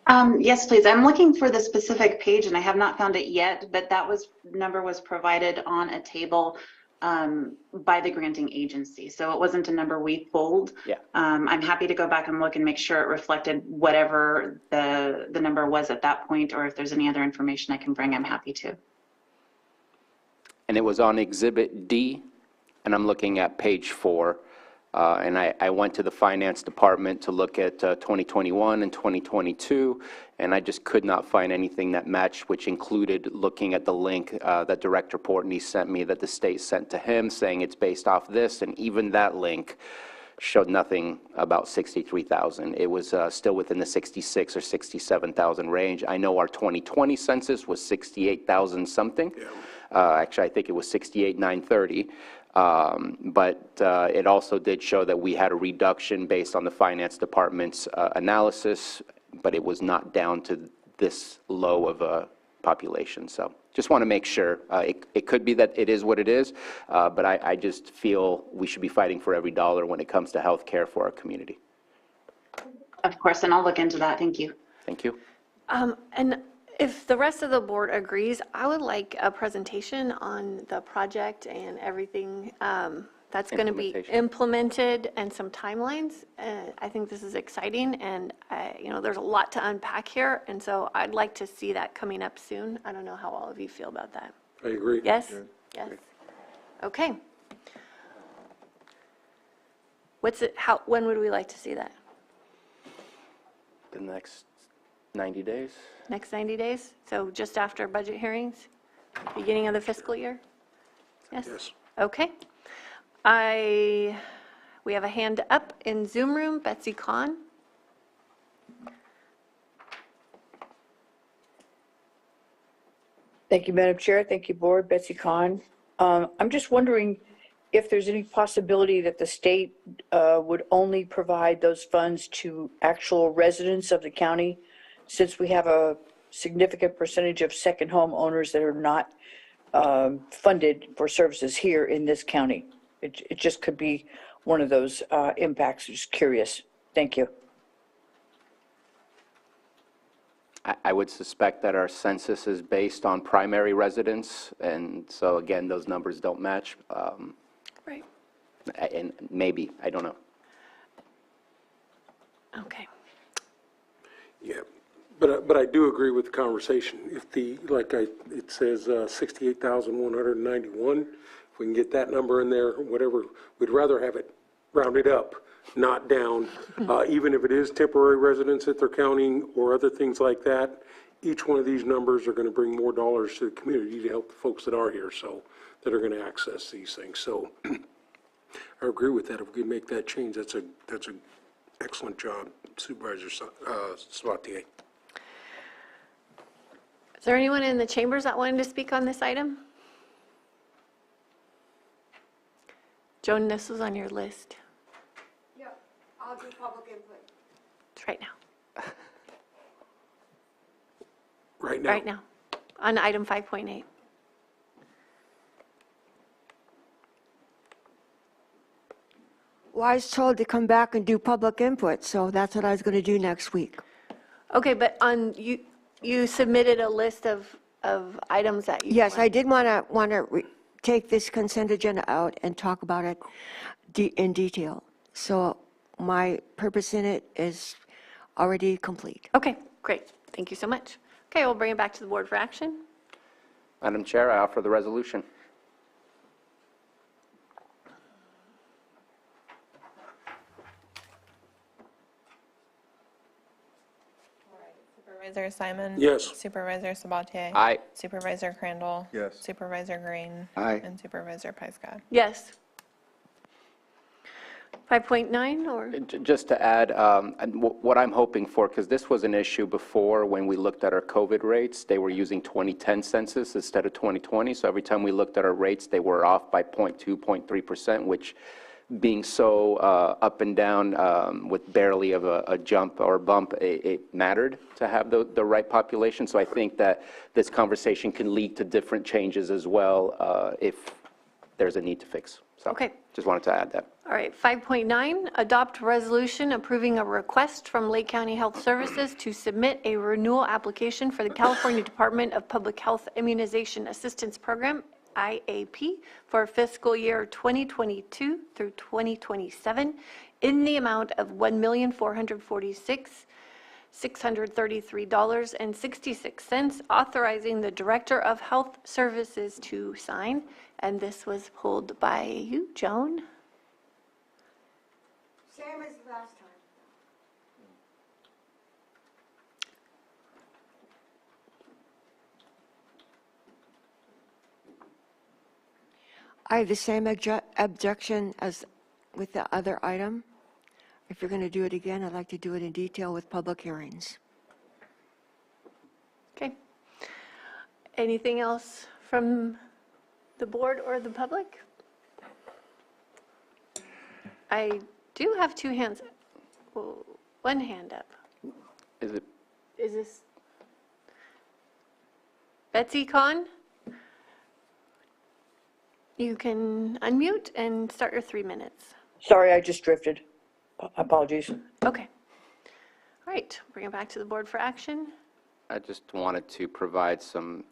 Yes, please. I'm looking for the specific page and I have not found it yet, but that number was provided on a table by the granting agency. So it wasn't a number we pulled. Yeah. I'm happy to go back and look and make sure it reflected whatever the number was at that point, or if there's any other information I can bring, I'm happy to. And it was on Exhibit D, and I'm looking at page 4. And I went to the finance department to look at 2021 and 2022, and I just could not find anything that matched, which included looking at the link that Director Portney sent me that the state sent to him, saying it's based off this, and even that link showed nothing about 63,000. It was still within the 66 or 67,000 range. I know our 2020 census was 68,000 something. Yeah. Actually, I think it was 68,930. But it also did show that we had a reduction based on the finance department's analysis, but it was not down to this low of a population. So just want to make sure. It could be that it is what it is, but I just feel we should be fighting for every dollar when it comes to health care for our community. Of course, and I'll look into that. Thank you. Thank you. And if the rest of the board agrees, I would like a presentation on the project and everything that's going to be implemented and some timelines. I think this is exciting, and you know, there's a lot to unpack here, and so I'd like to see that coming up soon. I don't know how all of you feel about that. I agree. Yes? Yes. Okay. When would we like to see that? The next 90 days. Next 90 days? So just after budget hearings? beginning of the fiscal year? Yes? Yes. Okay. We have a hand up in Zoom room, Betsy Kahn. Thank you, Madam Chair. Thank you, Board. Betsy Kahn. I'm just wondering if there's any possibility that the state would only provide those funds to actual residents of the county, since we have a significant percentage of second home owners that are not funded for services here in this county. It just could be one of those impacts. Just curious. Thank you. I would suspect that our census is based on primary residents, and so again, those numbers don't match. Right. And maybe, I don't know. Okay. Yeah, but I do agree with the conversation. If it says 68,191, if we can get that number in there, whatever, we'd rather have it rounded up, not down. Even if it is temporary residents that they're counting or other things like that, each one of these numbers are going to bring more dollars to the community to help the folks that are here, so that are going to access these things. So I agree with that. If we can make that change, that's an excellent job, Supervisor Sabatier. Is there anyone in the chambers that wanted to speak on this item? Joan, this was on your list. Yeah, I'll do public input. It's right now. Right now? Right now, on item 5.8. Well, I was told to come back and do public input, so that's what I was going to do next week. Okay, but you submitted a list of items that you. Yes, I did want to take this consent agenda out and talk about it in detail. So my purpose in it is already complete. Okay, great. Thank you so much. Okay, we'll bring it back to the board for action. Madam Chair, I offer the resolution. Supervisor Simon? Yes. Supervisor Sabatier? Aye. Supervisor Crandall? Yes. Supervisor Green? Aye. And Supervisor Pyska? Yes. 5.9 or? Just to add, what I'm hoping for, because this was an issue before when we looked at our COVID rates, they were using 2010 census instead of 2020. So every time we looked at our rates, they were off by 0.2, 0.3%, which being so up and down with barely of a jump or bump, it mattered to have the right population. So I think that this conversation can lead to different changes as well if there's a need to fix. So Okay. just wanted to add that. All right, 5.9, adopt resolution approving a request from Lake County Health Services to submit a renewal application for the California Department of Public Health Immunization Assistance Program, IAP, for fiscal year 2022 through 2027 in the amount of $1,446,633.66, authorizing the Director of Health Services to sign. And this was pulled by you, Joan. Same as last time. I have the same objection as with the other item. If you're going to do it again, I'd like to do it in detail with public hearings. Okay. Anything else from the board or the public? I do have two hands, well, one hand up. Is it? Is this Betsy Kahn? You can unmute and start your 3 minutes. Sorry, I just drifted. Apologies. Okay. All right, bring it back to the board for action. I just wanted to provide some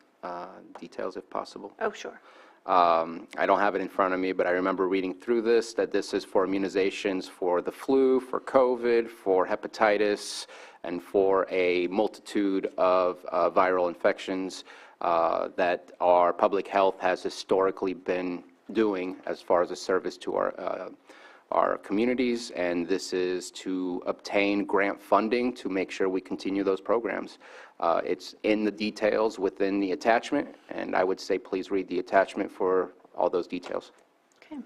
details if possible. Oh, sure. I don't have it in front of me, but I remember reading through this, that this is for immunizations for the flu, for COVID, for hepatitis, and for a multitude of viral infections that our public health has historically been doing as far as a service to our communities, and this is to obtain grant funding to make sure we continue those programs. It's in the details within the attachment, and I would say please read the attachment for all those details. Okay.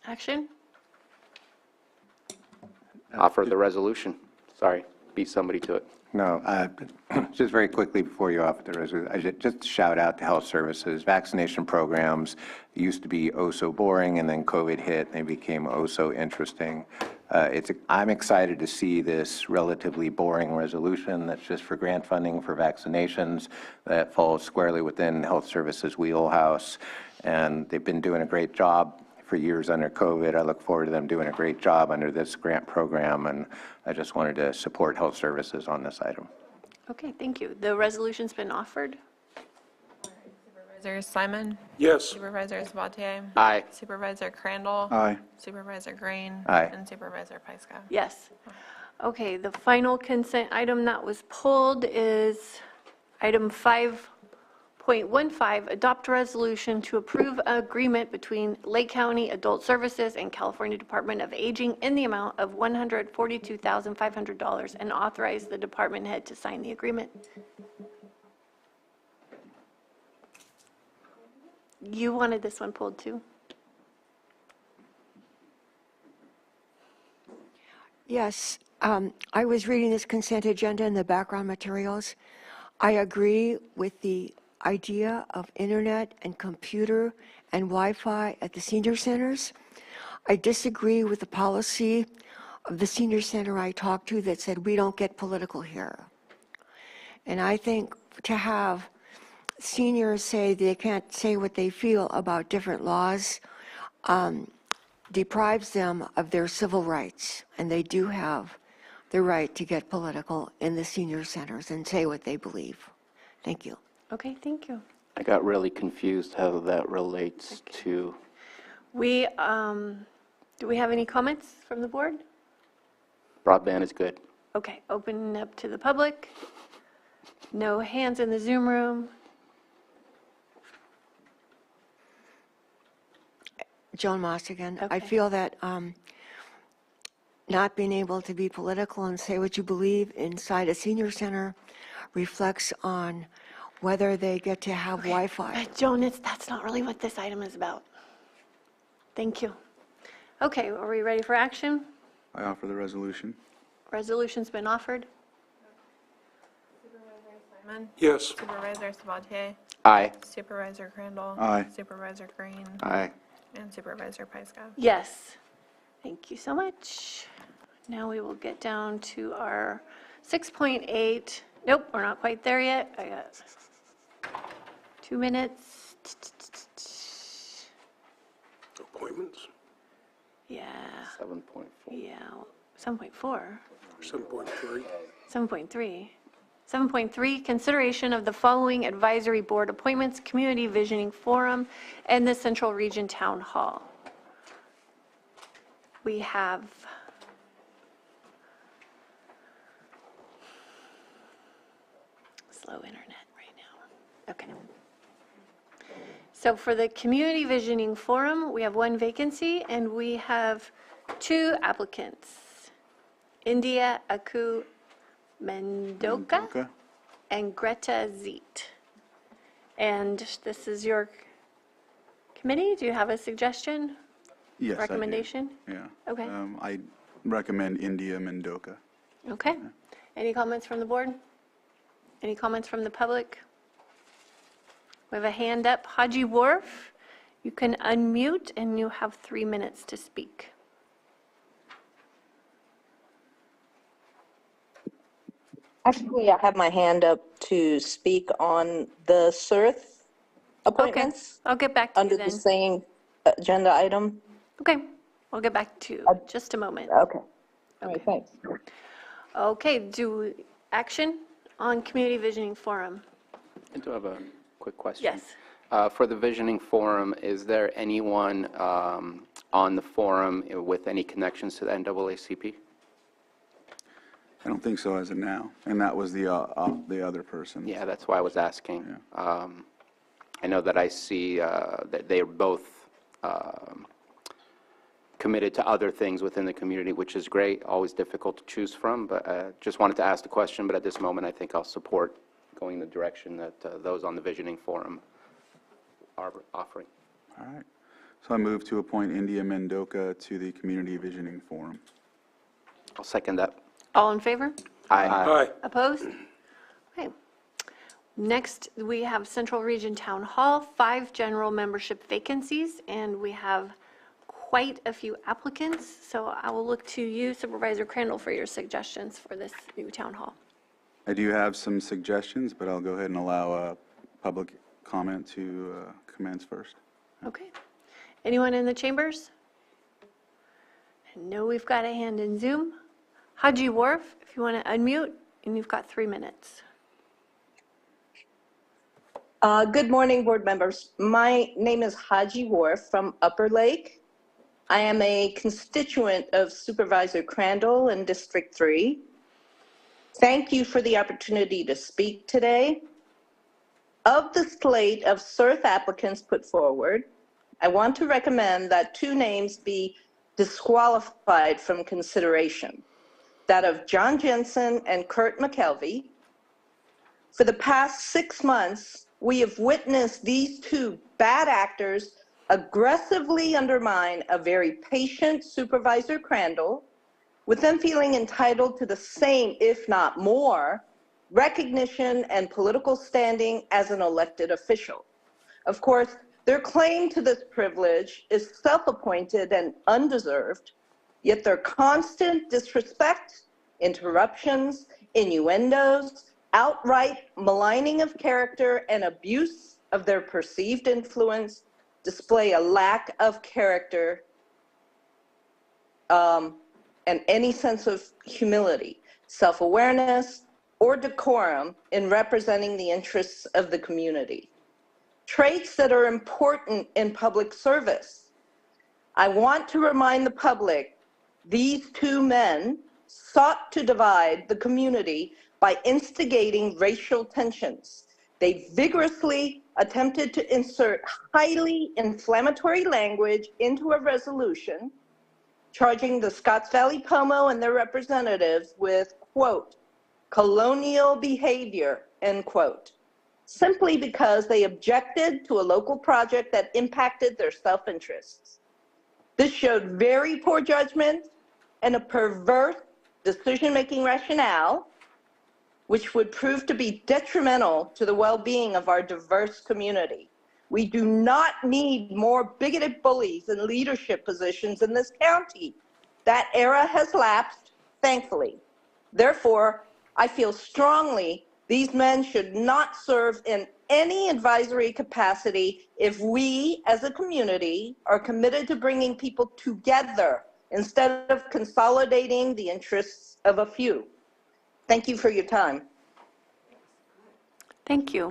Action? Offer the resolution. Sorry, beat somebody to it. No, just very quickly before you offer the resolution, just shout out to health services. Vaccination programs used to be oh so boring, and then COVID hit, and they became oh so interesting. I'm excited to see this relatively boring resolution that's just for grant funding for vaccinations that falls squarely within health services wheelhouse, and they've been doing a great job for years under COVID. I look forward to them doing a great job under this grant program, and I just wanted to support health services on this item. Okay, thank you. The resolution's been offered. Supervisor Simon? Yes. Supervisor Sabatier? Aye. Supervisor Crandall? Aye. Supervisor Green? Aye. And Supervisor Pyska? Yes. Okay, the final consent item that was pulled is item 5.15, adopt a resolution to approve agreement between Lake County Adult Services and California Department of Aging in the amount of $142,500 and authorize the department head to sign the agreement. You wanted this one pulled too? Yes, I was reading this consent agenda in the background materials. I agree with the idea of internet and computer and Wi-Fi at the senior centers. I disagree with the policy of the senior center I talked to that said we don't get political here. And I think to have seniors say they can't say what they feel about different laws deprives them of their civil rights, and they do have the right to get political in the senior centers and say what they believe. Thank you. Okay, thank you. I got really confused how that relates to. We, do we have any comments from the board? Broadband is good. Okay, open up to the public. No hands in the Zoom room. Joan Moss again. I Okay. feel that not being able to be political and say what you believe inside a senior center reflects on whether they get to have Wi-Fi. Joan, that's not really what this item is about. Thank you. Okay, are we ready for action? I offer the resolution. Resolution's been offered. Simon? Yes. Supervisor Sabatier? Aye. Supervisor Crandall? Aye. Supervisor Green? Aye. And Supervisor Pyska? Yes. Thank you so much. Now we will get down to our 6.8. Nope, we're not quite there yet. I got 2 minutes. Appointments? Yeah, 7.4. yeah, 7.4. 7.3. 7.3. 7.3, consideration of the following advisory board appointments, Community Visioning Forum, and the Central Region Town Hall. We have slow internet right now. Okay. So for the Community Visioning Forum, we have 1 vacancy, and we have 2 applicants. India Aku Mendoka and Greta Zeet. And this is your committee. Do you have a suggestion? Yes, I do. Recommendation? Yeah. Okay. I recommend India Mendoka. Okay. Any comments from the board? Any comments from the public? We have a hand up. Haji Wharf, you can unmute and you have 3 minutes to speak. Actually, I have my hand up to speak on the SIRT appointments. Okay, I'll get back to you under then. the same agenda item. Okay, we'll get back to you in just a moment. Okay. All right, thanks. Okay, do action on Community Visioning Forum. I do have a quick question. Yes. For the Visioning Forum, is there anyone on the forum with any connections to the NAACP? I don't think so as of now. And that was the other person. Yeah, that's why I was asking. I know that I see that they are both committed to other things within the community, which is great, always difficult to choose from, but just wanted to ask the question, but at this moment, I think I'll support going the direction that those on the Visioning Forum are offering. All right. So I move to appoint India Mendoka to the Community Visioning Forum. I'll second that. All in favor? Aye. Aye. Opposed? Okay. Next, we have Central Region Town Hall, 5 general membership vacancies, and we have quite a few applicants. So I will look to you, Supervisor Crandall, for your suggestions for this new town hall. I do have some suggestions, but I'll go ahead and allow public comment to commence first. Okay. Anyone in the chambers? I know we've got a hand in Zoom. Haji Wharf, if you want to unmute, and you've got 3 minutes. Good morning, board members. My name is Haji Wharf from Upper Lake. I am a constituent of Supervisor Crandall in District 3. Thank you for the opportunity to speak today. Of the slate of SERF applicants put forward, I want to recommend that 2 names be disqualified from consideration, that of John Jensen and Kurt McKelvey. For the past 6 months, we have witnessed these 2 bad actors aggressively undermine a very patient Supervisor Crandall, with them feeling entitled to the same, if not more, recognition and political standing as an elected official. Of course, their claim to this privilege is self-appointed and undeserved, yet their constant disrespect, interruptions, innuendos, outright maligning of character, and abuse of their perceived influence display a lack of character and any sense of humility, self-awareness, or decorum in representing the interests of the community. Traits that are important in public service. I want to remind the public these 2 men sought to divide the community by instigating racial tensions. They vigorously attempted to insert highly inflammatory language into a resolution, charging the Scotts Valley Pomo and their representatives with, quote, colonial behavior, end quote, simply because they objected to a local project that impacted their self-interests. This showed very poor judgment and a perverse decision-making rationale, which would prove to be detrimental to the well-being of our diverse community. We do not need more bigoted bullies in leadership positions in this county. That era has lapsed, thankfully. Therefore, I feel strongly these men should not serve in any advisory capacity if we, as a community, are committed to bringing people together instead of consolidating the interests of a few. Thank you for your time. Thank you.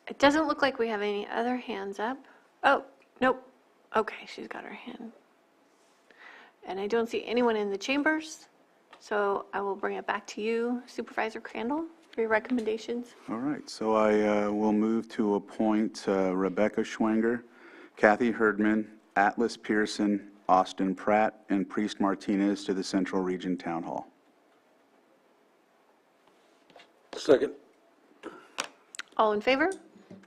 It doesn't look like we have any other hands up. Oh, nope. Okay, she's got her hand. And I don't see anyone in the chambers, so I will bring it back to you, Supervisor Crandall, for your recommendations. All right, so I will move to appoint Rebecca Schwenger, Kathy Herdman, Atlas Pearson, Austin Pratt, and Priest Martinez to the Central Region Town Hall. Second. All in favor?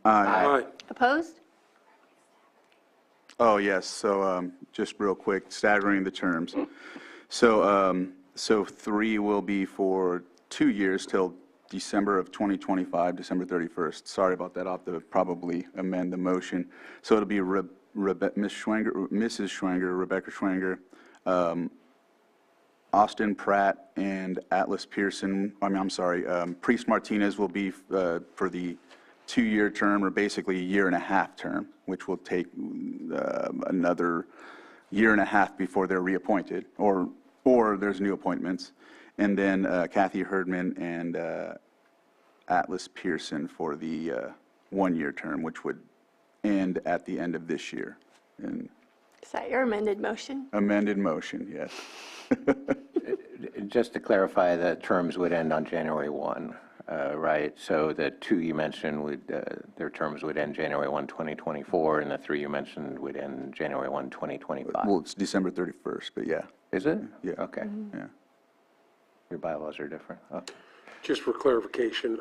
Aye. Opposed? Oh, yes, so just real quick, staggering the terms. So 3 will be for 2 years till December of 2025, December 31st. Sorry about that, I'll have to probably amend the motion. So it'll be Mrs. Schwenger, Rebecca Schwenger, Austin Pratt, and Atlas Pearson, Priest Martinez will be for the 2-year term, or basically a 1.5-year term, which will take another 1.5 years before they're reappointed, or there's new appointments. And then Kathy Herdman and Atlas Pearson for the 1-year term, which would end at the end of this year. And Is that your amended motion? amended motion, yes. Just to clarify, the terms would end on January 1 right? So the two you mentioned would, their terms would end January 1, 2024, and the three you mentioned would end January 1, 2025. Well, it's December 31st, but yeah. Is it? Yeah. Okay. Yeah. Your bylaws are different. Okay. Just for clarification,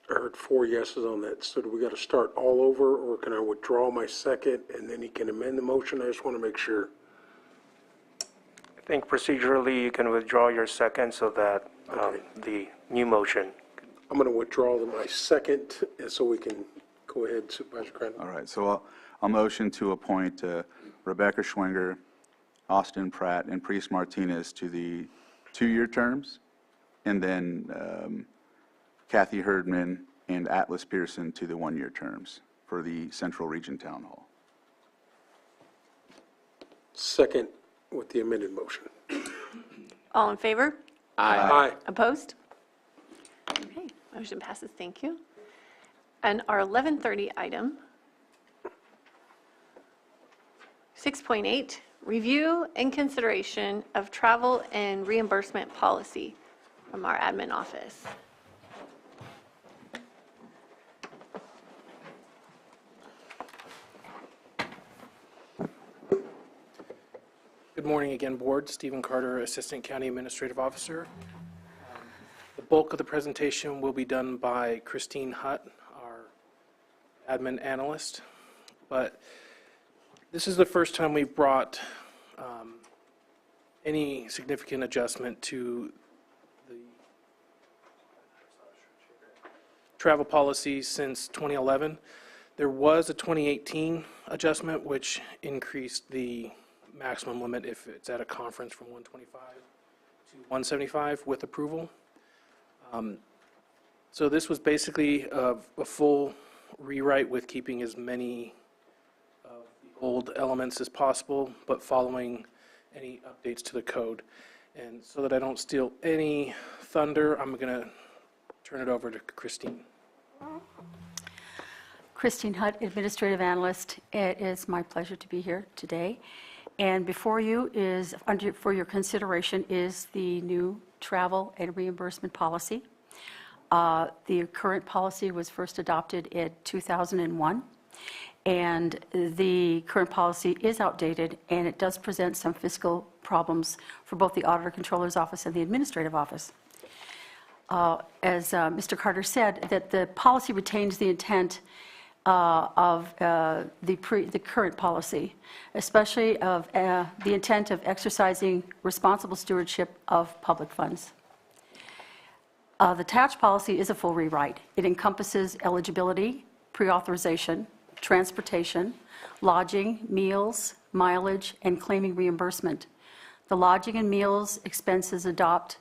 I heard 4 yeses on that. So do we got to start all over, or can I withdraw my second and then he can amend the motion? I just want to make sure. I think procedurally you can withdraw your second so that the new motion. I'm going to withdraw my second, and so we can go ahead, Supervisor Crandall. All right, so I'll motion to appoint Rebecca Schwenger, Austin Pratt, and Priest Martinez to the 2-year terms, and then Kathy Herdman and Atlas Pearson to the 1-year terms for the Central Region Town Hall. Second with the amended motion. All in favor? Aye. Opposed? Okay, motion passes. Thank you. And our 11:30 item, 6.8, review and consideration of travel and reimbursement policy from our admin office. Good morning again, Board. Stephen Carter, Assistant County Administrative Officer. The bulk of the presentation will be done by Christine Hutt, our admin analyst. But this is the first time we've brought any significant adjustment to the travel policy since 2011. There was a 2018 adjustment which increased the maximum limit if it's at a conference from 125 to 175 with approval. So this was basically a full rewrite with keeping as many of the old elements as possible, but following any updates to the code. And so that I don't steal any thunder, I'm going to turn it over to Christine. Christine Hutt, Administrative Analyst. It is my pleasure to be here today. And before you is, for your consideration, is the new travel and reimbursement policy. The current policy was first adopted in 2001, and the current policy is outdated, and it does present some fiscal problems for both the Auditor Controller's Office and the Administrative Office. As Mr. Carter said, that the policy retains the intent of the current policy, especially of the intent of exercising responsible stewardship of public funds. The attached policy is a full rewrite. It encompasses eligibility, pre-authorization, transportation, lodging, meals, mileage, and claiming reimbursement. The lodging and meals expenses adopt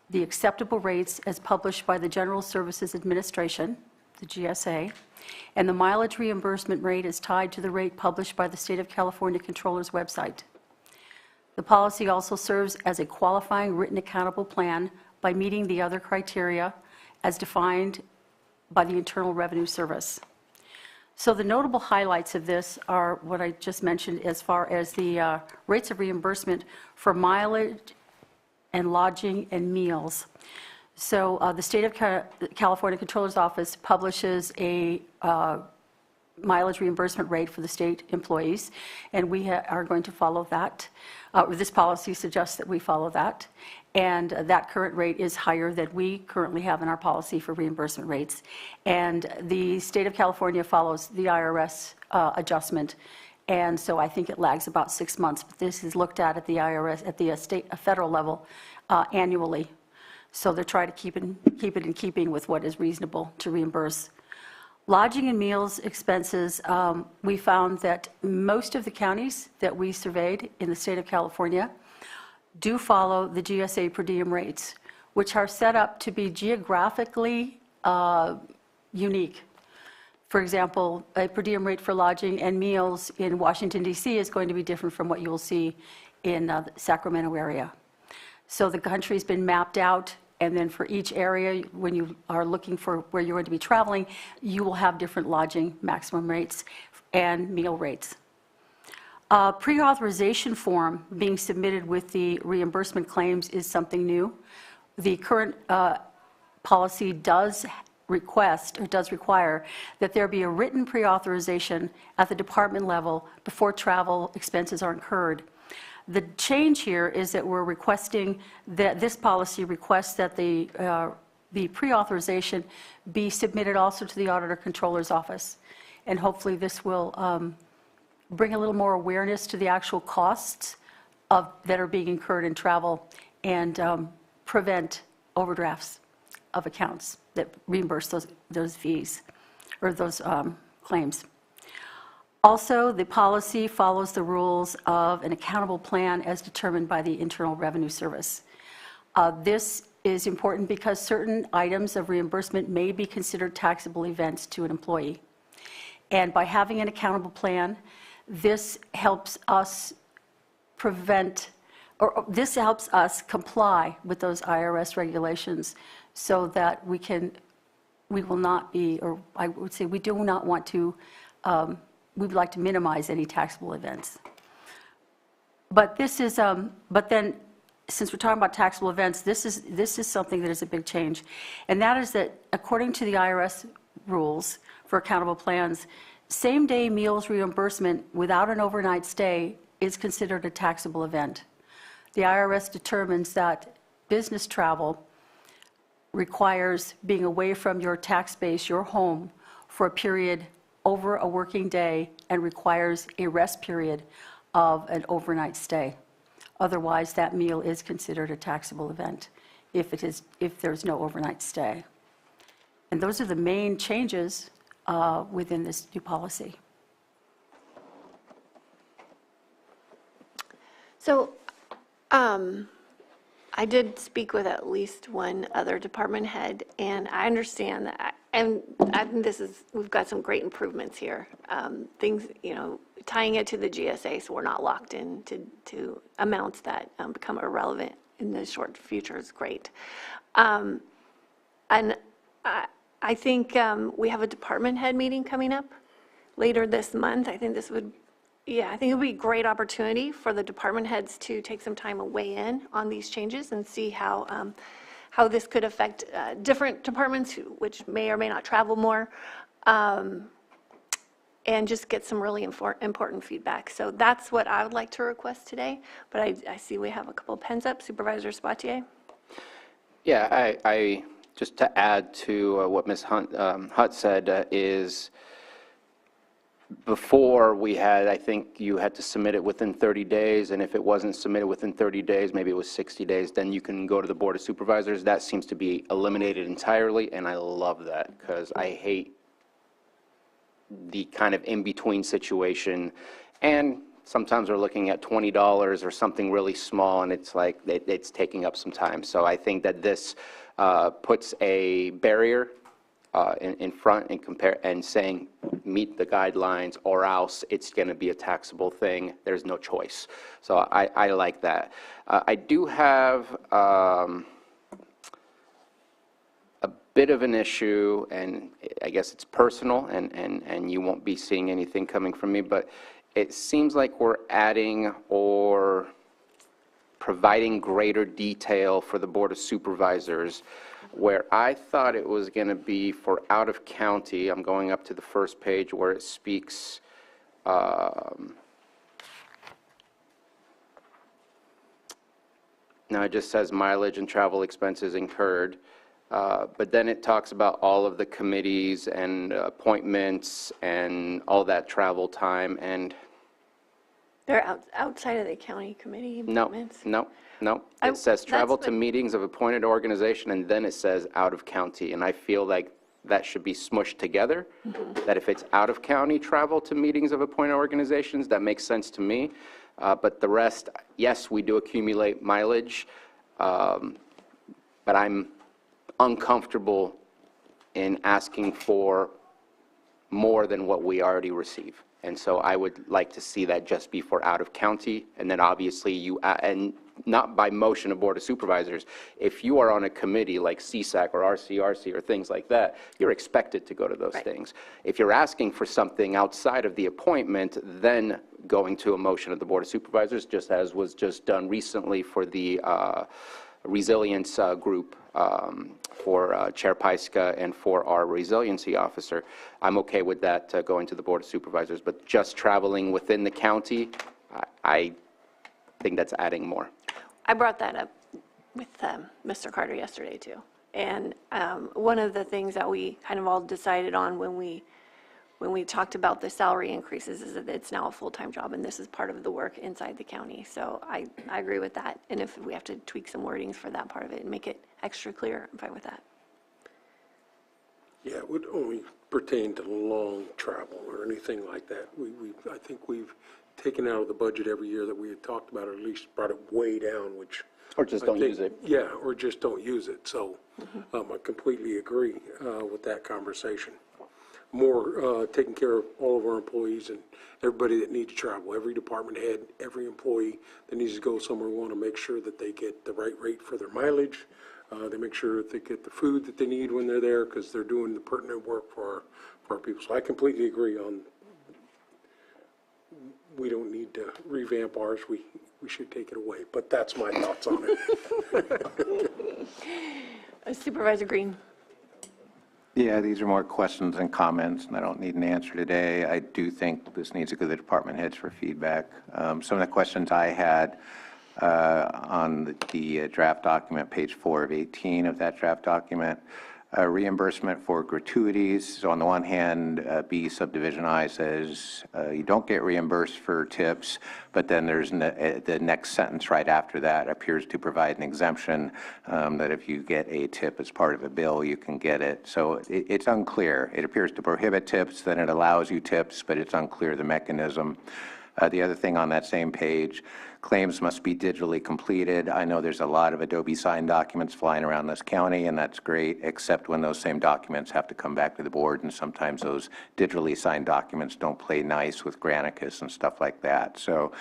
the acceptable rates as published by the General Services Administration, the GSA, and the mileage reimbursement rate is tied to the rate published by the State of California Controller's website. The policy also serves as a qualifying written accountable plan by meeting the other criteria as defined by the Internal Revenue Service. So the notable highlights of this are what I just mentioned as far as the rates of reimbursement for mileage and lodging and meals. So the State of California Controller's Office publishes a mileage reimbursement rate for the state employees, and we are going to follow that. This policy suggests that we follow that, and that current rate is higher than we currently have in our policy for reimbursement rates. And the State of California follows the IRS adjustment, and so I think it lags about 6 months, but this is looked at the IRS, at the federal level annually. So they're trying to keep it in keeping with what is reasonable to reimburse. Lodging and meals expenses, we found that most of the counties that we surveyed in the state of California do follow the GSA per diem rates, which are set up to be geographically unique. For example, a per diem rate for lodging and meals in Washington, D.C. is going to be different from what you will see in the Sacramento area. So the country's been mapped out, and then for each area, when you are looking for where you're going to be traveling, you will have different lodging maximum rates and meal rates. Pre-authorization form being submitted with the reimbursement claims is something new. The current policy does request, or does require, that there be a written pre-authorization at the department level before travel expenses are incurred. The change here is that we're requesting that this policy requests that the pre-authorization be submitted also to the Auditor Controller's Office. And hopefully this will bring a little more awareness to the actual costs that are being incurred in travel and prevent overdrafts of accounts that reimburse those fees or those claims. Also, the policy follows the rules of an accountable plan as determined by the Internal Revenue Service. This is important because certain items of reimbursement may be considered taxable events to an employee. And by having an accountable plan, this helps us this helps us comply with those IRS regulations so that we will not be, or I would say we do not want to, we would like to minimize any taxable events. But this is, but then, since we're talking about taxable events, this is something that is a big change. And that is that according to the IRS rules for accountable plans, same-day meals reimbursement without an overnight stay is considered a taxable event. The IRS determines that business travel requires being away from your tax base, your home, for a period over a working day and requires a rest period of an overnight stay. Otherwise, that meal is considered a taxable event if there's no overnight stay. And those are the main changes within this new policy. So I did speak with at least one other department head, and I understand that, and I think we've got some great improvements here. Things, tying it to the GSA so we're not locked in to amounts that become irrelevant in the short future is great. And I think we have a department head meeting coming up later this month. I think this would, I think it would be a great opportunity for the department heads to take some time and weigh in on these changes and see how this could affect different departments which may or may not travel more, and just get some really important feedback. So that's what I would like to request today, but I see we have a couple of pens up. Supervisor Sabatier? Yeah, I just to add to what Ms. Hutt said is before we had, I think you had to submit it within 30 days, and if it wasn't submitted within 30 days, maybe it was 60 days, then you can go to the Board of Supervisors. That seems to be eliminated entirely, and I love that because I hate the kind of in-between situation. And sometimes we're looking at $20 or something really small, and it's like it's taking up some time. So I think that this puts a barrier in front and saying meet the guidelines or else it's going to be a taxable thing. There's no choice. So I like that. I do have a bit of an issue, and I guess it's personal, and you won't be seeing anything coming from me, but it seems like we're adding or providing greater detail for the Board of Supervisors, where I thought it was going to be for out of county. I'm going up to the first page where it speaks now it just says mileage and travel expenses incurred, but then it talks about all of the committees and appointments and all that travel time, and They're outside of the county committee appointments? No. It says travel to meetings of appointed organization, and then it says out of county, and I feel like that should be smushed together, that if it's out of county travel to meetings of appointed organizations, that makes sense to me. But the rest, yes, we do accumulate mileage, but I'm uncomfortable in asking for more than what we already receive. And so I would like to see that just be for out of county, and then obviously you, and not by motion of Board of Supervisors, if you are on a committee like CSAC or RCRC or things like that, you're expected to go to those things. If you're asking for something outside of the appointment, then going to a motion of the Board of Supervisors, just as was just done recently for the resilience group for Chair Pyska and for our resiliency officer. I'm okay with that going to the Board of Supervisors, but just traveling within the county, I think that's adding more. I brought that up with Mr. Carter yesterday too. And one of the things that we kind of all decided on when we talked about the salary increases is that it's now a full-time job, and this is part of the work inside the county. So I agree with that. And if we have to tweak some wordings for that part of it and make it extra clear, I'm fine with that. Yeah, it would only pertain to long travel or anything like that. I think we've taken out of the budget every year that we had talked about, or at least brought it way down, which. Or just don't use it. Yeah, or just don't use it. So I completely agree with that conversation. More taking care of all of our employees and everybody that needs to travel, every department head, every employee that needs to go somewhere. We want to make sure that they get the right rate for their mileage. They make sure that they get the food that they need when they're there, because they're doing the pertinent work for our people. So I completely agree on, we don't need to revamp ours. We should take it away, but that's my thoughts on it. Supervisor Green. Yeah, these are more questions and comments, and I don't need an answer today. I do think this needs to go to the department heads for feedback. Some of the questions I had on the draft document, page 4 of 18 of that draft document, reimbursement for gratuities. So on the one hand, B subdivision I says you don't get reimbursed for tips, but then there's the next sentence right after that appears to provide an exemption that if you get a tip as part of a bill, you can get it. So it's unclear. It appears to prohibit tips, then it allows you tips, but it's unclear the mechanism. The other thing on that same page, claims must be digitally completed. I know there's a lot of Adobe sign documents flying around this county, and that's great, except when those same documents have to come back to the board, and sometimes those digitally signed documents don't play nice with Granicus and stuff like that. So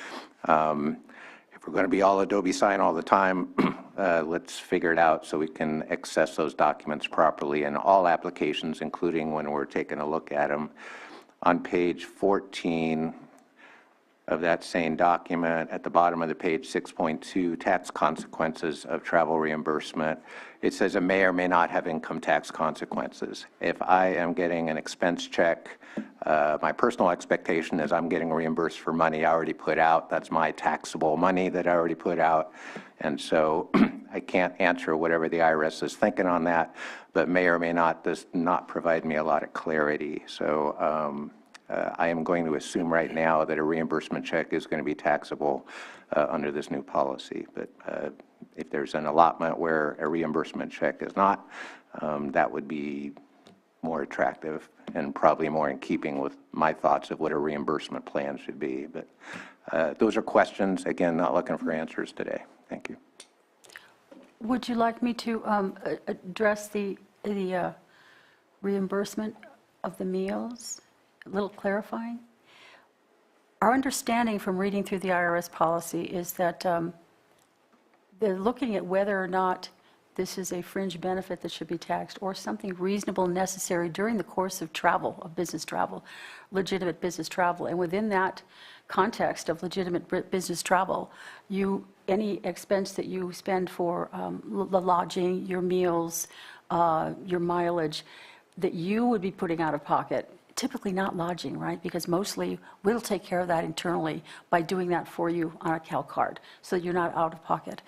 if we're going to be all Adobe sign all the time, let's figure it out so we can access those documents properly in all applications, including when we're taking a look at them. On page 14, of that same document, at the bottom of the page, 6.2, tax consequences of travel reimbursement, it says it may or may not have income tax consequences. If I am getting an expense check, my personal expectation is I'm getting reimbursed for money I already put out. That's my taxable money that I already put out. And so I can't answer whatever the IRS is thinking on that, but may or may not does not provide me a lot of clarity. So I am going to assume right now that a reimbursement check is going to be taxable under this new policy. But if there's an allotment where a reimbursement check is not, that would be more attractive and probably more in keeping with my thoughts of what a reimbursement plan should be. But those are questions. Again, not looking for answers today. Thank you. Would you like me to address the reimbursement of the meals? A little clarifying. Our understanding from reading through the IRS policy is that they're looking at whether or not this is a fringe benefit that should be taxed or something reasonable and necessary during the course of travel, of business travel, legitimate business travel. And within that context of legitimate business travel, any expense that you spend for the lodging, your meals, your mileage, that you would be putting out of pocket. Typically not lodging, right? Because mostly we'll take care of that internally by doing that for you on a Cal card, so you're not out of pocket.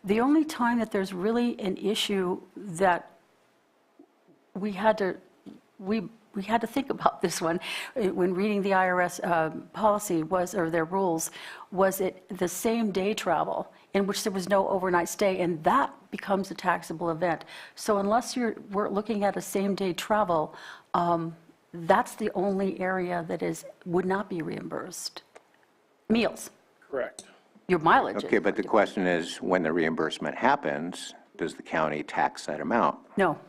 The only time that there's really an issue that we had to think about this one when reading the IRS policy or their rules, was it the same day travel in which there was no overnight stay, and that becomes a taxable event. So unless we're looking at a same day travel, that's the only area that would not be reimbursed. Meals. Correct. Your mileage. Okay, but the question is, when the reimbursement happens, does the county tax that amount? No.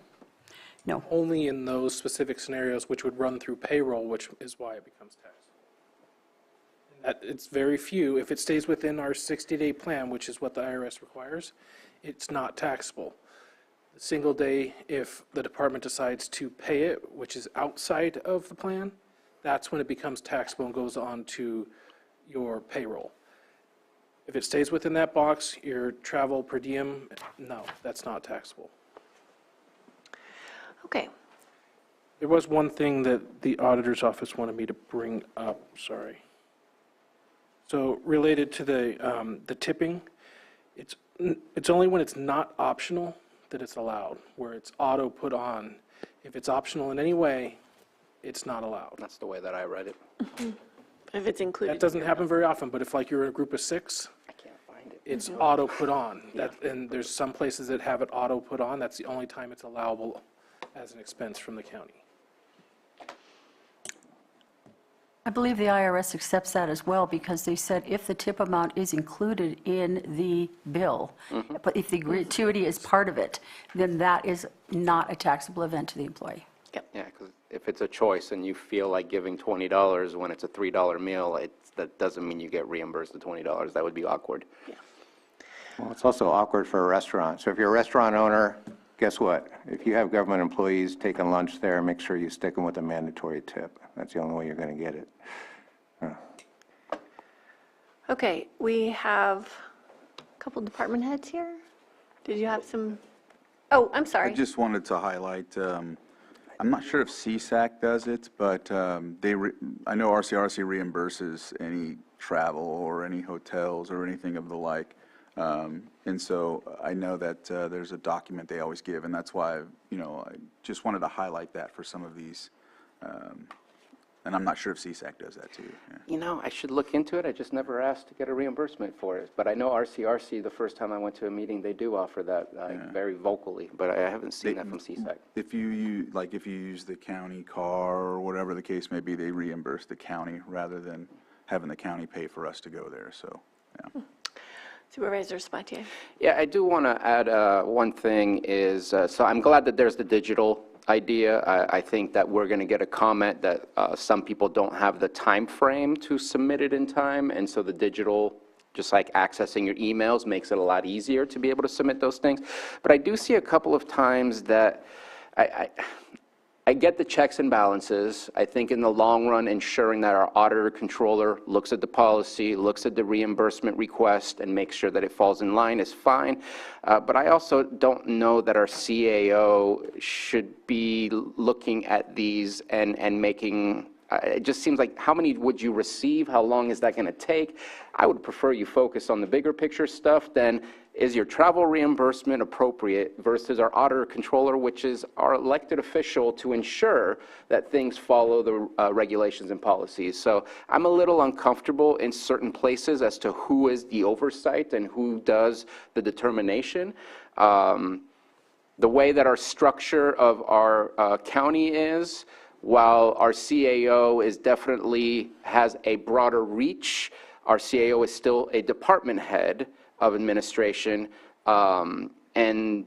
Only in those specific scenarios which would run through payroll, which is why it becomes taxable. It's very few. If it stays within our 60-day plan, which is what the IRS requires, it's not taxable. The single day, if the department decides to pay it, which is outside of the plan, that's when it becomes taxable and goes on to your payroll. If it stays within that box, your travel per diem, no, that's not taxable. Okay. There was one thing that the auditor's office wanted me to bring up, sorry. So related to the tipping, it's only when it's not optional that it's allowed, where it's auto put on. If it's optional in any way, it's not allowed. That's the way that I read it. If it's included. That doesn't happen very often, but if like you're in a group of 6, I can't find it. it's auto put on. And there's some places that have it auto put on. That's the only time it's allowable as an expense from the county. I believe the IRS accepts that as well, because they said if the tip amount is included in the bill, but if the gratuity is part of it, then that is not a taxable event to the employee. Yeah, because if it's a choice and you feel like giving $20 when it's a $3 meal, that doesn't mean you get reimbursed the $20. That would be awkward. Well, it's also awkward for a restaurant. So if you're a restaurant owner, guess what? If you have government employees taking lunch there, make sure you stick them with a mandatory tip. That's the only way you're going to get it. Okay, we have a couple department heads here. Did you have some? Oh, I'm sorry. I just wanted to highlight, I'm not sure if CSAC does it, but I know RCRC reimburses any travel or any hotels or anything of the like. And so I know that there's a document they always give, and that's why, I just wanted to highlight that for some of these. And I'm not sure if CSAC does that too. Yeah. I should look into it. I just never asked to get a reimbursement for it. But I know RCRC, the first time I went to a meeting, they do offer that very vocally, but I haven't seen that from CSAC. If you use the county car or whatever the case may be, they reimburse the county rather than having the county pay for us to go there, so, yeah. Supervisor Sabatier. Yeah, I do want to add one thing is, so I'm glad that there's the digital idea. I think that we're going to get a comment that some people don't have the time frame to submit it in time, and so the digital, just like accessing your emails, makes it a lot easier to be able to submit those things. But I do see a couple of times that I get the checks and balances. I think in the long run, ensuring that our auditor controller looks at the policy, looks at the reimbursement request, and makes sure that it falls in line is fine. But I also don't know that our CAO should be looking at these and making, it just seems like, how many would you receive? How long is that going to take? I would prefer you focus on the bigger picture stuff than is your travel reimbursement appropriate versus our auditor controller, which is our elected official to ensure that things follow the regulations and policies. So I'm a little uncomfortable in certain places as to who is the oversight and who does the determination. The way that our structure of our county is, while our CAO is definitely has a broader reach, our CAO is still a department head of administration, and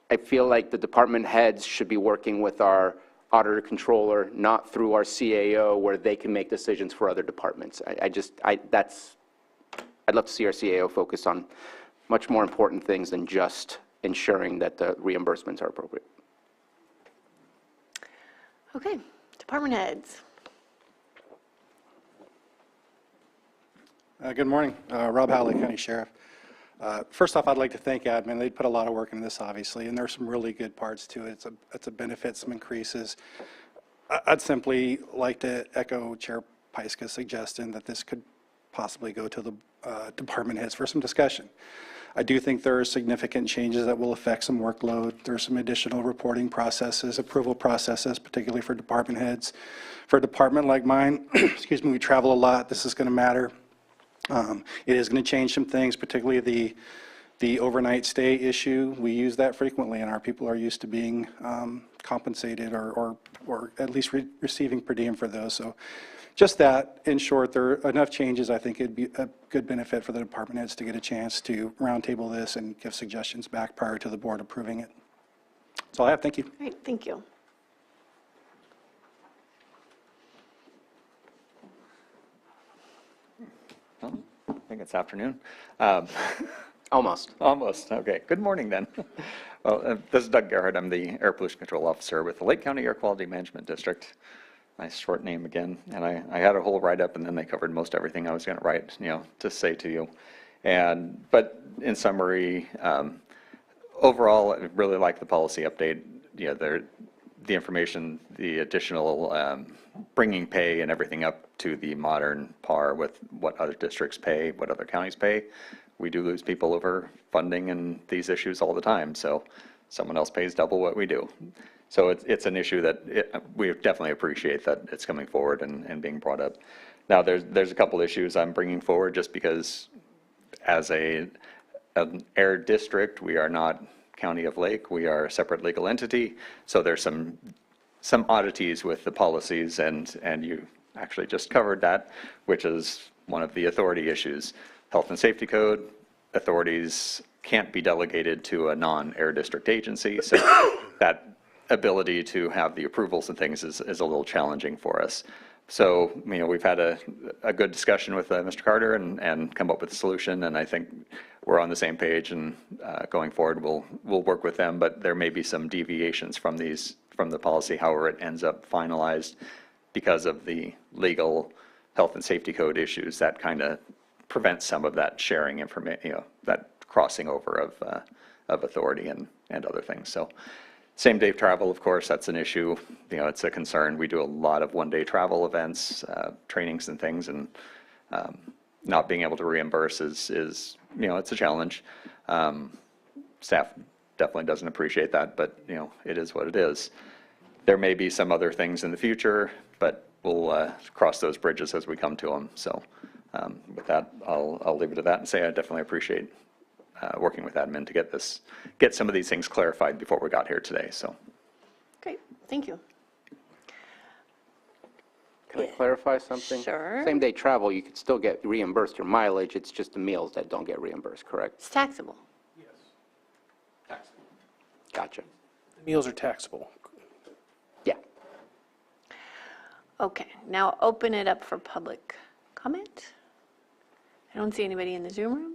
I feel like the department heads should be working with our auditor controller, not through our CAO, where they can make decisions for other departments. I'd love to see our CAO focus on much more important things than just ensuring that the reimbursements are appropriate. Okay, department heads. Good morning. Rob Howley, County Sheriff. First off, I'd like to thank admin. They put a lot of work into this, obviously, and there's some really good parts to it. It's a benefit, some increases. I'd simply like to echo Chair Pyska's suggestion that this could possibly go to the department heads for some discussion. I do think there are significant changes that will affect some workload. There's some additional reporting processes, approval processes, particularly for department heads. For a department like mine, excuse me, we travel a lot. This is going to matter. It is going to change some things, particularly the overnight stay issue. We use that frequently, and our people are used to being compensated or at least receiving per diem for those. So just that, in short, there are enough changes. I think it'd be a good benefit for the department heads to get a chance to roundtable this and give suggestions back prior to the board approving it. That's all I have. Thank you. Great, thank you. I think it's afternoon. Almost. Almost. Okay. Good morning, then. Well, this is Doug Gerhardt. I'm the Air Pollution Control Officer with the Lake County Air Quality Management District. my short name again, and I had a whole write-up, and then they covered most everything I was going to write, to say to you. But in summary, overall, I really like the policy update. The information, the additional bringing pay and everything up to the modern par with what other districts pay, what other counties pay. We do lose people over funding and these issues all the time, so someone else pays double what we do. So it's an issue that we definitely appreciate that it's coming forward and being brought up. Now, there's a couple issues I'm bringing forward just because as an air district, we are not County of Lake, we are a separate legal entity, so there's some oddities with the policies, and you actually just covered that, which is one of the authority issues. Health and safety code, authorities can't be delegated to a non-air district agency, so that ability to have the approvals and things is a little challenging for us. So, we've had a good discussion with Mr. Carter and come up with a solution, and I think we're on the same page, and going forward, we'll work with them, but there may be some deviations from the policy, however it ends up finalized, because of the legal health and safety code issues that kind of prevents some of that sharing information, that crossing over of authority and other things. So same day travel, of course, that's an issue. It's a concern. We do a lot of one-day travel events, trainings and things, and not being able to reimburse is it's a challenge. Staff definitely doesn't appreciate that, but it is what it is. There may be some other things in the future, but we'll cross those bridges as we come to them. So with that, I'll leave it at that and say I definitely appreciate working with admin to get some of these things clarified before we got here today. So Great, thank you. Can I clarify something? Sure. Same day travel, you could still get reimbursed your mileage, it's just the meals that don't get reimbursed, correct? It's taxable. Gotcha. Meals are taxable. Yeah. Okay, now open it up for public comment. I don't see anybody in the Zoom room,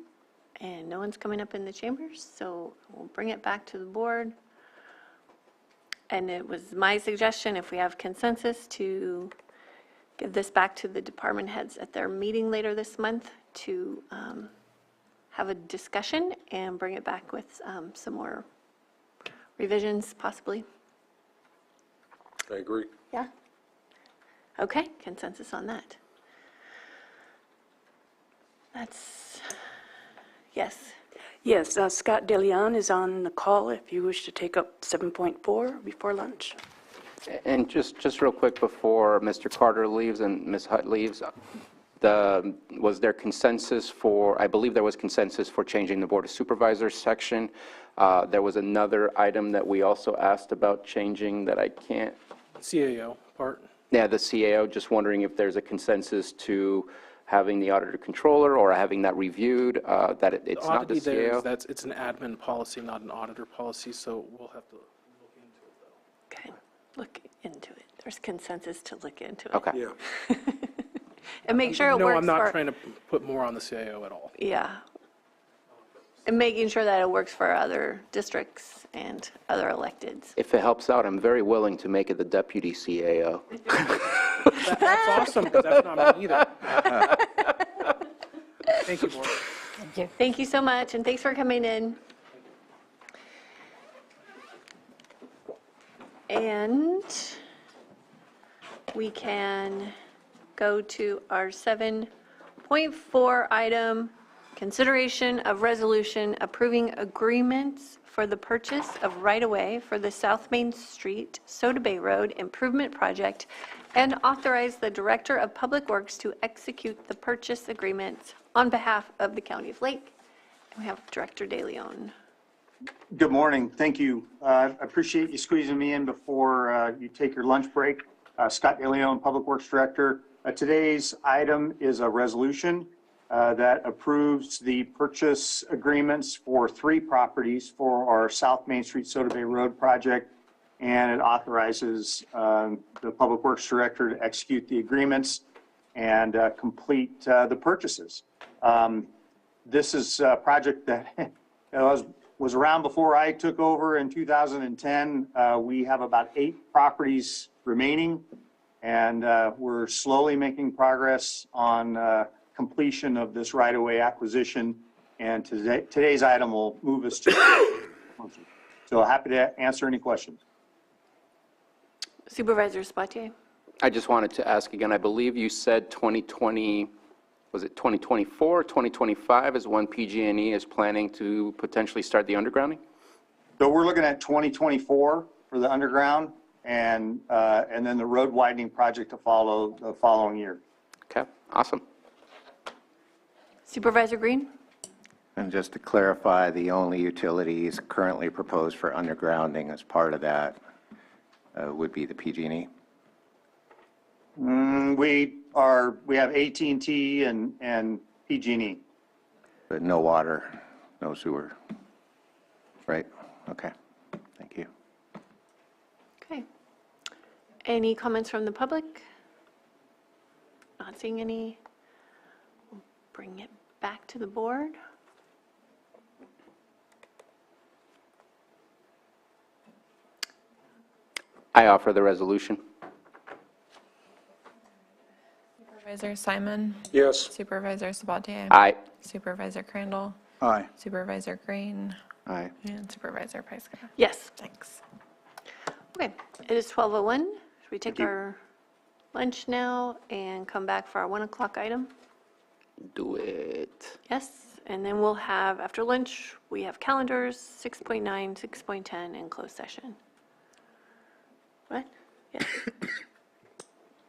and no one's coming up in the chambers, so we'll bring it back to the board. And it was my suggestion, if we have consensus, to give this back to the department heads at their meeting later this month to have a discussion and bring it back with some more revisions, possibly. I agree. Yeah? Okay, consensus on that. That's, yes. Yes, Scott DeLeon is on the call if you wish to take up 7.4 before lunch. And just real quick before Mr. Carter leaves and Ms. Hutt leaves, was there consensus for, I believe there was consensus for changing the Board of Supervisors section. There was another item that we also asked about changing that I can't. CAO part. Yeah, the CAO, just wondering if there's a consensus to having the auditor controller or having that reviewed, that it's not the oddity there CAO? is it's an admin policy, not an auditor policy, so we'll have to look into it, though. Okay, look into it. There's consensus to look into it. Okay. Yeah. And make sure it works No, I'm not for, trying to put more on the CAO at all. yeah. And making sure that it works for other districts and other electeds. If it helps out, I'm very willing to make it the deputy CAO. That's awesome, because that's not me either. Thank you, Board. Thank you. Thank you so much, and thanks for coming in. And we can go to our 7.4 item, consideration of resolution approving agreements for the purchase of right-of-way for the South Main Street, Soda Bay Road Improvement Project, and authorize the Director of Public Works to execute the purchase agreements on behalf of the County of Lake. And we have Director DeLeon. Good morning. Thank you. I appreciate you squeezing me in before you take your lunch break. Scott DeLeon, Public Works Director. Today's item is a resolution that approves the purchase agreements for 3 properties for our South Main Street Soda Bay Road project, and it authorizes the Public Works Director to execute the agreements and complete the purchases. This is a project that was around before I took over in 2010. We have about 8 properties remaining. And we're slowly making progress on completion of this right-of-way acquisition. And today's item will move us to. So happy to answer any questions. Supervisor Sabatier? I just wanted to ask again, I believe you said 2020, was it 2024, 2025 is when PG&E is planning to potentially start the undergrounding? So we're looking at 2024 for the underground and then the road widening project to follow the following year. Okay, awesome. Supervisor Green? And just to clarify, the only utilities currently proposed for undergrounding as part of that would be the PG&E? We have AT&T and PG&E. But no water, no sewer, right? Okay, thank you. Okay. Any comments from the public? Not seeing any. We'll bring it back to the board. I offer the resolution. Supervisor Simon? Yes. Supervisor Sabatier? Aye. Supervisor Crandall? Aye. Supervisor Green? Aye. And Supervisor Pyska? Yes. Thanks. Okay, it is 12:01. Should we take our lunch now and come back for our 1 o'clock item? Do it. Yes, and then we'll have, after lunch, we have calendars, 6.9, 6.10, and closed session. What? Yes.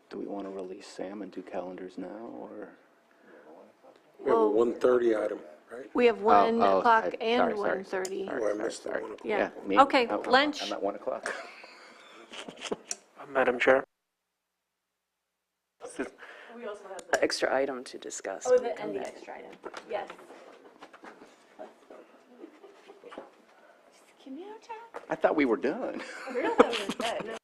Do we want to release Sam and do calendars now, or? We have a 1:30 item, right? We have 1 Oh, o'clock sorry, and sorry. 1:30. Oh, I missed the 1 o'clock. Yeah, me. okay, Oh, lunch. I'm at 1 o'clock. Madam Chair? We also have the extra item to discuss. Oh, and the extra item, yes. I thought we were done. Really? No.